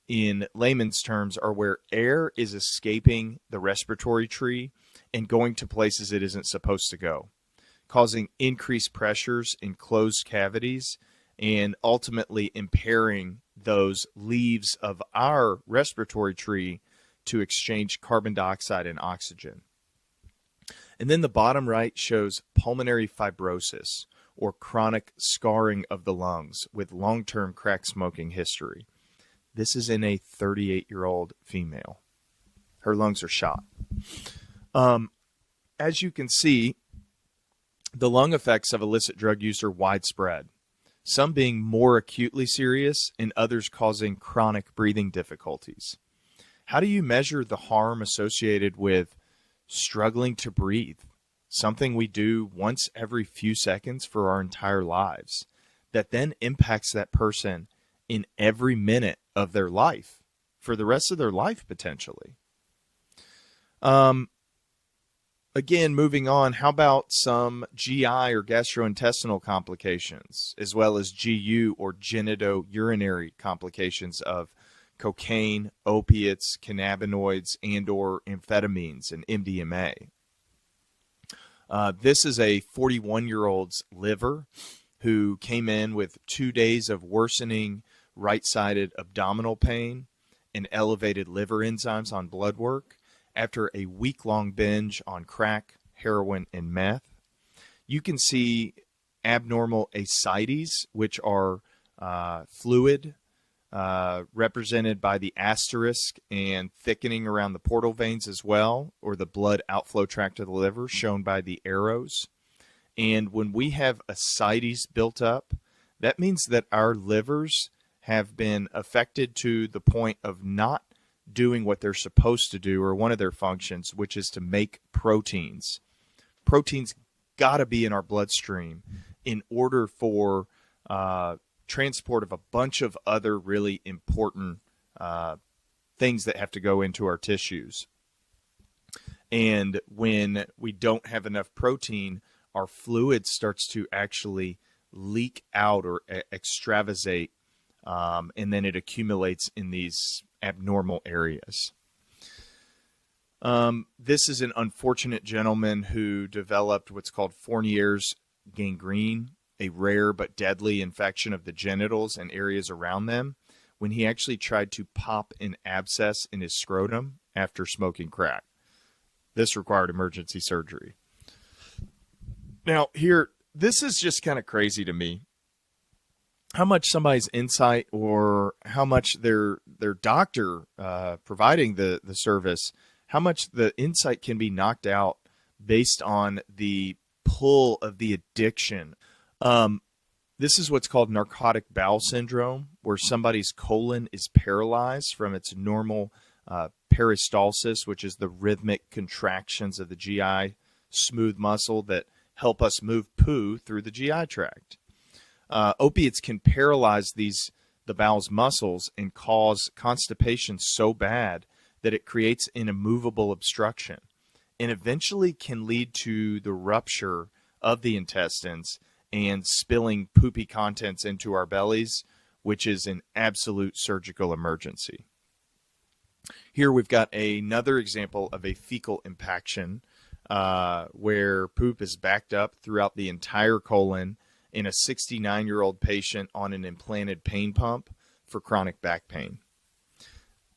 in layman's terms, are where air is escaping the respiratory tree and going to places it isn't supposed to go, causing increased pressures in closed cavities and ultimately impairing those leaves of our respiratory tree to exchange carbon dioxide and oxygen. And then the bottom right shows pulmonary fibrosis, or chronic scarring of the lungs with long-term crack smoking history. This is in a 38-year-old female. Her lungs are shot. As you can see, the lung effects of illicit drug use are widespread, some being more acutely serious and others causing chronic breathing difficulties. How do you measure the harm associated with struggling to breathe? Something we do once every few seconds for our entire lives that then impacts that person in every minute of their life for the rest of their life potentially. Again, moving on, how about some GI or gastrointestinal complications, as well as GU or genitourinary complications of cocaine, opiates, cannabinoids, and or amphetamines and MDMA. This is a 41-year-old's liver who came in with 2 days of worsening right-sided abdominal pain and elevated liver enzymes on blood work after a week-long binge on crack, heroin, and meth. You can see abnormal ascites, which are fluid, represented by the asterisk and thickening around the portal veins as well, or the blood outflow tract of the liver, shown by the arrows. And when we have ascites built up, that means that our livers have been affected to the point of not doing what they're supposed to do, or one of their functions, which is to make proteins. Proteins got to be in our bloodstream in order for transport of a bunch of other really important things that have to go into our tissues. And when we don't have enough protein, our fluid starts to actually leak out or extravasate, and then it accumulates in these abnormal areas. This is an unfortunate gentleman who developed what's called Fournier's gangrene, a rare but deadly infection of the genitals and areas around them, when he actually tried to pop an abscess in his scrotum after smoking crack. This required emergency surgery. Now, here, this is just kind of crazy to me. How much somebody's insight, or how much their doctor providing the service, how much the insight can be knocked out based on the pull of the addiction. This is what's called narcotic bowel syndrome, where somebody's colon is paralyzed from its normal peristalsis, which is the rhythmic contractions of the GI smooth muscle that help us move poo through the GI tract. Opiates can paralyze the bowel's muscles and cause constipation so bad that it creates an immovable obstruction and eventually can lead to the rupture of the intestines and spilling poopy contents into our bellies, which is an absolute surgical emergency. Here we've got another example of a fecal impaction where poop is backed up throughout the entire colon in a 69-year-old patient on an implanted pain pump for chronic back pain.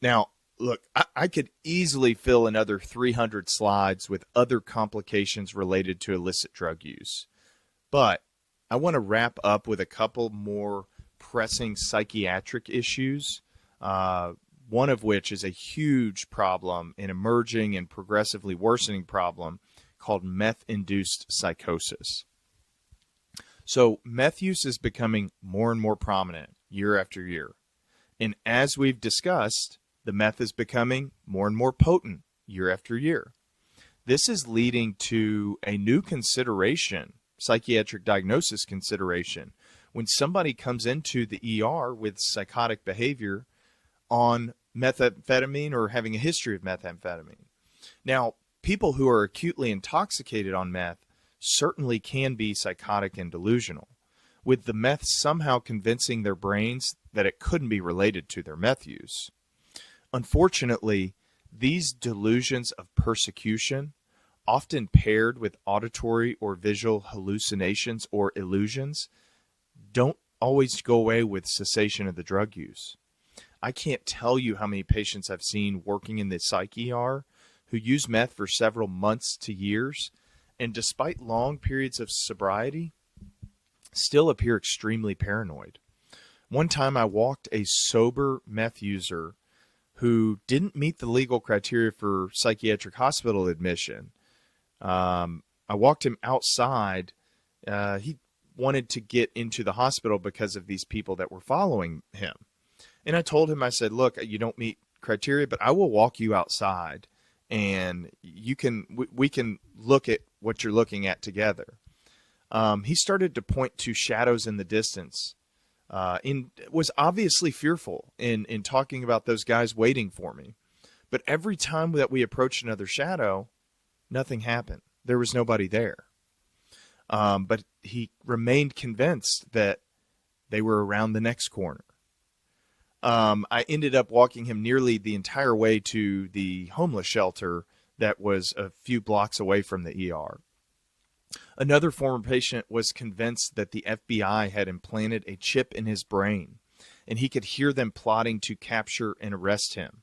Now, look, I could easily fill another 300 slides with other complications related to illicit drug use, but I want to wrap up with a couple more pressing psychiatric issues, one of which is a huge problem, an emerging and progressively worsening problem called meth-induced psychosis. So meth use is becoming more and more prominent year after year. And as we've discussed, the meth is becoming more and more potent year after year. This is leading to a new consideration, psychiatric diagnosis consideration, when somebody comes into the ER with psychotic behavior on methamphetamine or having a history of methamphetamine. Now, people who are acutely intoxicated on meth certainly can be psychotic and delusional, with the meth somehow convincing their brains that it couldn't be related to their meth use. Unfortunately, these delusions of persecution, often paired with auditory or visual hallucinations or illusions, don't always go away with cessation of the drug use. I can't tell you how many patients I've seen working in the Psych ER who use meth for several months to years, and despite long periods of sobriety, still appear extremely paranoid. One time I walked a sober meth user who didn't meet the legal criteria for psychiatric hospital admission. I walked him outside. He wanted to get into the hospital because of these people that were following him. And I told him, I said, look, you don't meet criteria, but I will walk you outside and we can look at what you're looking at together. He started to point to shadows in the distance. Was obviously fearful in talking about those guys waiting for me. But every time that we approached another shadow, nothing happened. There was nobody there. But he remained convinced that they were around the next corner. I ended up walking him nearly the entire way to the homeless shelter that was a few blocks away from the ER. Another former patient was convinced that the FBI had implanted a chip in his brain, and he could hear them plotting to capture and arrest him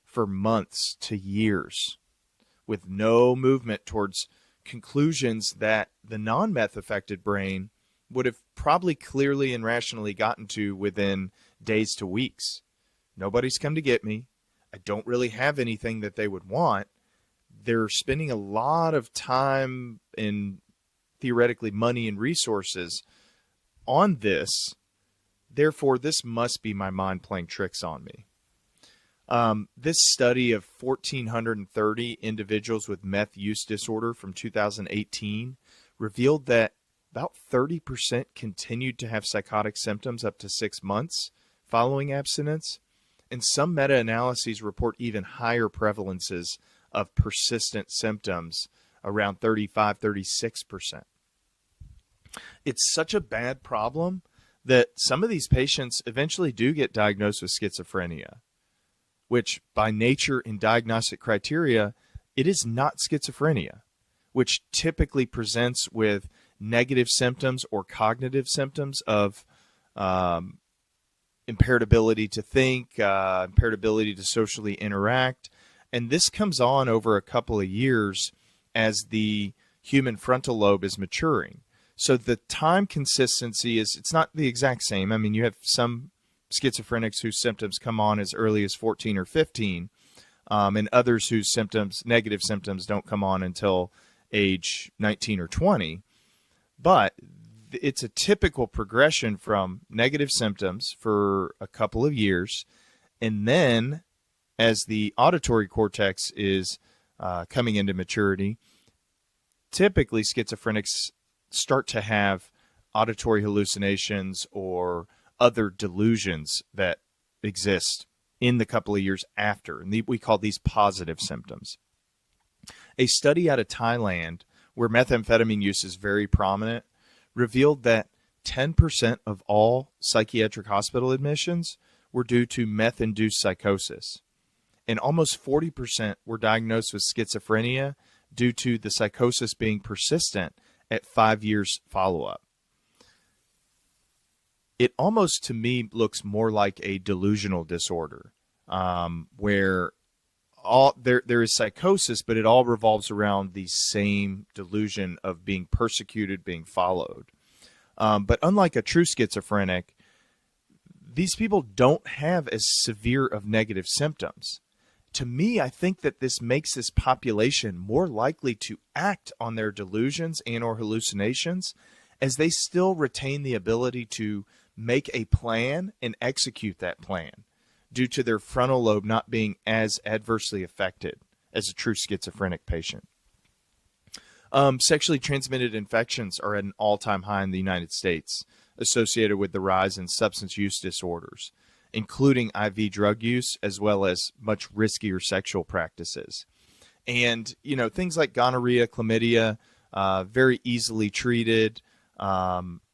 for months to years, with no movement towards conclusions that the non-meth affected brain would have probably clearly and rationally gotten to within days to weeks. Nobody's come to get me. I don't really have anything that they would want. They're spending a lot of time and theoretically money and resources on this. Therefore, this must be my mind playing tricks on me. This study of 1,430 individuals with meth use disorder from 2018 revealed that about 30% continued to have psychotic symptoms up to 6 months following abstinence, and some meta-analyses report even higher prevalences of persistent symptoms, around 35-36%. It's such a bad problem that some of these patients eventually do get diagnosed with schizophrenia, which by nature in diagnostic criteria, it is not schizophrenia, which typically presents with negative symptoms or cognitive symptoms of impaired ability to think, impaired ability to socially interact. And this comes on over a couple of years as the human frontal lobe is maturing. So the time consistency it's not the exact same. I mean, you have some schizophrenics whose symptoms come on as early as 14 or 15, and others whose negative symptoms don't come on until age 19 or 20. But it's a typical progression from negative symptoms for a couple of years, and then as the auditory cortex is coming into maturity, typically schizophrenics start to have auditory hallucinations or other delusions that exist in the couple of years after. And we call these positive symptoms. A study out of Thailand where methamphetamine use is very prominent revealed that 10% of all psychiatric hospital admissions were due to meth-induced psychosis. And almost 40% were diagnosed with schizophrenia due to the psychosis being persistent at 5 years follow-up. It almost, to me, looks more like a delusional disorder, where there is psychosis, but it all revolves around the same delusion of being persecuted, being followed. But unlike a true schizophrenic, these people don't have as severe of negative symptoms. To me, I think that this makes this population more likely to act on their delusions and or hallucinations, as they still retain the ability to make a plan and execute that plan due to their frontal lobe not being as adversely affected as a true schizophrenic patient. Sexually transmitted infections are at an all-time high in the United States, associated with the rise in substance use disorders, including IV drug use, as well as much riskier sexual practices. And, things like gonorrhea, chlamydia, very easily treated.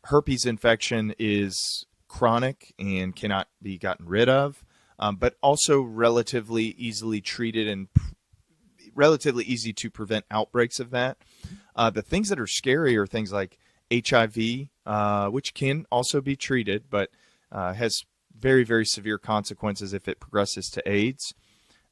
Herpes infection is chronic and cannot be gotten rid of, but also relatively easily treated and relatively easy to prevent outbreaks of that. The things that are scary are things like HIV, which can also be treated, but has very, very severe consequences if it progresses to AIDS,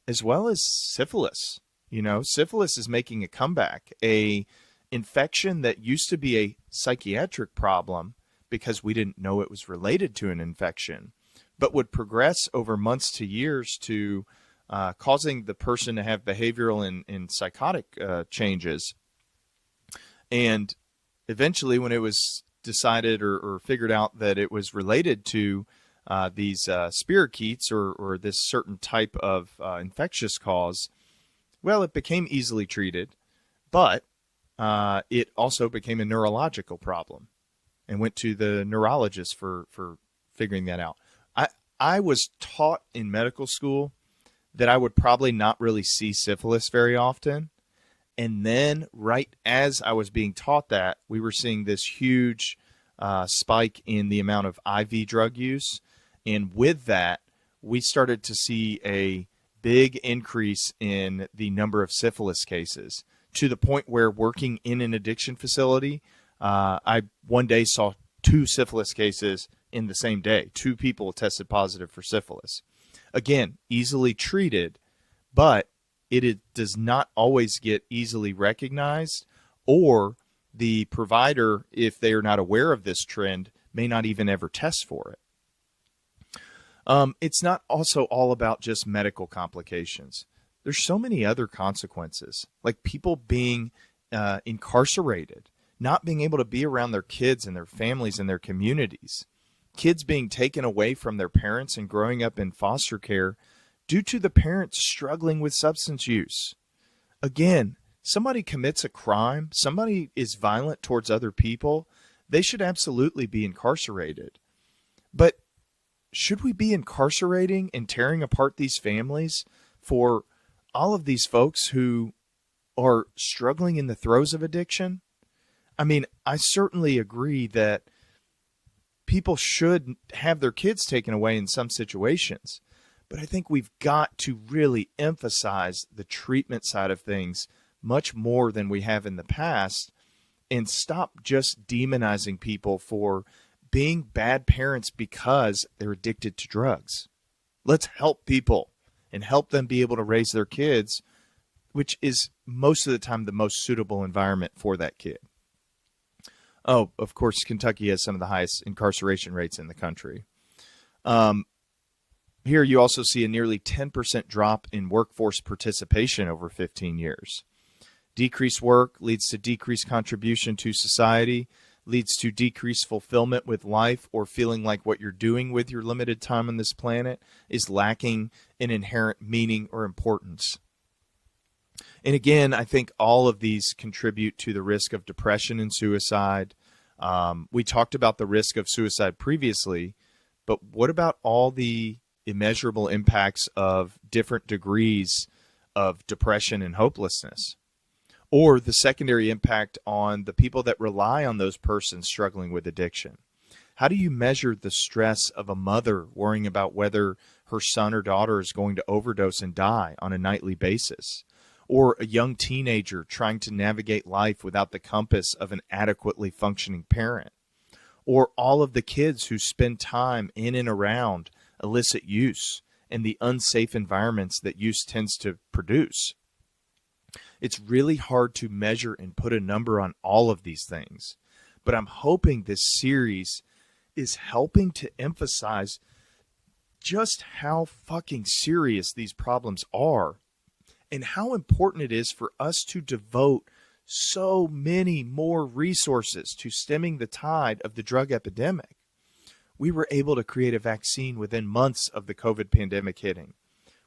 as well as syphilis. You know, syphilis is making a comeback, a infection that used to be a psychiatric problem because we didn't know it was related to an infection, but would progress over months to years to causing the person to have behavioral and psychotic changes. And eventually, when it was decided or figured out that it was related to these spirochetes or this certain type of infectious cause, well, it became easily treated, but it also became a neurological problem and went to the neurologist for figuring that out. I was taught in medical school that I would probably not really see syphilis very often. And then right as I was being taught that, we were seeing this huge spike in the amount of IV drug use. And with that, we started to see a big increase in the number of syphilis cases, to the point where working in an addiction facility, I one day saw 2 syphilis cases in the same day. 2 people tested positive for syphilis. Again, easily treated, but it does not always get easily recognized, or the provider, if they are not aware of this trend, may not even ever test for it. It's not also all about just medical complications. There's so many other consequences, like people being incarcerated, not being able to be around their kids and their families and their communities, kids being taken away from their parents and growing up in foster care due to the parents struggling with substance use. Again, somebody commits a crime, somebody is violent towards other people, they should absolutely be incarcerated. But should we be incarcerating and tearing apart these families for all of these folks who are struggling in the throes of addiction? I mean, I certainly agree that people should have their kids taken away in some situations, but I think we've got to really emphasize the treatment side of things much more than we have in the past, and stop just demonizing people for being bad parents because they're addicted to drugs. Let's help people and help them be able to raise their kids, which is most of the time the most suitable environment for that kid. Oh, of course, Kentucky has some of the highest incarceration rates in the country. Here you also see a nearly 10% drop in workforce participation over 15 years. Decreased work leads to decreased contribution to society, leads to decreased fulfillment with life, or feeling like what you're doing with your limited time on this planet is lacking an inherent meaning or importance. And again, I think all of these contribute to the risk of depression and suicide. We talked about the risk of suicide previously, but what about all the immeasurable impacts of different degrees of depression and hopelessness? Or the secondary impact on the people that rely on those persons struggling with addiction. How do you measure the stress of a mother worrying about whether her son or daughter is going to overdose and die on a nightly basis? Or a young teenager trying to navigate life without the compass of an adequately functioning parent? Or all of the kids who spend time in and around illicit use and the unsafe environments that use tends to produce? It's really hard to measure and put a number on all of these things, but I'm hoping this series is helping to emphasize just how fucking serious these problems are and how important it is for us to devote so many more resources to stemming the tide of the drug epidemic. We were able to create a vaccine within months of the COVID pandemic hitting,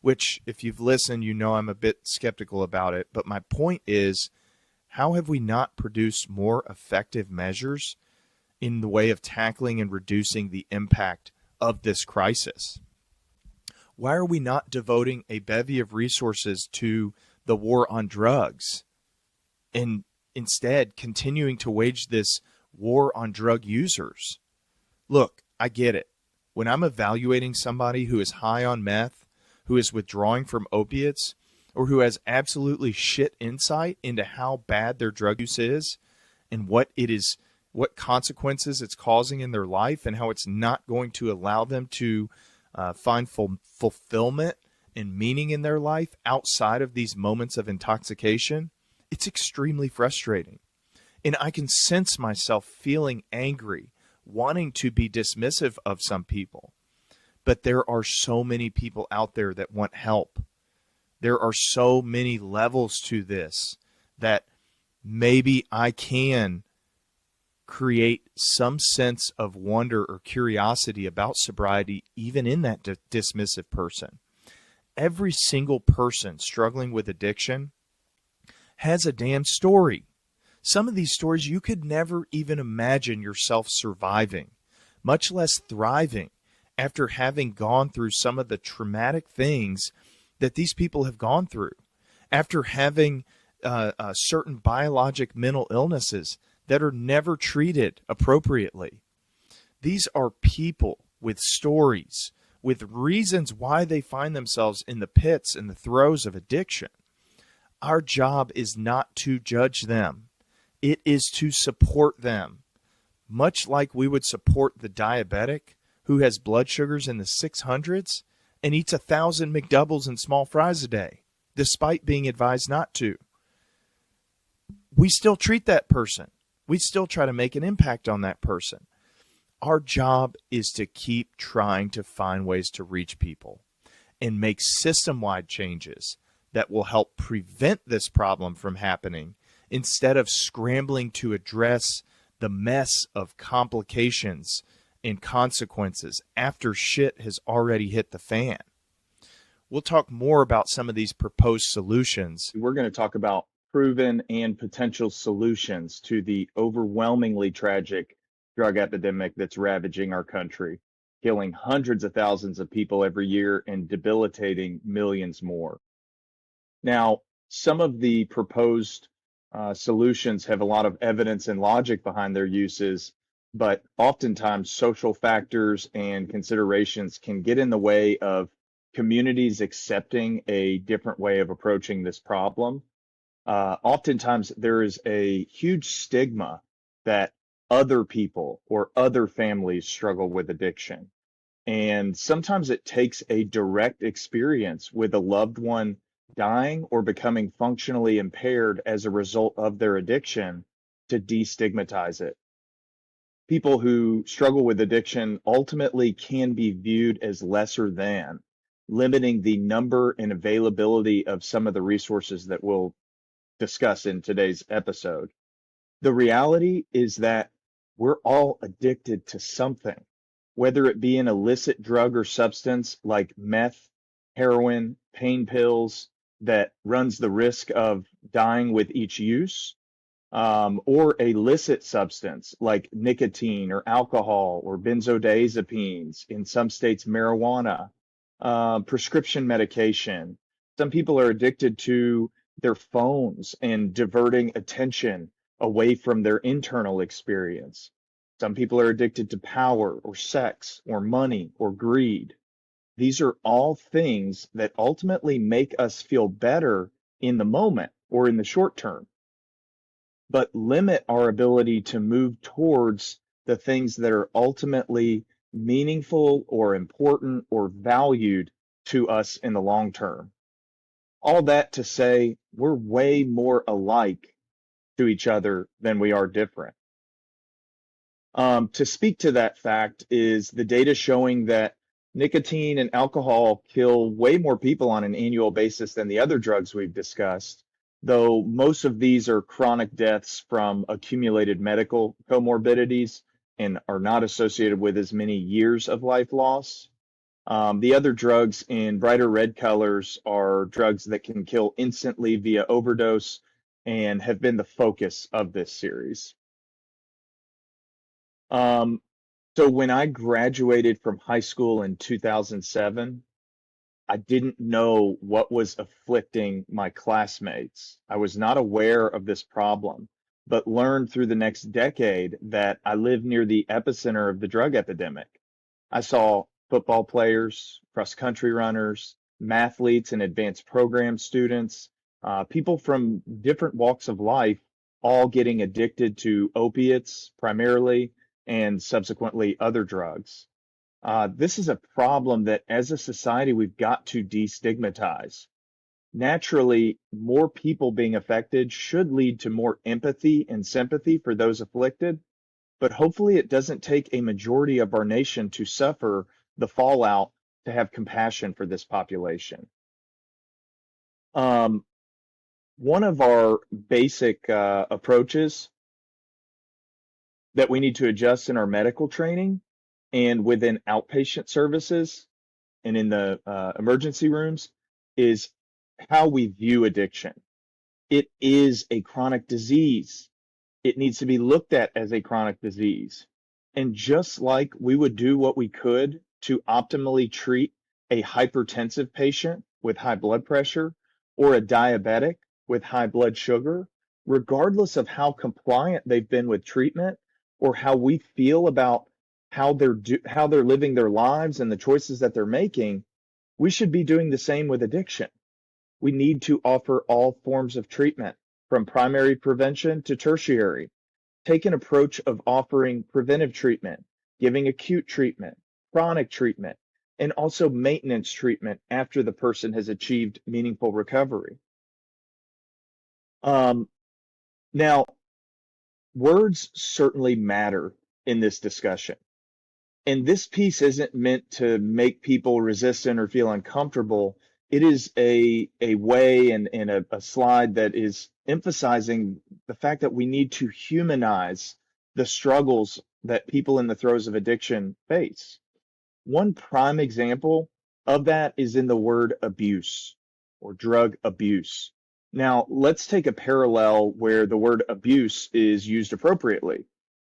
which, if you've listened, you know I'm a bit skeptical about it. But my point is, how have we not produced more effective measures in the way of tackling and reducing the impact of this crisis? Why are we not devoting a bevy of resources to the war on drugs and instead continuing to wage this war on drug users? Look, I get it. When I'm evaluating somebody who is high on meth, who is withdrawing from opiates, or who has absolutely shit insight into how bad their drug use is and what it is what consequences it's causing in their life, and how it's not going to allow them to find fulfillment and meaning in their life outside of these moments of intoxication, it's extremely frustrating. And I can sense myself feeling angry, wanting to be dismissive of some people. But there are so many people out there that want help. There are so many levels to this that maybe I can create some sense of wonder or curiosity about sobriety, even in that dismissive person. Every single person struggling with addiction has a damn story. Some of these stories you could never even imagine yourself surviving, much less thriving, after having gone through some of the traumatic things that these people have gone through, after having certain biologic mental illnesses that are never treated appropriately. These are people with stories, with reasons why they find themselves in the pits and the throes of addiction. Our job is not to judge them. It is to support them, much like we would support the diabetic who has blood sugars in the 600s and eats 1,000 McDoubles and small fries a day, despite being advised not to. We still treat that person. We still try to make an impact on that person. Our job is to keep trying to find ways to reach people and make system-wide changes that will help prevent this problem from happening, instead of scrambling to address the mess of complications and consequences after shit has already hit the fan. We'll talk more about some of these proposed solutions. We're going to talk about proven and potential solutions to the overwhelmingly tragic drug epidemic that's ravaging our country, killing hundreds of thousands of people every year and debilitating millions more. Now, some of the proposed solutions have a lot of evidence and logic behind their uses, but oftentimes social factors and considerations can get in the way of communities accepting a different way of approaching this problem. Oftentimes there is a huge stigma that other people or other families struggle with addiction. And sometimes it takes a direct experience with a loved one dying or becoming functionally impaired as a result of their addiction to destigmatize it. People who struggle with addiction ultimately can be viewed as lesser than, limiting the number and availability of some of the resources that we'll discuss in today's episode. The reality is that we're all addicted to something, whether it be an illicit drug or substance like meth, heroin, pain pills that runs the risk of dying with each use, or a licit substance like nicotine or alcohol or benzodiazepines, in some states marijuana, prescription medication. Some people are addicted to their phones and diverting attention away from their internal experience. Some people are addicted to power or sex or money or greed. These are all things that ultimately make us feel better in the moment or in the short term, but limit our ability to move towards the things that are ultimately meaningful or important or valued to us in the long term. All that to say, we're way more alike to each other than we are different. To speak to that fact is the data showing that nicotine and alcohol kill way more people on an annual basis than the other drugs we've discussed, though most of these are chronic deaths from accumulated medical comorbidities and are not associated with as many years of life loss. The other drugs in brighter red colors are drugs that can kill instantly via overdose and have been the focus of this series. So when I graduated from high school in 2007, I didn't know what was afflicting my classmates. I was not aware of this problem, but learned through the next decade that I lived near the epicenter of the drug epidemic. I saw football players, cross-country runners, mathletes and advanced program students, people from different walks of life all getting addicted to opiates primarily and subsequently other drugs. This is a problem that as a society we've got to destigmatize. Naturally, more people being affected should lead to more empathy and sympathy for those afflicted, but hopefully it doesn't take a majority of our nation to suffer the fallout to have compassion for this population. One of our basic approaches that we need to adjust in our medical training and within outpatient services and in the emergency rooms is how we view addiction. It is a chronic disease. It needs to be looked at as a chronic disease. And just like we would do what we could to optimally treat a hypertensive patient with high blood pressure or a diabetic with high blood sugar, regardless of how compliant they've been with treatment or how we feel about how they're living their lives and the choices that they're making, we should be doing the same with addiction. We need to offer all forms of treatment, from primary prevention to tertiary. Take an approach of offering preventive treatment, giving acute treatment, chronic treatment, and also maintenance treatment after the person has achieved meaningful recovery. Now, words certainly matter in this discussion. And this piece isn't meant to make people resistant or feel uncomfortable. It is a way and a slide that is emphasizing the fact that we need to humanize the struggles that people in the throes of addiction face. One prime example of that is in the word abuse or drug abuse. Now, let's take a parallel where the word abuse is used appropriately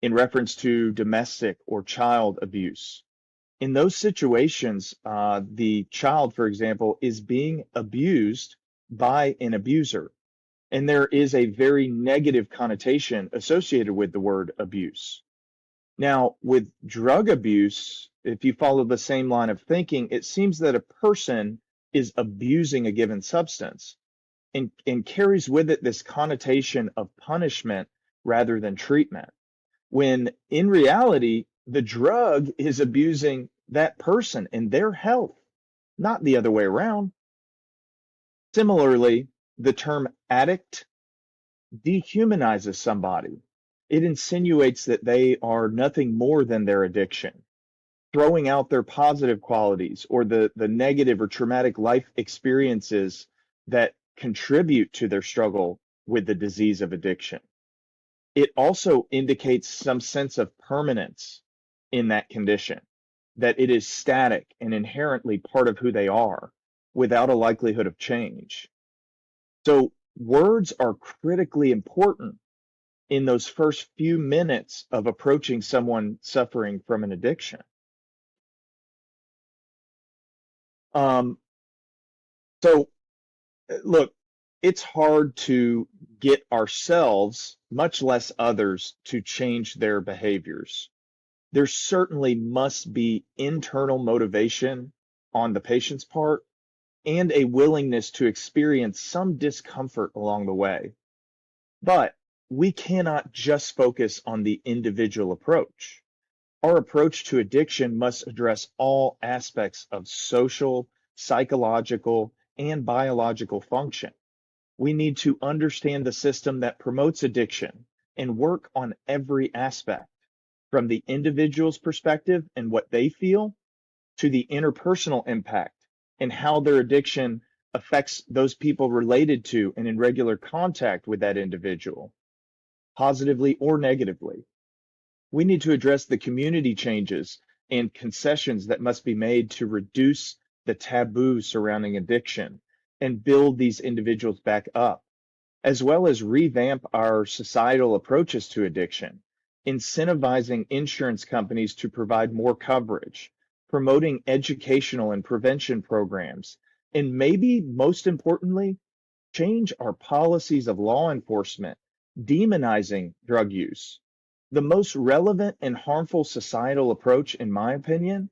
in reference to domestic or child abuse. In those situations, the child, for example, is being abused by an abuser. And there is a very negative connotation associated with the word abuse. Now, with drug abuse, if you follow the same line of thinking, it seems that a person is abusing a given substance and carries with it this connotation of punishment rather than treatment, when in reality, the drug is abusing that person and their health, not the other way around. Similarly, the term addict dehumanizes somebody. It insinuates that they are nothing more than their addiction, throwing out their positive qualities or the negative or traumatic life experiences that contribute to their struggle with the disease of addiction. It also indicates some sense of permanence in that condition, that it is static and inherently part of who they are without a likelihood of change. So words are critically important in those first few minutes of approaching someone suffering from an addiction. So look, it's hard to get ourselves, much less others, to change their behaviors. There certainly must be internal motivation on the patient's part and a willingness to experience some discomfort along the way. But we cannot just focus on the individual approach. Our approach to addiction must address all aspects of social, psychological, and biological function. We need to understand the system that promotes addiction and work on every aspect, from the individual's perspective and what they feel to the interpersonal impact and how their addiction affects those people related to and in regular contact with that individual, positively or negatively. We need to address the community changes and concessions that must be made to reduce the taboo surrounding addiction and build these individuals back up, as well as revamp our societal approaches to addiction, incentivizing insurance companies to provide more coverage, promoting educational and prevention programs, and maybe most importantly, change our policies of law enforcement, demonizing drug use. The most relevant and harmful societal approach, in my opinion,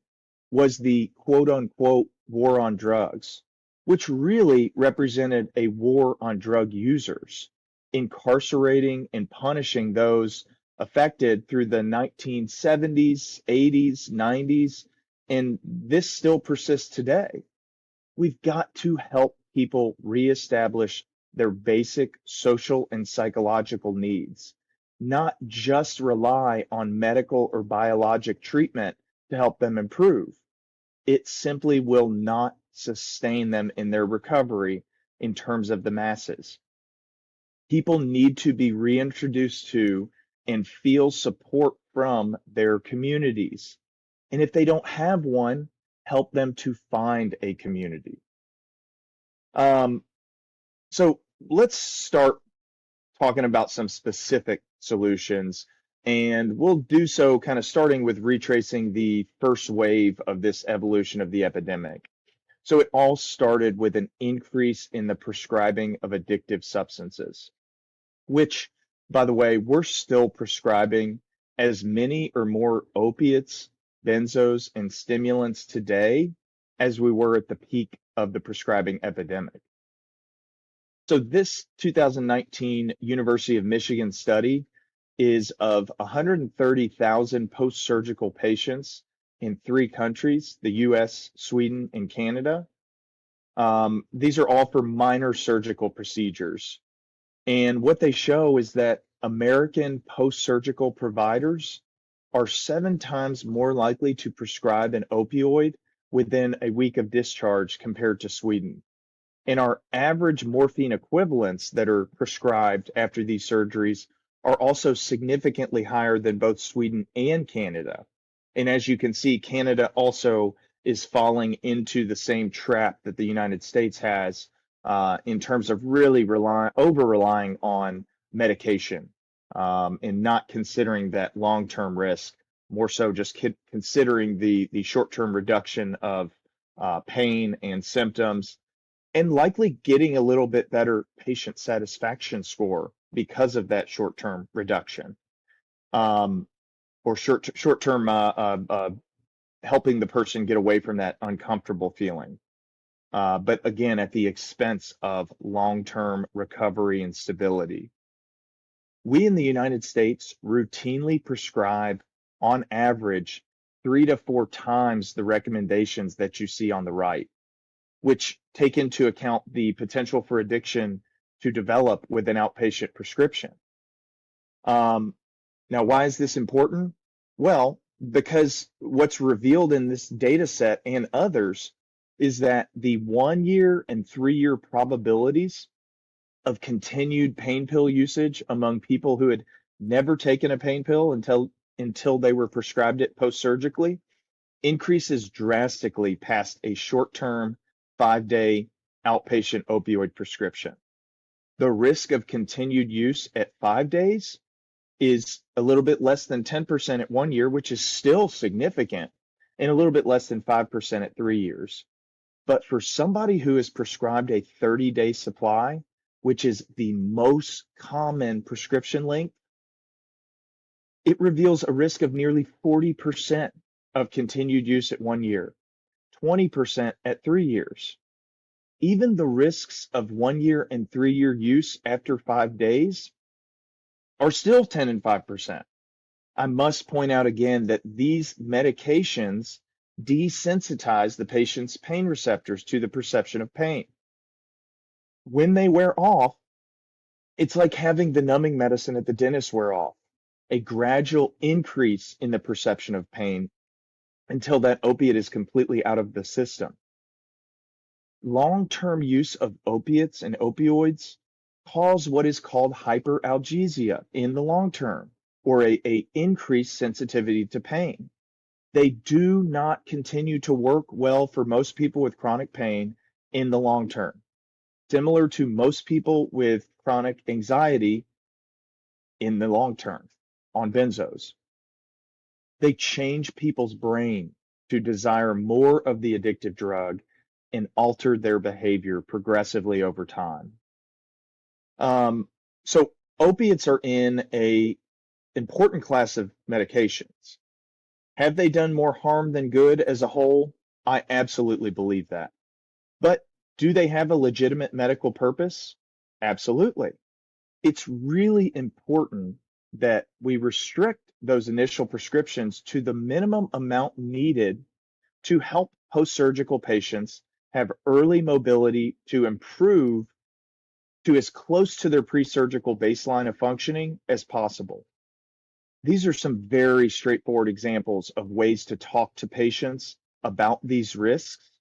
was the quote unquote war on drugs, which really represented a war on drug users. incarcerating and punishing those affected through the 1970s, 80s, 90s, and this still persists today. We've got to help people reestablish their basic social and psychological needs, not just rely on medical or biologic treatment to help them improve. It simply will not sustain them in their recovery in terms of the masses. People need to be reintroduced to and feel support from their communities. And if they don't have one, help them to find a community. So let's start talking about some specific solutions, and we'll do so kind of starting with retracing the first wave of this evolution of the epidemic. So it all started with an increase in the prescribing of addictive substances, which, by the way, we're still prescribing as many or more opiates, benzos, and stimulants today as we were at the peak of the prescribing epidemic. So this 2019 University of Michigan study is of 130,000 post-surgical patients in 3 countries, the US, Sweden, and Canada. These are all for minor surgical procedures. And what they show is that American post-surgical providers are 7 times more likely to prescribe an opioid within a week of discharge compared to Sweden. And our average morphine equivalents that are prescribed after these surgeries are also significantly higher than both Sweden and Canada. And as you can see, Canada also is falling into the same trap that the United States has in terms of really over-relying on medication and not considering that long-term risk, more so just considering the short-term reduction of pain and symptoms, and likely getting a little bit better patient satisfaction score because of that short-term reduction, or short-term helping the person get away from that uncomfortable feeling. But again, at the expense of long-term recovery and stability. We in the United States routinely prescribe, on average, 3 to 4 times the recommendations that you see on the right, which take into account the potential for addiction to develop with an outpatient prescription. Now, why is this important? Well, because what's revealed in this data set and others is that the 1-year and 3-year probabilities of continued pain pill usage among people who had never taken a pain pill until they were prescribed it post-surgically increases drastically past a short-term 5-day outpatient opioid prescription. The risk of continued use at 5 days is a little bit less than 10% at 1 year, which is still significant, and a little bit less than 5% at 3 years. But for somebody who is prescribed a 30-day supply, which is the most common prescription length, it reveals a risk of nearly 40% of continued use at 1 year, 20% at 3 years. Even the risks of 1 year and 3-year use after 5 days are still 10 and 5%. I must point out again that these medications desensitize the patient's pain receptors to the perception of pain. When they wear off, it's like having the numbing medicine at the dentist wear off, a gradual increase in the perception of pain until that opiate is completely out of the system. Long-term use of opiates and opioids cause what is called hyperalgesia in the long term, or a increased sensitivity to pain. They do not continue to work well for most people with chronic pain in the long term, similar to most people with chronic anxiety in the long term on benzos. They change people's brain to desire more of the addictive drug and alter their behavior progressively over time. So opiates are in an important class of medications. Have they done more harm than good as a whole? I absolutely believe that. But do they have a legitimate medical purpose? Absolutely. It's really important that we restrict those initial prescriptions to the minimum amount needed to help post-surgical patients have early mobility to improve to as close to their pre-surgical baseline of functioning as possible. These are some very straightforward examples of ways to talk to patients about these risks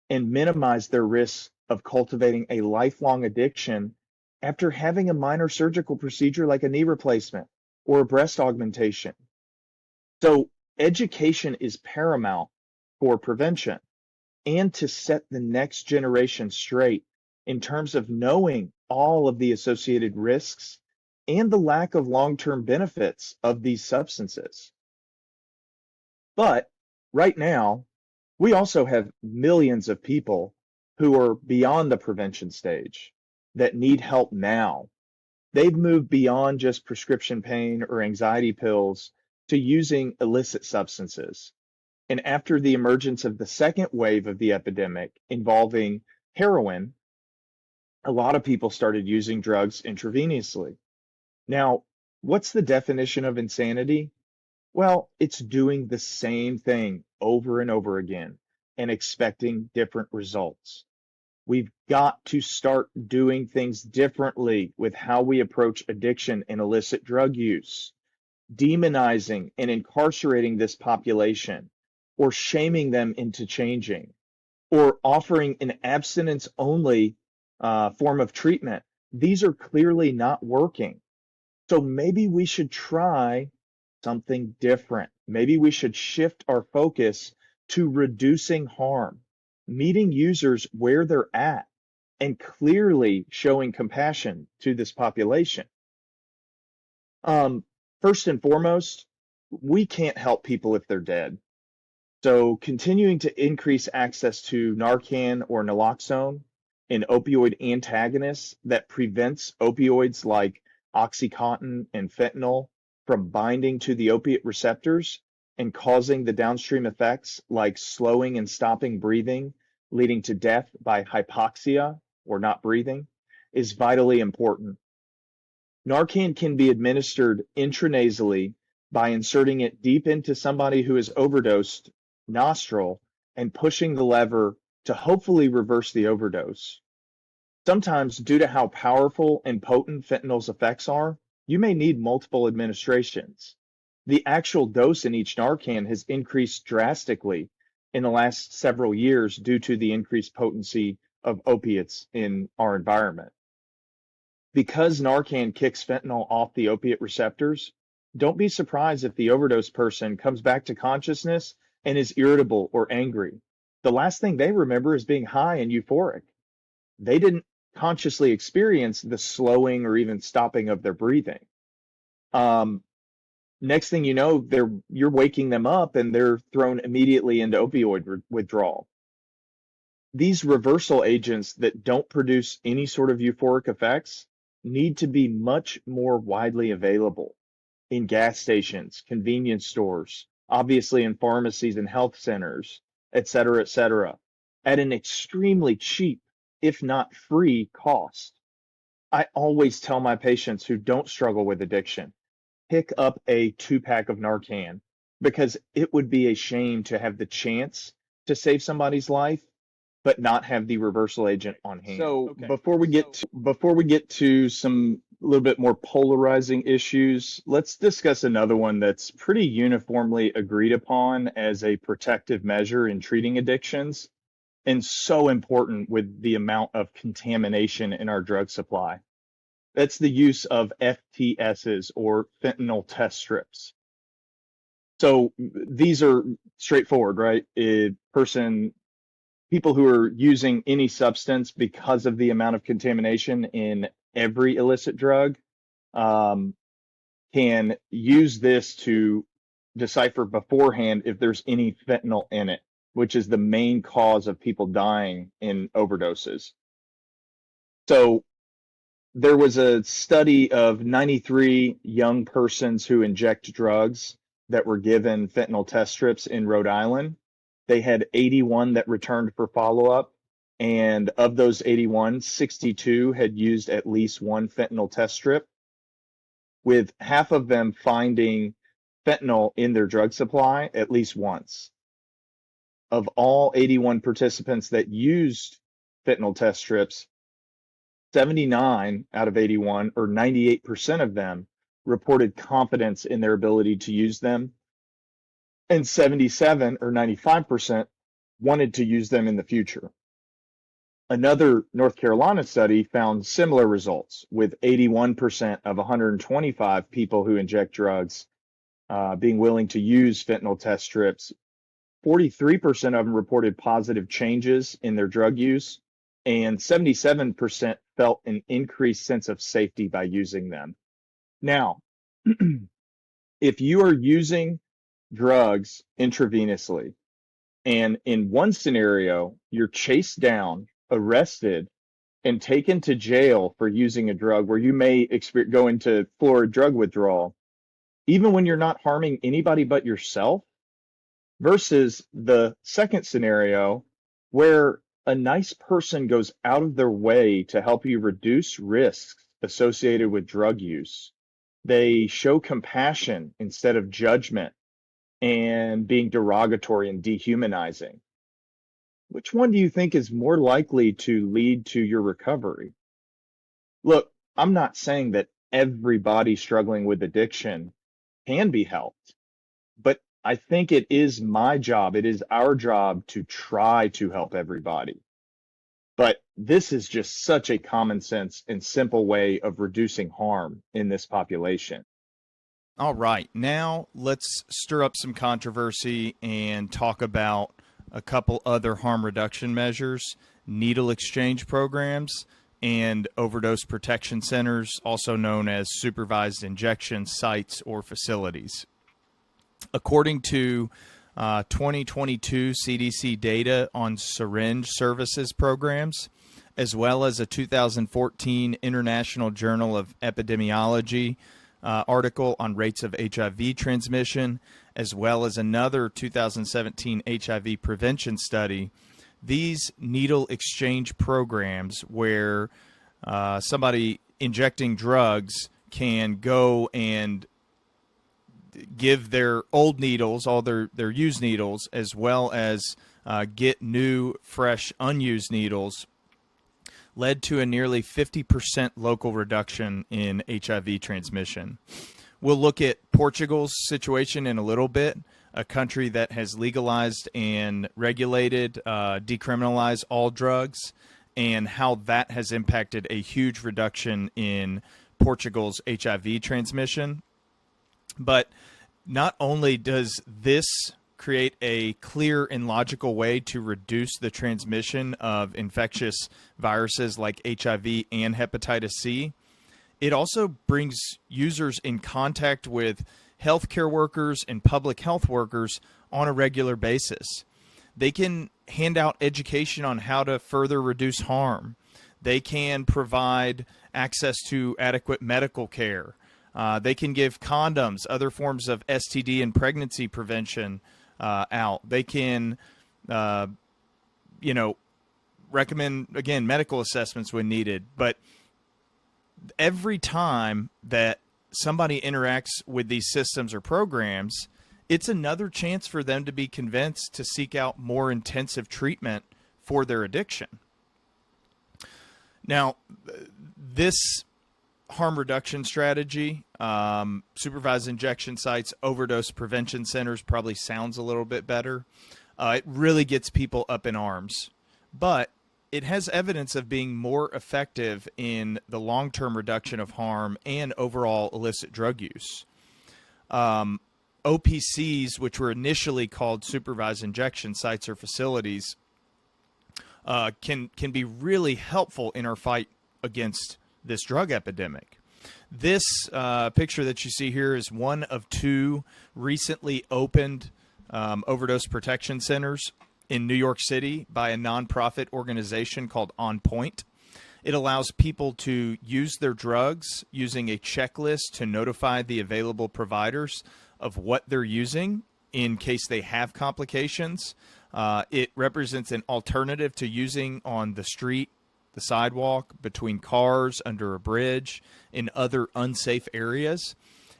and minimize their risk of cultivating a lifelong addiction after having a minor surgical procedure like a knee replacement or a breast augmentation. So education is paramount for prevention and to set the next generation straight in terms of knowing all of the associated risks and the lack of long-term benefits of these substances. But right now, we also have millions of people who are beyond the prevention stage that need help now. They've moved beyond just prescription pain or anxiety pills to using illicit substances. And after the emergence of the second wave of the epidemic involving heroin, a lot of people started using drugs intravenously. Now, what's the definition of insanity? Well, it's doing the same thing over and over again and expecting different results. We've got to start doing things differently with how we approach addiction and illicit drug use. Demonizing and incarcerating this population or shaming them into changing or offering an abstinence only form of treatment. These are clearly not working. So maybe we should try something different. Maybe we should shift our focus to reducing harm, meeting users where they're at, and clearly showing compassion to this population. First and foremost, we can't help people if they're dead. So continuing to increase access to Narcan or naloxone, an opioid antagonist that prevents opioids like OxyContin and fentanyl from binding to the opiate receptors and causing the downstream effects like slowing and stopping breathing, leading to death by hypoxia or not breathing, is vitally important. Narcan can be administered intranasally by inserting it deep into somebody who is overdosed nostril and pushing the lever to hopefully reverse the overdose. Sometimes, due to how powerful and potent fentanyl's effects are, you may need multiple administrations. The actual dose in each Narcan has increased drastically in the last several years due to the increased potency of opiates in our environment. Because Narcan kicks fentanyl off the opiate receptors, don't be surprised if the overdose person comes back to consciousness and is irritable or angry. The last thing they remember is being high and euphoric. They didn't consciously experience the slowing or even stopping of their breathing. Next thing you know, you're waking them up and they're thrown immediately into opioid withdrawal. These reversal agents that don't produce any sort of euphoric effects need to be much more widely available in gas stations, convenience stores, obviously in pharmacies and health centers, et cetera, at an extremely cheap, if not free cost. I always tell my patients who don't struggle with addiction, pick up a 2-pack of Narcan because it would be a shame to have the chance to save somebody's life but not have the reversal agent on hand. So before we get to some a little bit more polarizing issues, let's discuss another one that's pretty uniformly agreed upon as a protective measure in treating addictions and so important with the amount of contamination in our drug supply. That's the use of FTSs or fentanyl test strips. So these are straightforward, right? People who are using any substance because of the amount of contamination in every illicit drug can use this to decipher beforehand if there's any fentanyl in it, which is the main cause of people dying in overdoses. So there was a study of 93 young persons who inject drugs that were given fentanyl test strips in Rhode Island. They had 81 that returned for follow-up. And of those 81, 62 had used at least one fentanyl test strip, with half of them finding fentanyl in their drug supply at least once. Of all 81 participants that used fentanyl test strips, 79 out of 81, or 98% of them, reported confidence in their ability to use them, and 77 or 95% wanted to use them in the future. Another North Carolina study found similar results, with 81% of 125 people who inject drugs being willing to use fentanyl test strips. 43% of them reported positive changes in their drug use, and 77% felt an increased sense of safety by using them. Now, if you are using drugs intravenously, and in one scenario, you're chased down, arrested, and taken to jail for using a drug where you may go into full drug withdrawal, even when you're not harming anybody but yourself, versus the second scenario where a nice person goes out of their way to help you reduce risks associated with drug use. They show compassion instead of judgment and being derogatory and dehumanizing. Which one do you think is more likely to lead to your recovery? Look, I'm not saying that everybody struggling with addiction can be helped, but I think it is my job, it is our job to try to help everybody. But this is just such a common sense and simple way of reducing harm in this population. All right, now let's stir up some controversy and talk about a couple other harm reduction measures: needle exchange programs and overdose protection centers, also known as supervised injection sites or facilities. According to 2022 CDC data on syringe services programs, as well as a 2014 International Journal of Epidemiology article on rates of HIV transmission, as well as another 2017 HIV prevention study, these needle exchange programs where somebody injecting drugs can go and give their old needles, all their used needles, as well as get new, fresh, unused needles, led to a nearly 50% local reduction in HIV transmission. We'll look at Portugal's situation in a little bit, a country that has legalized and regulated, decriminalized all drugs, and how that has impacted a huge reduction in Portugal's HIV transmission. But not only does this create a clear and logical way to reduce the transmission of infectious viruses like HIV and hepatitis C, it also brings users in contact with healthcare workers and public health workers on a regular basis. They can hand out education on how to further reduce harm. They can provide access to adequate medical care. They can give condoms, other forms of STD and pregnancy prevention out. They can, recommend, again, medical assessments when needed. But every time that somebody interacts with these systems or programs, it's another chance for them to be convinced to seek out more intensive treatment for their addiction. Now, this harm reduction strategy, supervised injection sites, overdose prevention centers, probably sounds a little bit better. It really gets people up in arms, but it has evidence of being more effective in the long-term reduction of harm and overall illicit drug use. OPCs, which were initially called supervised injection sites or facilities, can be really helpful in our fight against this drug epidemic. This picture that you see here is one of two recently opened overdose protection centers in New York City by a nonprofit organization called On Point. It allows people to use their drugs using a checklist to notify the available providers of what they're using in case they have complications. It represents an alternative to using on the street, the sidewalk, between cars, under a bridge, in other unsafe areas.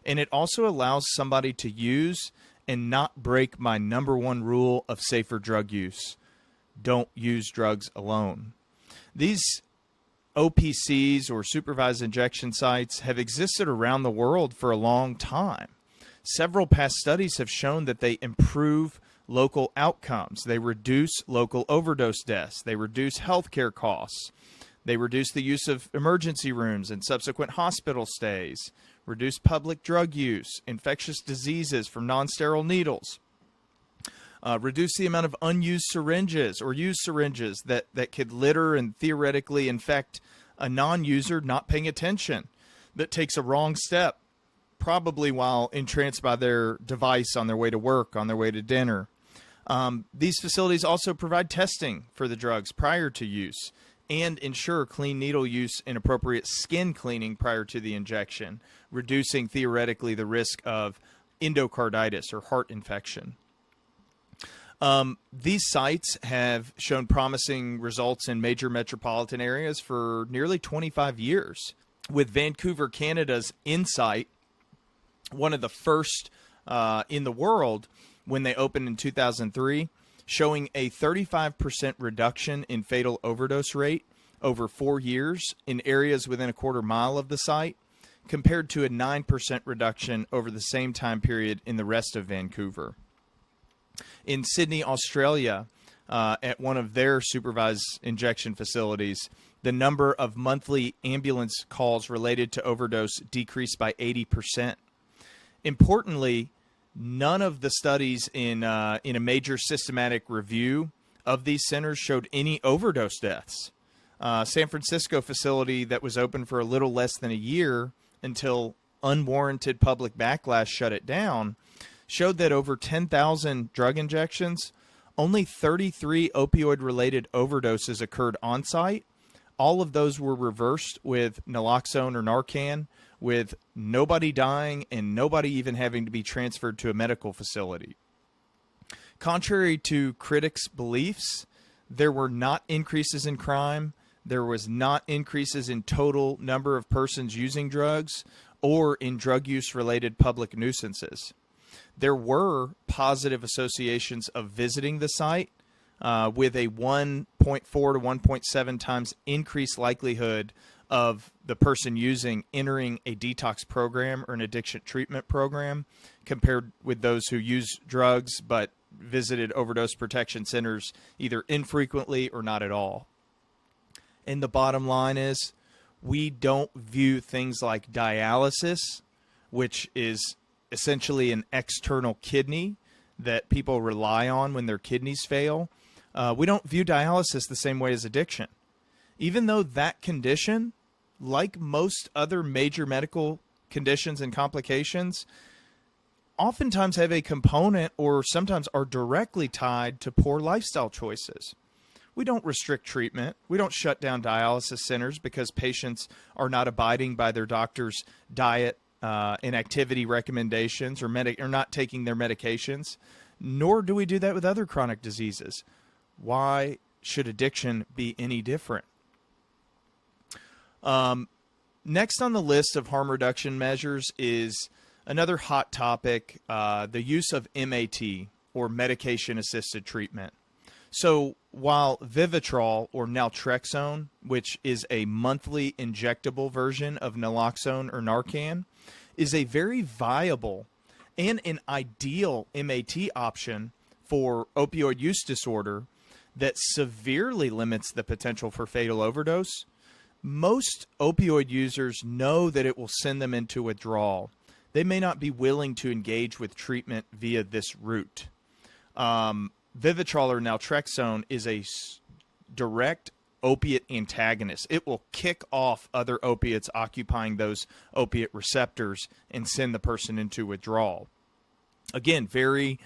And it also allows somebody to use and not break my number one rule of safer drug use: don't use drugs alone. These OPCs, or supervised injection sites, have existed around the world for a long time. Several past studies have shown that they improve local outcomes. They reduce local overdose deaths. They reduce healthcare costs. They reduce the use of emergency rooms and subsequent hospital stays, reduce public drug use, infectious diseases from non-sterile needles, reduce the amount of unused syringes or used syringes that could litter and theoretically infect a non-user not paying attention, that takes a wrong step, probably while entranced by their device on their way to work, on their way to dinner. These facilities also provide testing for the drugs prior to use and ensure clean needle use and appropriate skin cleaning prior to the injection, reducing theoretically the risk of endocarditis or heart infection. These sites have shown promising results in major metropolitan areas for nearly 25 years, with Vancouver, Canada's Insight, one of the first in the world when they opened in 2003, showing a 35% reduction in fatal overdose rate over 4 years in areas within a quarter mile of the site, compared to a 9% reduction over the same time period in the rest of Vancouver. In Sydney, Australia, at one of their supervised injection facilities, the number of monthly ambulance calls related to overdose decreased by 80%. Importantly, none of the studies in a major systematic review of these centers showed any overdose deaths. San Francisco facility that was open for a little less than a year until unwarranted public backlash shut it down showed that over 10,000 drug injections, only 33 opioid-related overdoses occurred on-site. All of those were reversed with naloxone or Narcan, with nobody dying and nobody even having to be transferred to a medical facility. Contrary to critics' beliefs, there were not increases in crime, there was not increases in total number of persons using drugs, or in drug use-related public nuisances. There were positive associations of visiting the site, with a 1.4 to 1.7 times increased likelihood of the person using entering a detox program or an addiction treatment program compared with those who use drugs but visited overdose protection centers either infrequently or not at all. And the bottom line is, we don't view things like dialysis, which is essentially an external kidney that people rely on when their kidneys fail. We don't view dialysis the same way as addiction. Even though that condition, like most other major medical conditions and complications, oftentimes have a component or sometimes are directly tied to poor lifestyle choices. We don't restrict treatment. We don't shut down dialysis centers because patients are not abiding by their doctor's diet and activity recommendations or not taking their medications, nor do we do that with other chronic diseases. Why should addiction be any different? Next on the list of harm reduction measures is another hot topic, the use of MAT, or medication-assisted treatment. So while Vivitrol, or naltrexone, which is a monthly injectable version of naloxone or Narcan, is a very viable and an ideal MAT option for opioid use disorder that severely limits the potential for fatal overdose, most opioid users know that it will send them into withdrawal. They may not be willing to engage with treatment via this route. Vivitrol or naltrexone is a direct opiate antagonist. It will kick off other opiates occupying those opiate receptors and send the person into withdrawal. Again, very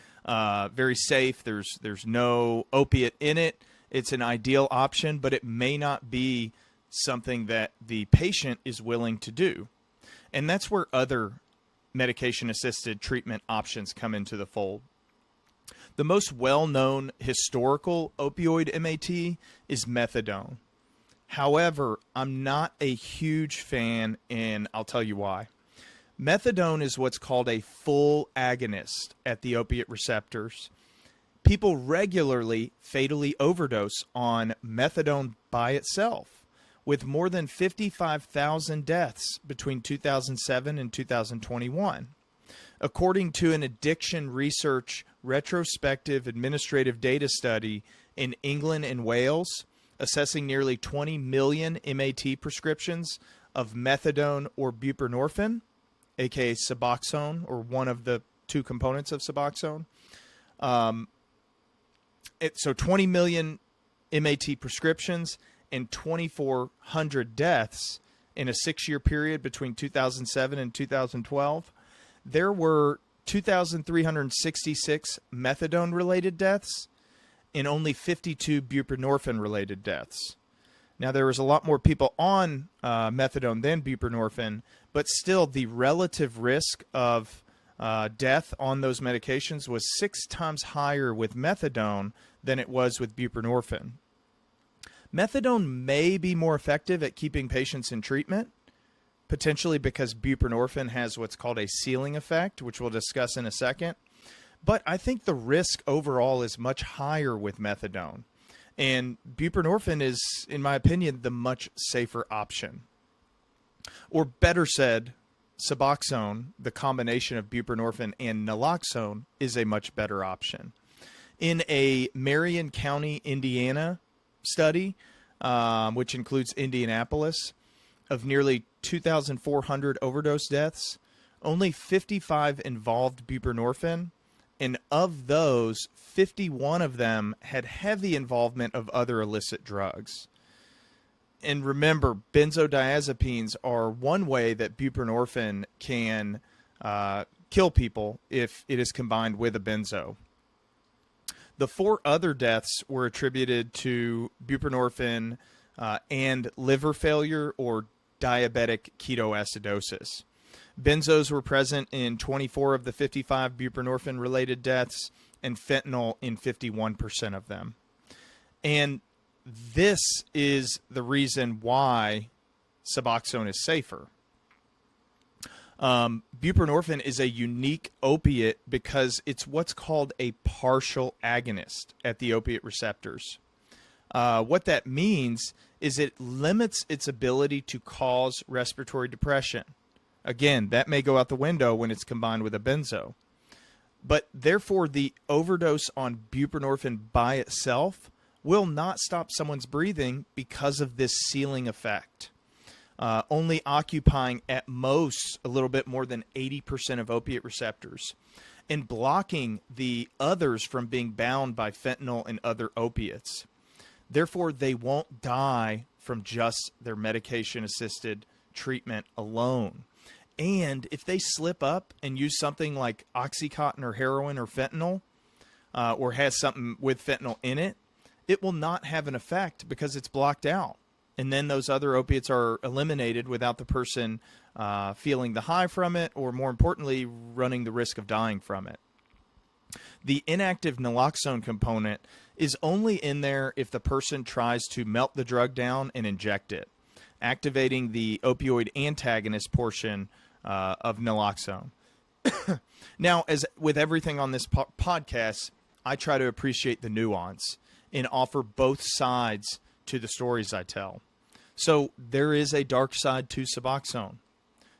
safe. There's no opiate in it. It's an ideal option, but it may not be something that the patient is willing to do. And that's where other medication-assisted treatment options come into the fold. The most well-known historical opioid MAT is methadone. However, I'm not a huge fan, and I'll tell you why. Methadone is what's called a full agonist at the opiate receptors. People regularly fatally overdose on methadone by itself, with more than 55,000 deaths between 2007 and 2021. According to an addiction research retrospective administrative data study in England and Wales, assessing nearly 20 million MAT prescriptions of methadone or buprenorphine, aka Suboxone, or one of the two components of Suboxone. So 20 million MAT prescriptions and 2,400 deaths in a 6-year period between 2007 and 2012. There were 2,366 methadone-related deaths and only 52 buprenorphine-related deaths. Now, there was a lot more people on methadone than buprenorphine, but still the relative risk of death on those medications was 6 times higher with methadone than it was with buprenorphine. Methadone may be more effective at keeping patients in treatment, potentially because buprenorphine has what's called a ceiling effect, which we'll discuss in a second. But I think the risk overall is much higher with methadone. And buprenorphine is, in my opinion, the much safer option. Or better said, Suboxone, the combination of buprenorphine and naloxone, is a much better option. In a Marion County, Indiana study, which includes Indianapolis, of nearly 2,400 overdose deaths, only 55 involved buprenorphine, and of those, 51 of them had heavy involvement of other illicit drugs. And remember, benzodiazepines are one way that buprenorphine can kill people if it is combined with a benzo. The 4 other deaths were attributed to buprenorphine and liver failure or diabetic ketoacidosis. Benzos were present in 24 of the 55 buprenorphine-related deaths and fentanyl in 51% of them. And this is the reason why Suboxone is safer. Buprenorphine is a unique opiate because it's what's called a partial agonist at the opiate receptors. What that means is it limits its ability to cause respiratory depression. Again, that may go out the window when it's combined with a benzo. But therefore, the overdose on buprenorphine by itself will not stop someone's breathing because of this ceiling effect. Only occupying at most a little bit more than 80% of opiate receptors and blocking the others from being bound by fentanyl and other opiates. Therefore, they won't die from just their medication-assisted treatment alone. And if they slip up and use something like Oxycontin or heroin or fentanyl, or has something with fentanyl in it, it will not have an effect because it's blocked out. And then those other opiates are eliminated without the person feeling the high from it, or more importantly, running the risk of dying from it. The inactive naloxone component is only in there if the person tries to melt the drug down and inject it, activating the opioid antagonist portion of naloxone. Now, as with everything on this podcast, I try to appreciate the nuance and offer both sides to the stories I tell. So there is a dark side to Suboxone.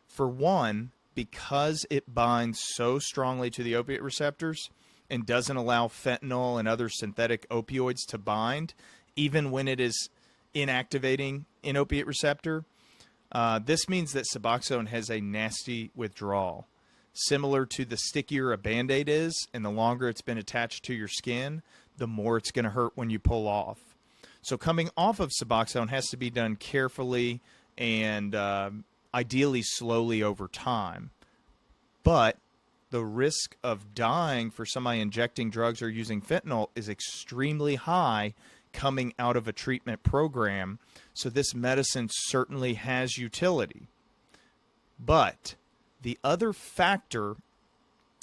For one, because it binds so strongly to the opiate receptors and doesn't allow fentanyl and other synthetic opioids to bind, even when it is inactivating an opiate receptor, this means that Suboxone has a nasty withdrawal. Similar to the stickier a Band-Aid is, and the longer it's been attached to your skin, the more it's going to hurt when you pull off. So coming off of Suboxone has to be done carefully and ideally slowly over time. But the risk of dying for somebody injecting drugs or using fentanyl is extremely high coming out of a treatment program. So this medicine certainly has utility. But the other factor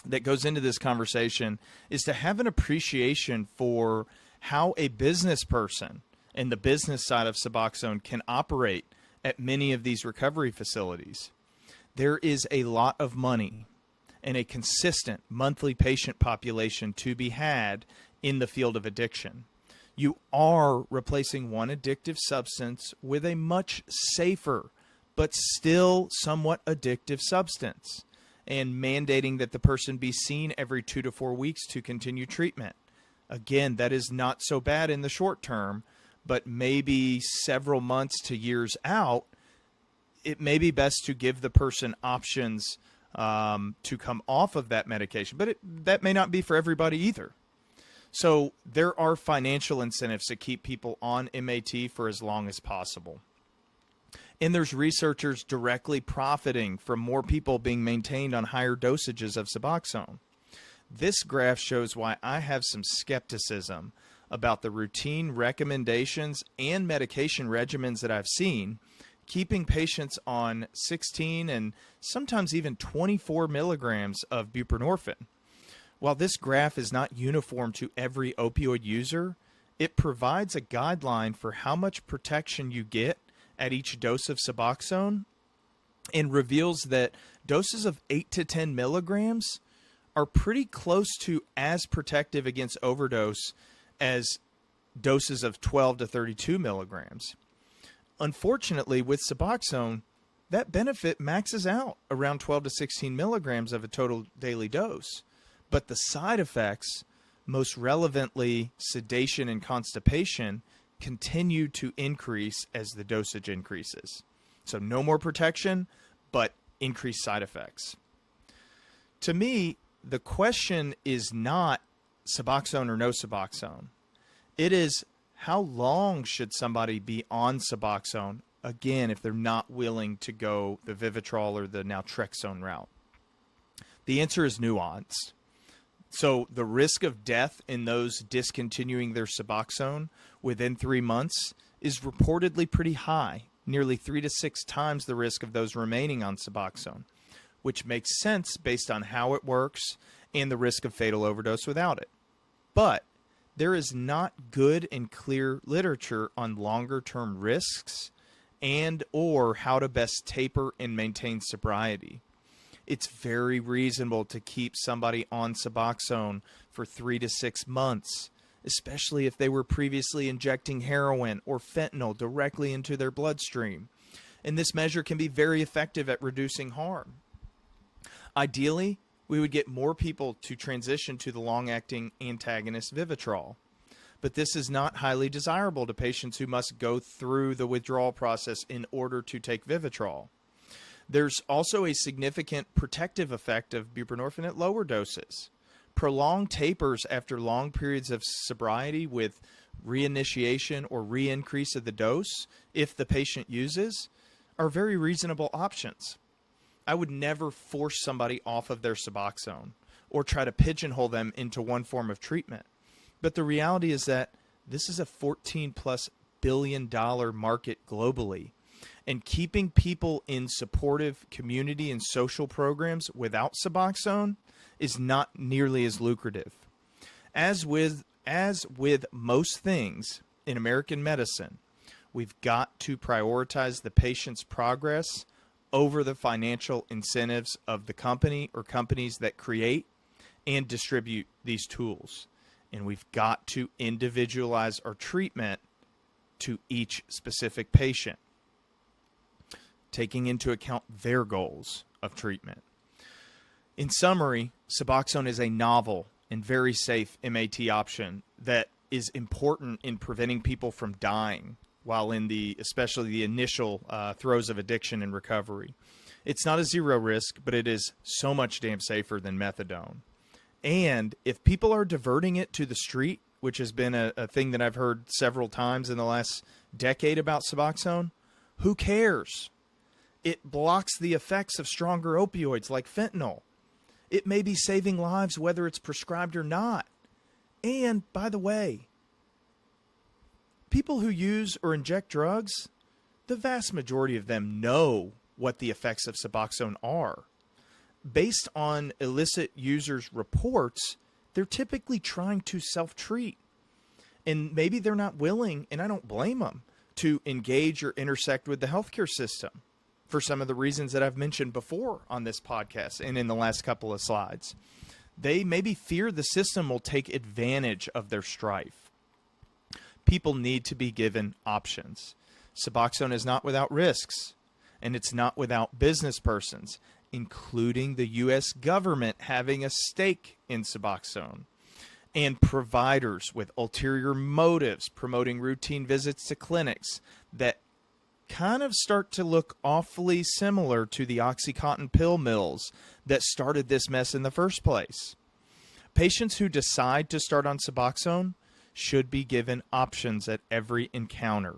that goes into this conversation is to have an appreciation for how a business person and the business side of Suboxone can operate at many of these recovery facilities. There is a lot of money and a consistent monthly patient population to be had in the field of addiction. You are replacing one addictive substance with a much safer but still somewhat addictive substance, and mandating that the person be seen every 2 to 4 weeks to continue treatment. Again, that is not so bad in the short term, but maybe several months to years out, it may be best to give the person options to come off of that medication. But that may not be for everybody either. So there are financial incentives to keep people on MAT for as long as possible. And there's researchers directly profiting from more people being maintained on higher dosages of Suboxone. This graph shows why I have some skepticism about the routine recommendations and medication regimens that I've seen, keeping patients on 16 and sometimes even 24 milligrams of buprenorphine. While this graph is not uniform to every opioid user, it provides a guideline for how much protection you get at each dose of Suboxone, and reveals that doses of 8 to 10 milligrams are pretty close to as protective against overdose as doses of 12 to 32 milligrams. Unfortunately, with Suboxone, that benefit maxes out around 12 to 16 milligrams of a total daily dose. But the side effects, most relevantly sedation and constipation, continue to increase as the dosage increases. So no more protection, but increased side effects. To me, the question is not Suboxone or no Suboxone. It is, how long should somebody be on Suboxone, again, if they're not willing to go the Vivitrol or the naltrexone route? The answer is nuanced. So the risk of death in those discontinuing their Suboxone within 3 months is reportedly pretty high, nearly 3 to 6 times the risk of those remaining on Suboxone, which makes sense based on how it works and the risk of fatal overdose without it. But there is not good and clear literature on longer-term risks and or how to best taper and maintain sobriety. It's very reasonable to keep somebody on Suboxone for 3 to 6 months, especially if they were previously injecting heroin or fentanyl directly into their bloodstream. And this measure can be very effective at reducing harm. Ideally, we would get more people to transition to the long-acting antagonist Vivitrol. But this is not highly desirable to patients who must go through the withdrawal process in order to take Vivitrol. There's also a significant protective effect of buprenorphine at lower doses. Prolonged tapers after long periods of sobriety with reinitiation or re-increase of the dose, if the patient uses, are very reasonable options. I would never force somebody off of their Suboxone or try to pigeonhole them into one form of treatment. But the reality is that this is a $14+ billion market globally. And keeping people in supportive community and social programs without Suboxone is not nearly as lucrative. As with most things in American medicine, we've got to prioritize the patient's progress over the financial incentives of the company or companies that create and distribute these tools. And we've got to individualize our treatment to each specific patient, taking into account their goals of treatment. In summary, Suboxone is a novel and very safe MAT option that is important in preventing people from dying while in especially the initial throes of addiction and recovery. It's not a zero risk, but it is so much damn safer than methadone. And if people are diverting it to the street, which has been a thing that I've heard several times in the last decade about Suboxone, who cares? It blocks the effects of stronger opioids like fentanyl. It may be saving lives whether it's prescribed or not. And, by the way, people who use or inject drugs, the vast majority of them know what the effects of Suboxone are. based on illicit users' reports, they're typically trying to self-treat. And maybe they're not willing, and I don't blame them, to engage or intersect with the healthcare system for some of the reasons that I've mentioned before on this podcast and in the last couple of slides. They maybe fear the system will take advantage of their strife. People need to be given options. Suboxone is not without risks, and it's not without business persons, including the U.S. government having a stake in Suboxone, and providers with ulterior motives promoting routine visits to clinics that kind of start to look awfully similar to the OxyContin pill mills that started this mess in the first place. Patients who decide to start on Suboxone should be given options at every encounter.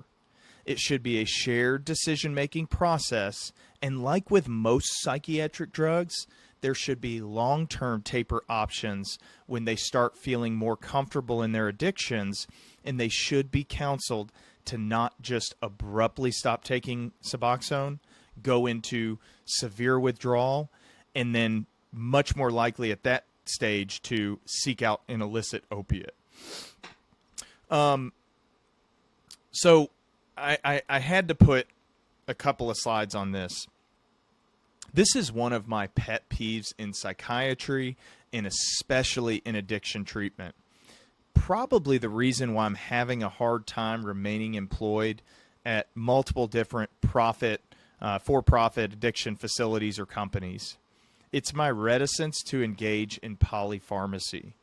It should be a shared decision-making process, and like with most psychiatric drugs, there should be long-term taper options when they start feeling more comfortable in their addictions, and they should be counseled to not just abruptly stop taking Suboxone, go into severe withdrawal, and then much more likely at that stage to seek out an illicit opiate. So I had to put a couple of slides on this. This is one of my pet peeves in psychiatry and especially in addiction treatment. Probably the reason why I'm having a hard time remaining employed at multiple different for-profit addiction facilities or companies. It's my reticence to engage in polypharmacy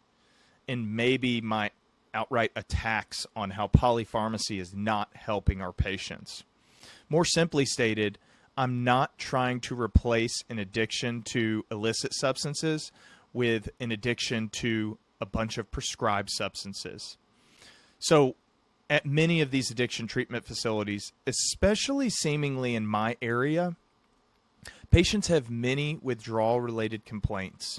and maybe my outright attacks on how polypharmacy is not helping our patients. More simply stated, I'm not trying to replace an addiction to illicit substances with an addiction to a bunch of prescribed substances. So at many of these addiction treatment facilities, especially seemingly in my area, patients have many withdrawal-related complaints.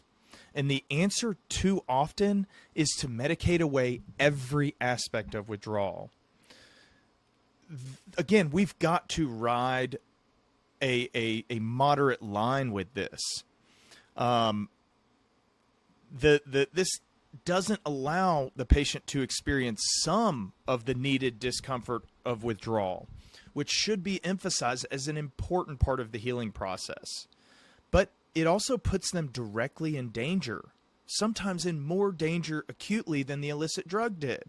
And the answer too often is to medicate away every aspect of withdrawal. Again, we've got to ride a moderate line with this. This doesn't allow the patient to experience some of the needed discomfort of withdrawal, which should be emphasized as an important part of the healing process. But it also puts them directly in danger, sometimes in more danger acutely than the illicit drug did.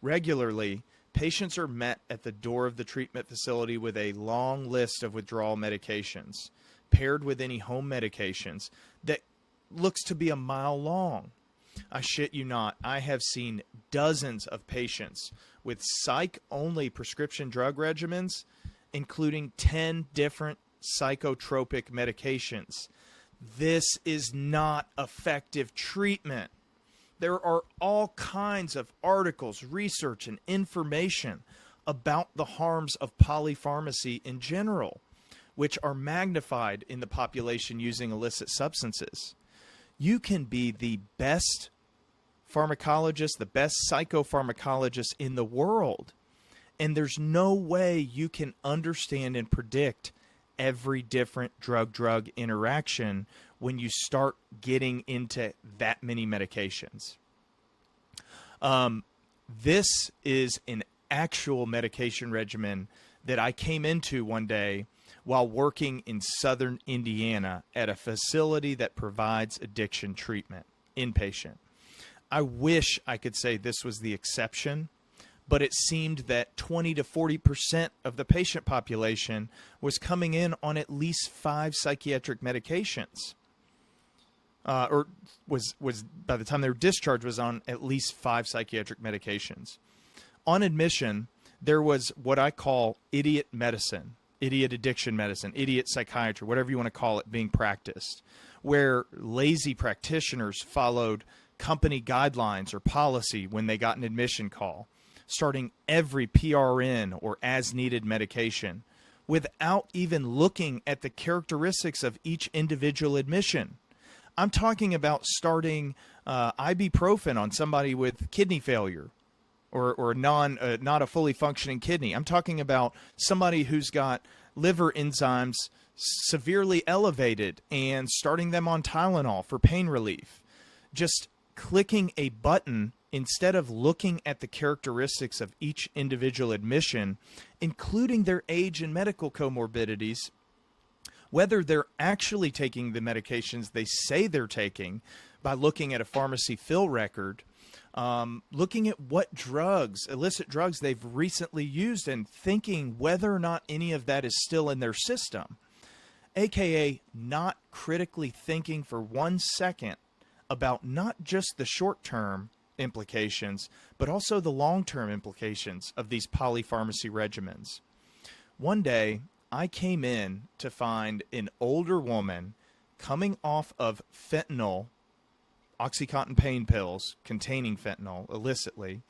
Regularly, patients are met at the door of the treatment facility with a long list of withdrawal medications, paired with any home medications that looks to be a mile long. I shit you not, I have seen dozens of patients with psych-only prescription drug regimens, including 10 different psychotropic medications. This is not effective treatment. There are all kinds of articles, research, and information about the harms of polypharmacy in general, which are magnified in the population using illicit substances. You can be the best pharmacologist, the best psychopharmacologist in the world, and there's no way you can understand and predict every different drug-drug interaction when you start getting into that many medications. This is an actual medication regimen that I came into one day while working in southern Indiana at a facility that provides addiction treatment, inpatient. I wish I could say this was the exception, but it seemed that 20 to 40% of the patient population was coming in on at least 5 psychiatric medications. Or was by the time they were discharged was on at least 5 psychiatric medications. On admission, there was what I call idiot medicine, idiot addiction medicine, idiot psychiatry, whatever you want to call it, being practiced, where lazy practitioners followed company guidelines or policy when they got an admission call, starting every PRN or as-needed medication without even looking at the characteristics of each individual admission. I'm talking about starting ibuprofen on somebody with kidney failure or not a fully functioning kidney. I'm talking about somebody who's got liver enzymes severely elevated and starting them on Tylenol for pain relief. Just clicking a button instead of looking at the characteristics of each individual admission, including their age and medical comorbidities, whether they're actually taking the medications they say they're taking by looking at a pharmacy fill record, looking at what drugs, illicit drugs they've recently used, and thinking whether or not any of that is still in their system, aka not critically thinking for 1 second about not just the short-term implications, but also the long-term implications of these polypharmacy regimens. One day, I came in to find an older woman coming off of fentanyl, OxyContin pain pills containing fentanyl illicitly,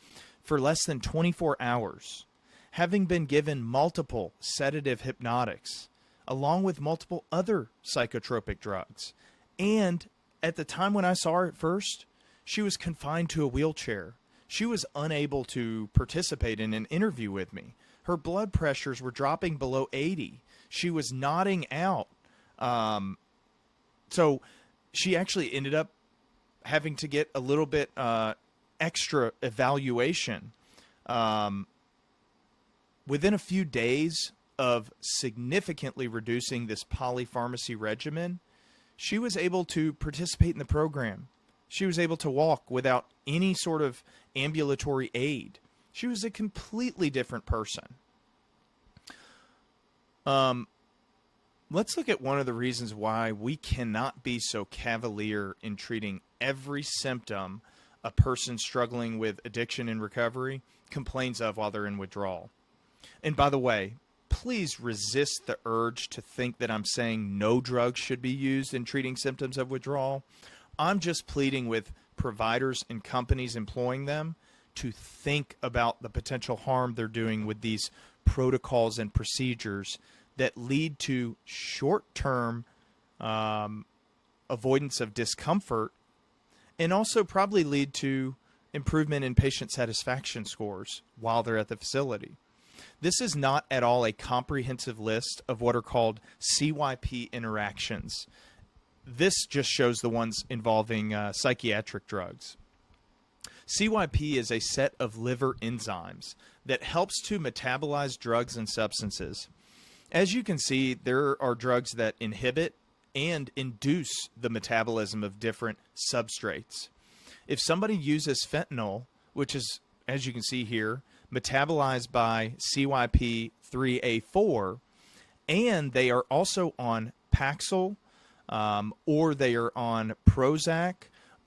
for less than 24 hours, having been given multiple sedative hypnotics, along with multiple other psychotropic drugs. And at the time when I saw her at first, she was confined to a wheelchair. She was unable to participate in an interview with me. Her blood pressures were dropping below 80. She was nodding out. So she actually ended up having to get a little bit extra evaluation. Within a few days of significantly reducing this polypharmacy regimen, she was able to participate in the program. She was able to walk without any sort of ambulatory aid. She was a completely different person. Let's look at one of the reasons why we cannot be so cavalier in treating every symptom a person struggling with addiction and recovery complains of while they're in withdrawal. And by the way, please resist the urge to think that I'm saying no drugs should be used in treating symptoms of withdrawal. I'm just pleading with providers and companies employing them to think about the potential harm they're doing with these protocols and procedures that lead to short-term avoidance of discomfort, and also probably lead to improvement in patient satisfaction scores while they're at the facility. This is not at all a comprehensive list of what are called CYP interactions. This just shows the ones involving psychiatric drugs. CYP is a set of liver enzymes that helps to metabolize drugs and substances. As you can see, there are drugs that inhibit and induce the metabolism of different substrates. If somebody uses fentanyl, which is, as you can see here, metabolized by CYP3A4, and they are also on Paxil, or they are on Prozac,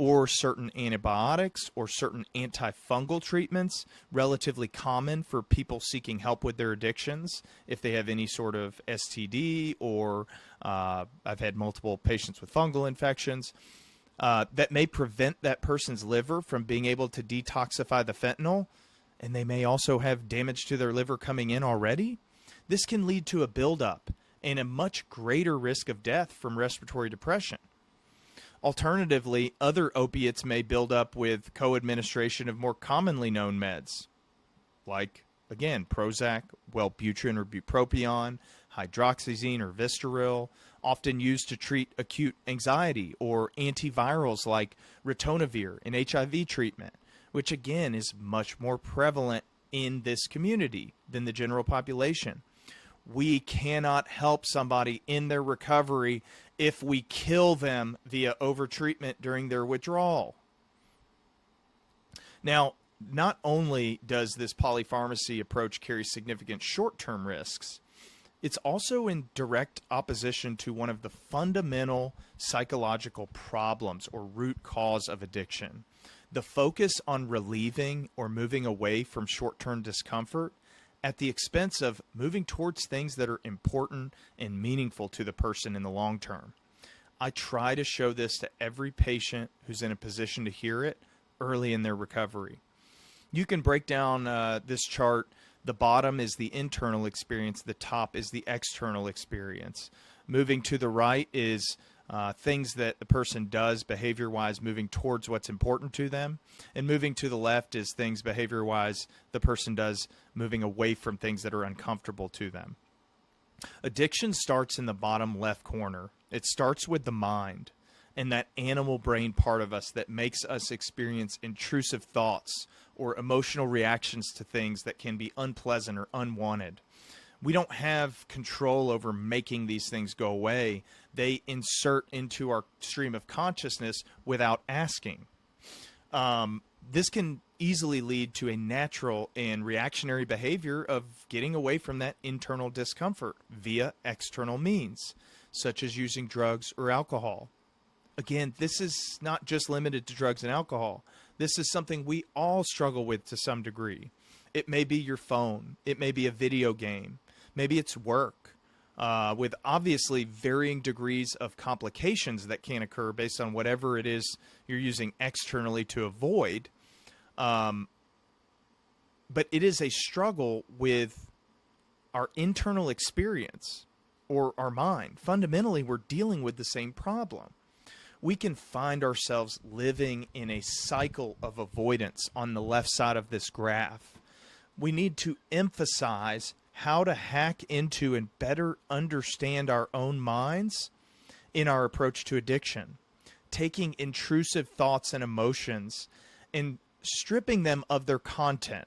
or certain antibiotics, or certain antifungal treatments, relatively common for people seeking help with their addictions. If they have any sort of STD, or I've had multiple patients with fungal infections, that may prevent that person's liver from being able to detoxify the fentanyl, and they may also have damage to their liver coming in already. This can lead to a buildup and a much greater risk of death from respiratory depression. Alternatively, other opiates may build up with co-administration of more commonly known meds, like, again, Prozac, Wellbutrin or bupropion, hydroxyzine or Vistaril, often used to treat acute anxiety, or antivirals like ritonavir in HIV treatment, which again is much more prevalent in this community than the general population. We cannot help somebody in their recovery if we kill them via overtreatment during their withdrawal. Now, not only does this polypharmacy approach carry significant short-term risks, it's also in direct opposition to one of the fundamental psychological problems or root cause of addiction. The focus on relieving or moving away from short-term discomfort at the expense of moving towards things that are important and meaningful to the person in the long term. I try to show this to every patient who's in a position to hear it early in their recovery. You can break down this chart. The bottom is the internal experience. The top is the external experience. Moving to the right is things that the person does behavior-wise moving towards what's important to them. And moving to the left is things behavior-wise the person does moving away from things that are uncomfortable to them. Addiction starts in the bottom left corner. It starts with the mind and that animal brain part of us that makes us experience intrusive thoughts or emotional reactions to things that can be unpleasant or unwanted. We don't have control over making these things go away. They insert into our stream of consciousness without asking. This can easily lead to a natural and reactionary behavior of getting away from that internal discomfort via external means, such as using drugs or alcohol. Again, this is not just limited to drugs and alcohol. This is something we all struggle with to some degree. It may be your phone. It may be a video game. Maybe it's work, with obviously varying degrees of complications that can occur based on whatever it is you're using externally to avoid. But it is a struggle with our internal experience or our mind. Fundamentally, we're dealing with the same problem. We can find ourselves living in a cycle of avoidance on the left side of this graph. We need to emphasize how to hack into and better understand our own minds in our approach to addiction, taking intrusive thoughts and emotions and stripping them of their content,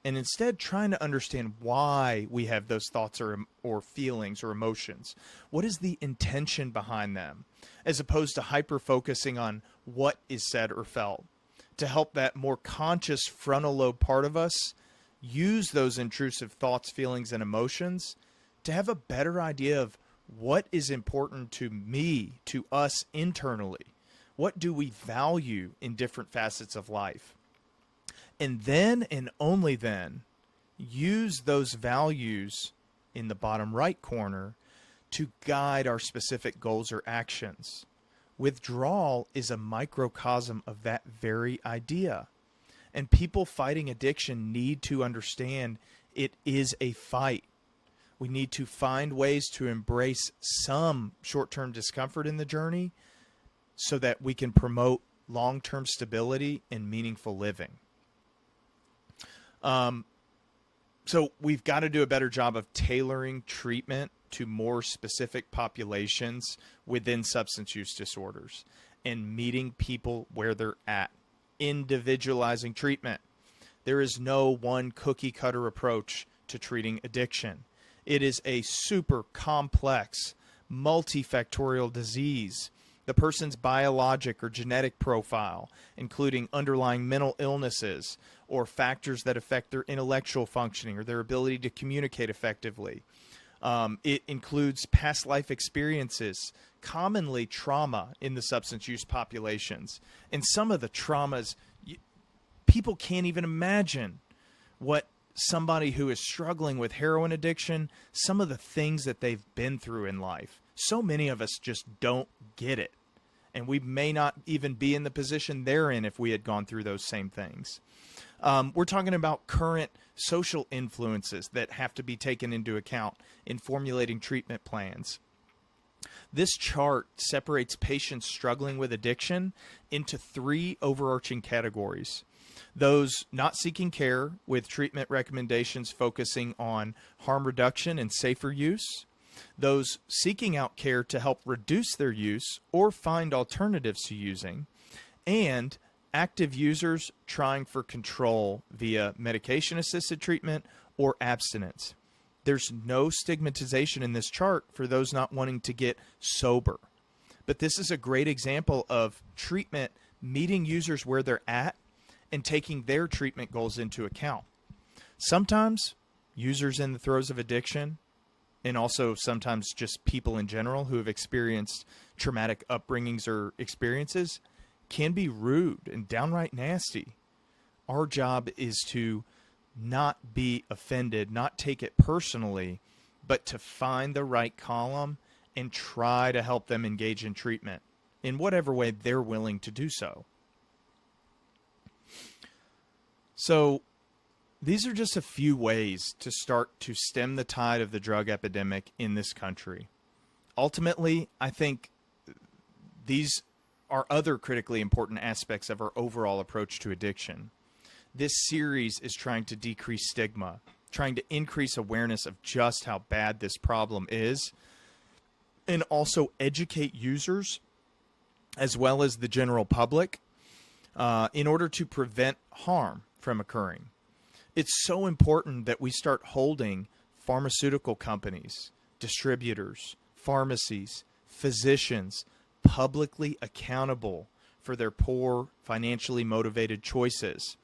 and instead trying to understand why we have those thoughts or feelings or emotions. What is the intention behind them, as opposed to hyper-focusing on what is said or felt, to help that more conscious frontal lobe part of us use those intrusive thoughts, feelings, and emotions to have a better idea of what is important to me, to us internally. What do we value in different facets of life? And then, and only then, use those values in the bottom right corner to guide our specific goals or actions. Withdrawal is a microcosm of that very idea. And people fighting addiction need to understand it is a fight. We need to find ways to embrace some short-term discomfort in the journey so that we can promote long-term stability and meaningful living. So we've got to do a better job of tailoring treatment to more specific populations within substance use disorders and meeting people where they're at. Individualizing treatment. There is no one cookie cutter approach to treating addiction. It is a super complex, multifactorial disease. The person's biologic or genetic profile, including underlying mental illnesses or factors that affect their intellectual functioning or their ability to communicate effectively. It includes past life experiences, commonly trauma in the substance use populations. And some of the traumas, people can't even imagine what somebody who is struggling with heroin addiction, some of the things that they've been through in life. So many of us just don't get it. And we may not even be in the position they're in if we had gone through those same things. We're talking about current social influences that have to be taken into account in formulating treatment plans. This chart separates patients struggling with addiction into three overarching categories. Those not seeking care, with treatment recommendations focusing on harm reduction and safer use. Those seeking out care to help reduce their use or find alternatives to using. And active users trying for control via medication-assisted treatment or abstinence. There's no stigmatization in this chart for those not wanting to get sober. But this is a great example of treatment meeting users where they're at and taking their treatment goals into account. Sometimes users in the throes of addiction, and also sometimes just people in general who have experienced traumatic upbringings or experiences, can be rude and downright nasty. Our job is to not be offended, not take it personally, but to find the right column and try to help them engage in treatment in whatever way they're willing to do so. So these are just a few ways to start to stem the tide of the drug epidemic in this country. Ultimately, I think these are other critically important aspects of our overall approach to addiction. This series is trying to decrease stigma, trying to increase awareness of just how bad this problem is, and also educate users as well as the general public in order to prevent harm from occurring. It's so important that we start holding pharmaceutical companies, distributors, pharmacies, physicians publicly accountable for their poor, financially motivated choices,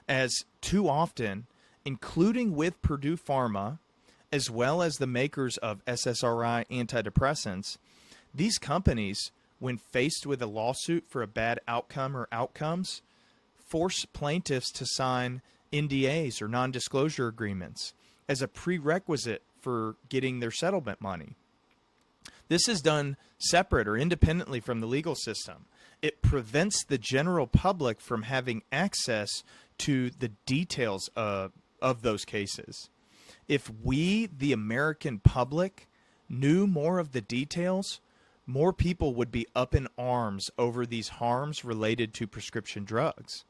as too often, including with Purdue Pharma, as well as the makers of SSRI antidepressants, these companies, when faced with a lawsuit for a bad outcome or outcomes, force plaintiffs to sign NDAs or non-disclosure agreements as a prerequisite for getting their settlement money. This is done separate or independently from the legal system. It prevents the general public from having access to the details of those cases. If we, the American public, knew more of the details, more people would be up in arms over these harms related to prescription drugs.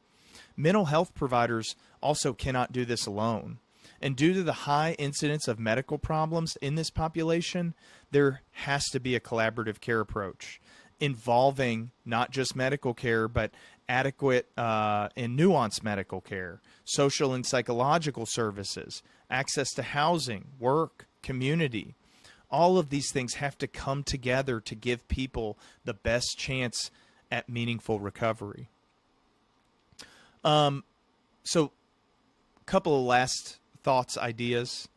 Mental health providers also cannot do this alone. And due to the high incidence of medical problems in this population, there has to be a collaborative care approach involving not just medical care, but adequate and nuanced medical care, social and psychological services, access to housing, work, community. All of these things have to come together to give people the best chance at meaningful recovery. So a couple of last thoughts, ideas.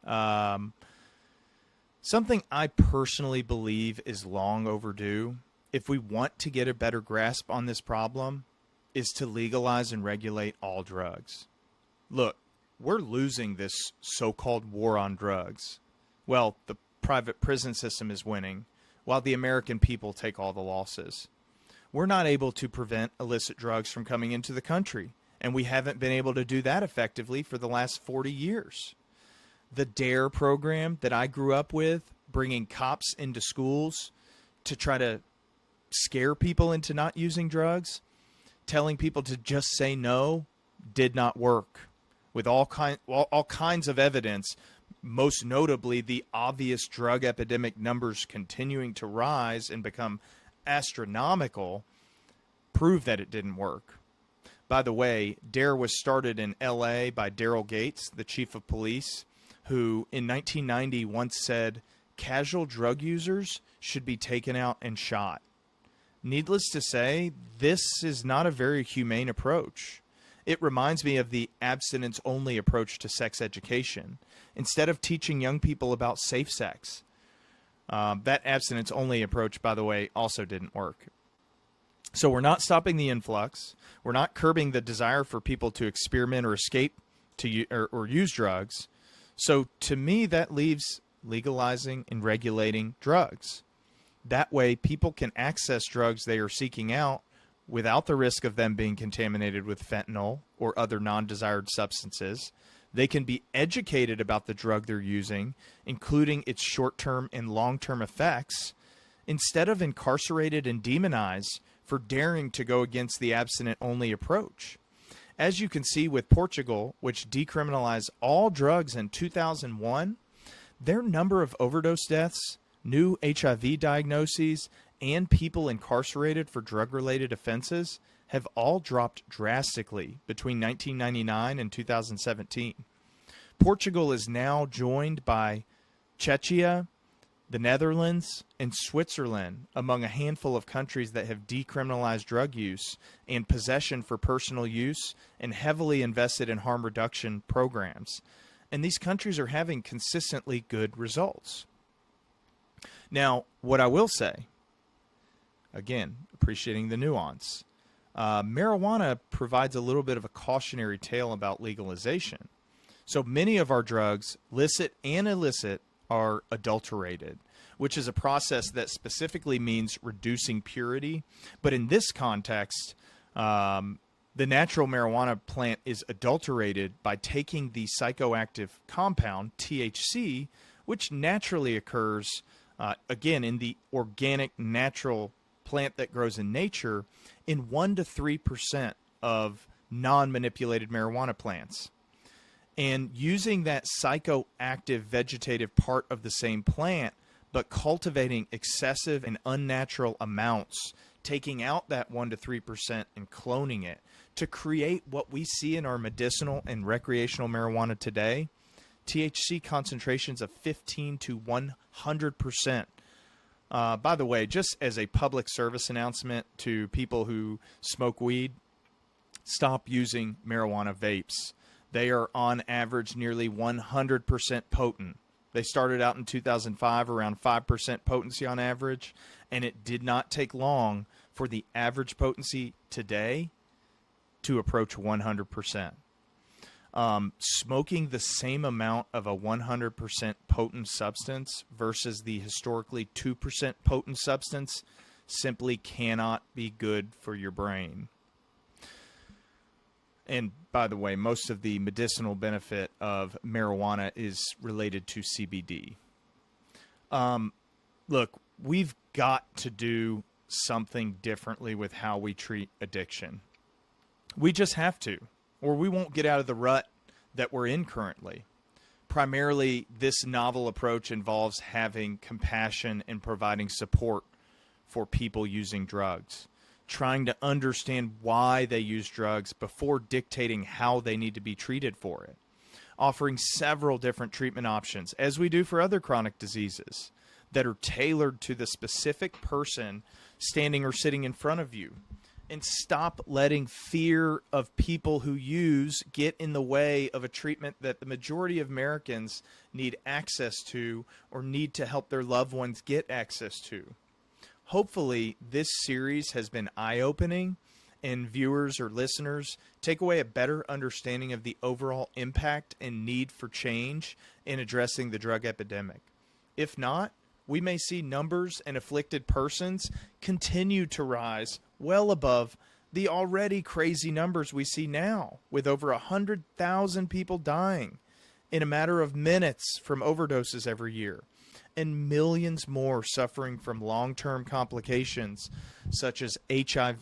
Something I personally believe is long overdue, if we want to get a better grasp on this problem, is to legalize and regulate all drugs. Look, we're losing this so-called war on drugs. Well, the private prison system is winning, while the American people take all the losses. We're not able to prevent illicit drugs from coming into the country, and we haven't been able to do that effectively for the last 40 years. The DARE program that I grew up with, bringing cops into schools to try to scare people into not using drugs, telling people to just say no, did not work. With all kinds of evidence, most notably the obvious drug epidemic numbers continuing to rise and become astronomical, prove that it didn't work. By the way, DARE was started in LA by Daryl Gates, the chief of police, who in 1990 once said, "Casual drug users should be taken out and shot." Needless to say, this is not a very humane approach. It reminds me of the abstinence-only approach to sex education. Instead of teaching young people about safe sex, that abstinence-only approach, by the way, also didn't work. So we're not stopping the influx. We're not curbing the desire for people to experiment or escape to or use drugs. So to me, that leaves legalizing and regulating drugs. That way, people can access drugs they are seeking out without the risk of them being contaminated with fentanyl or other non-desired substances. They can be educated about the drug they're using, including its short-term and long-term effects, instead of incarcerated and demonized for daring to go against the abstinent-only approach. As you can see with Portugal, which decriminalized all drugs in 2001, their number of overdose deaths, new HIV diagnoses, and people incarcerated for drug-related offenses have all dropped drastically between 1999 and 2017. Portugal is now joined by Czechia, the Netherlands, and Switzerland among a handful of countries that have decriminalized drug use and possession for personal use and heavily invested in harm reduction programs. And these countries are having consistently good results. Now, what I will say, again, appreciating the nuance, marijuana provides a little bit of a cautionary tale about legalization. So many of our drugs, licit and illicit, are adulterated, which is a process that specifically means reducing purity. But in this context, the natural marijuana plant is adulterated by taking the psychoactive compound, THC, which naturally occurs, again, in the organic, natural plant that grows in nature, in 1 to 3% of non-manipulated marijuana plants. And using that psychoactive vegetative part of the same plant, but cultivating excessive and unnatural amounts, taking out that 1 to 3% and cloning it to create what we see in our medicinal and recreational marijuana today, THC concentrations of 15 to 100%. By the way, just as a public service announcement to people who smoke weed, stop using marijuana vapes. They are on average nearly 100% potent. They started out in 2005 around 5% potency on average, and it did not take long for the average potency today to approach 100%. Smoking the same amount of a 100% potent substance versus the historically 2% potent substance simply cannot be good for your brain. And by the way, most of the medicinal benefit of marijuana is related to CBD. Look, we've got to do something differently with how we treat addiction. We just have to, or we won't get out of the rut that we're in currently. Primarily, this novel approach involves having compassion and providing support for people using drugs, trying to understand why they use drugs before dictating how they need to be treated for it, offering several different treatment options, as we do for other chronic diseases, that are tailored to the specific person standing or sitting in front of you. And stop letting fear of people who use get in the way of a treatment that the majority of Americans need access to or need to help their loved ones get access to. Hopefully, this series has been eye-opening and viewers or listeners take away a better understanding of the overall impact and need for change in addressing the drug epidemic. If not, we may see numbers and afflicted persons continue to rise well above the already crazy numbers we see now, with over 100,000 people dying in a matter of minutes from overdoses every year, and millions more suffering from long-term complications such as HIV,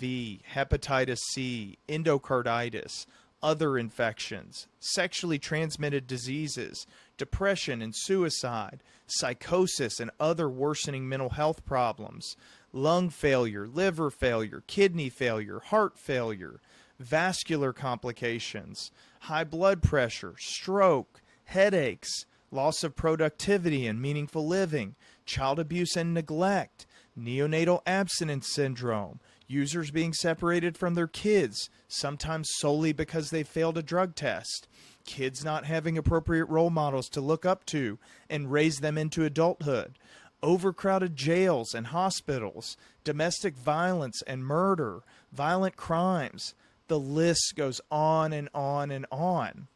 hepatitis C, endocarditis, other infections, sexually transmitted diseases, depression and suicide, psychosis and other worsening mental health problems, lung failure, liver failure, kidney failure, heart failure, vascular complications, high blood pressure, stroke, headaches, loss of productivity and meaningful living, child abuse and neglect, neonatal abstinence syndrome, users being separated from their kids, sometimes solely because they failed a drug test, kids not having appropriate role models to look up to and raise them into adulthood, overcrowded jails and hospitals, domestic violence and murder, violent crimes. The list goes on and on and on.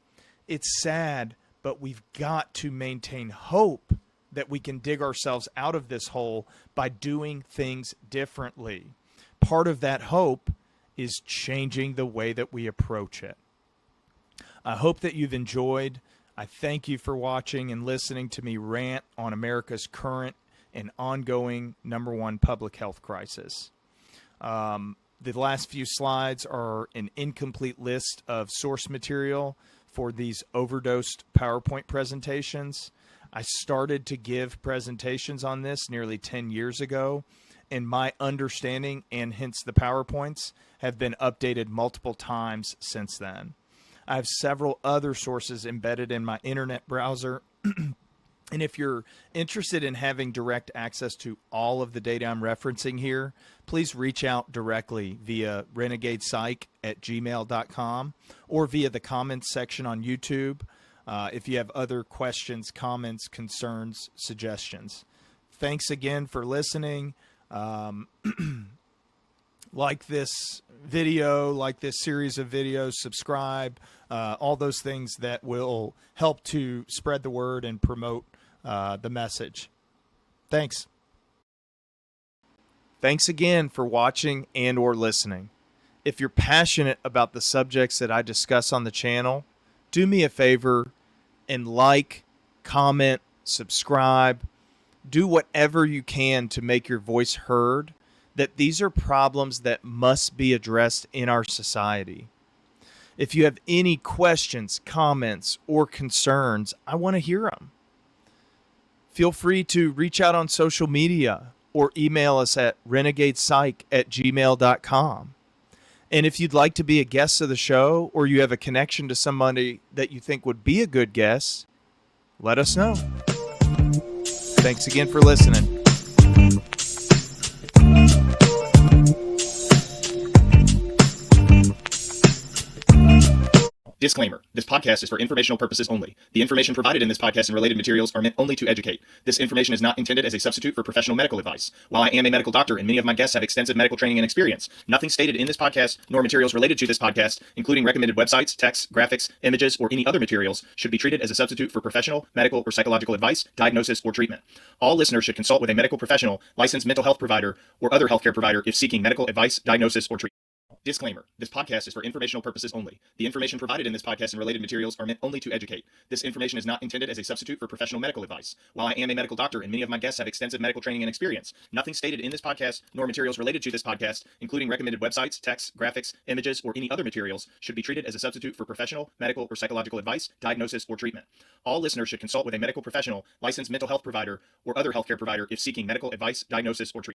It's sad, but we've got to maintain hope that we can dig ourselves out of this hole by doing things differently. Part of that hope is changing the way that we approach it. I hope that you've enjoyed. I thank you for watching and listening to me rant on America's current and ongoing #1 public health crisis. The last few slides are an incomplete list of source material for these Overdosed PowerPoint presentations. I started to give presentations on this nearly 10 years ago, and my understanding, and hence the PowerPoints, have been updated multiple times since then. I have several other sources embedded in my internet browser. And if you're interested in having direct access to all of the data I'm referencing here, please reach out directly via Renegade Psych at gmail.com or via the comments section on YouTube if you have other questions, comments, concerns, suggestions. Thanks again for listening. Like this video, like this series of videos, subscribe, all those things that will help to spread the word and promote the message. Thanks. Thanks again for watching and or listening. If you're passionate about the subjects that I discuss on the channel, do me a favor and like, comment, subscribe, do whatever you can to make your voice heard, that these are problems that must be addressed in our society. If you have any questions, comments, or concerns, I want to hear them. Feel free to reach out on social media or email us at renegadepsych@gmail.com. And if you'd like to be a guest of the show, or you have a connection to somebody that you think would be a good guest, let us know. Thanks again for listening. Disclaimer. This podcast is for informational purposes only. The information provided in this podcast and related materials are meant only to educate. This information is not intended as a substitute for professional medical advice. While I am a medical doctor and many of my guests have extensive medical training and experience, nothing stated in this podcast nor materials related to this podcast, including recommended websites, texts, graphics, images, or any other materials, should be treated as a substitute for professional, medical, or psychological advice, diagnosis, or treatment. All listeners should consult with a medical professional, licensed mental health provider, or other healthcare provider if seeking medical advice, diagnosis, or treatment. Disclaimer. This podcast is for informational purposes only. The information provided in this podcast and related materials are meant only to educate. This information is not intended as a substitute for professional medical advice. While I am a medical doctor and many of my guests have extensive medical training and experience, nothing stated in this podcast nor materials related to this podcast, including recommended websites, texts, graphics, images, or any other materials, should be treated as a substitute for professional, medical, or psychological advice, diagnosis, or treatment. All listeners should consult with a medical professional, licensed mental health provider, or other healthcare provider if seeking medical advice, diagnosis, or treatment.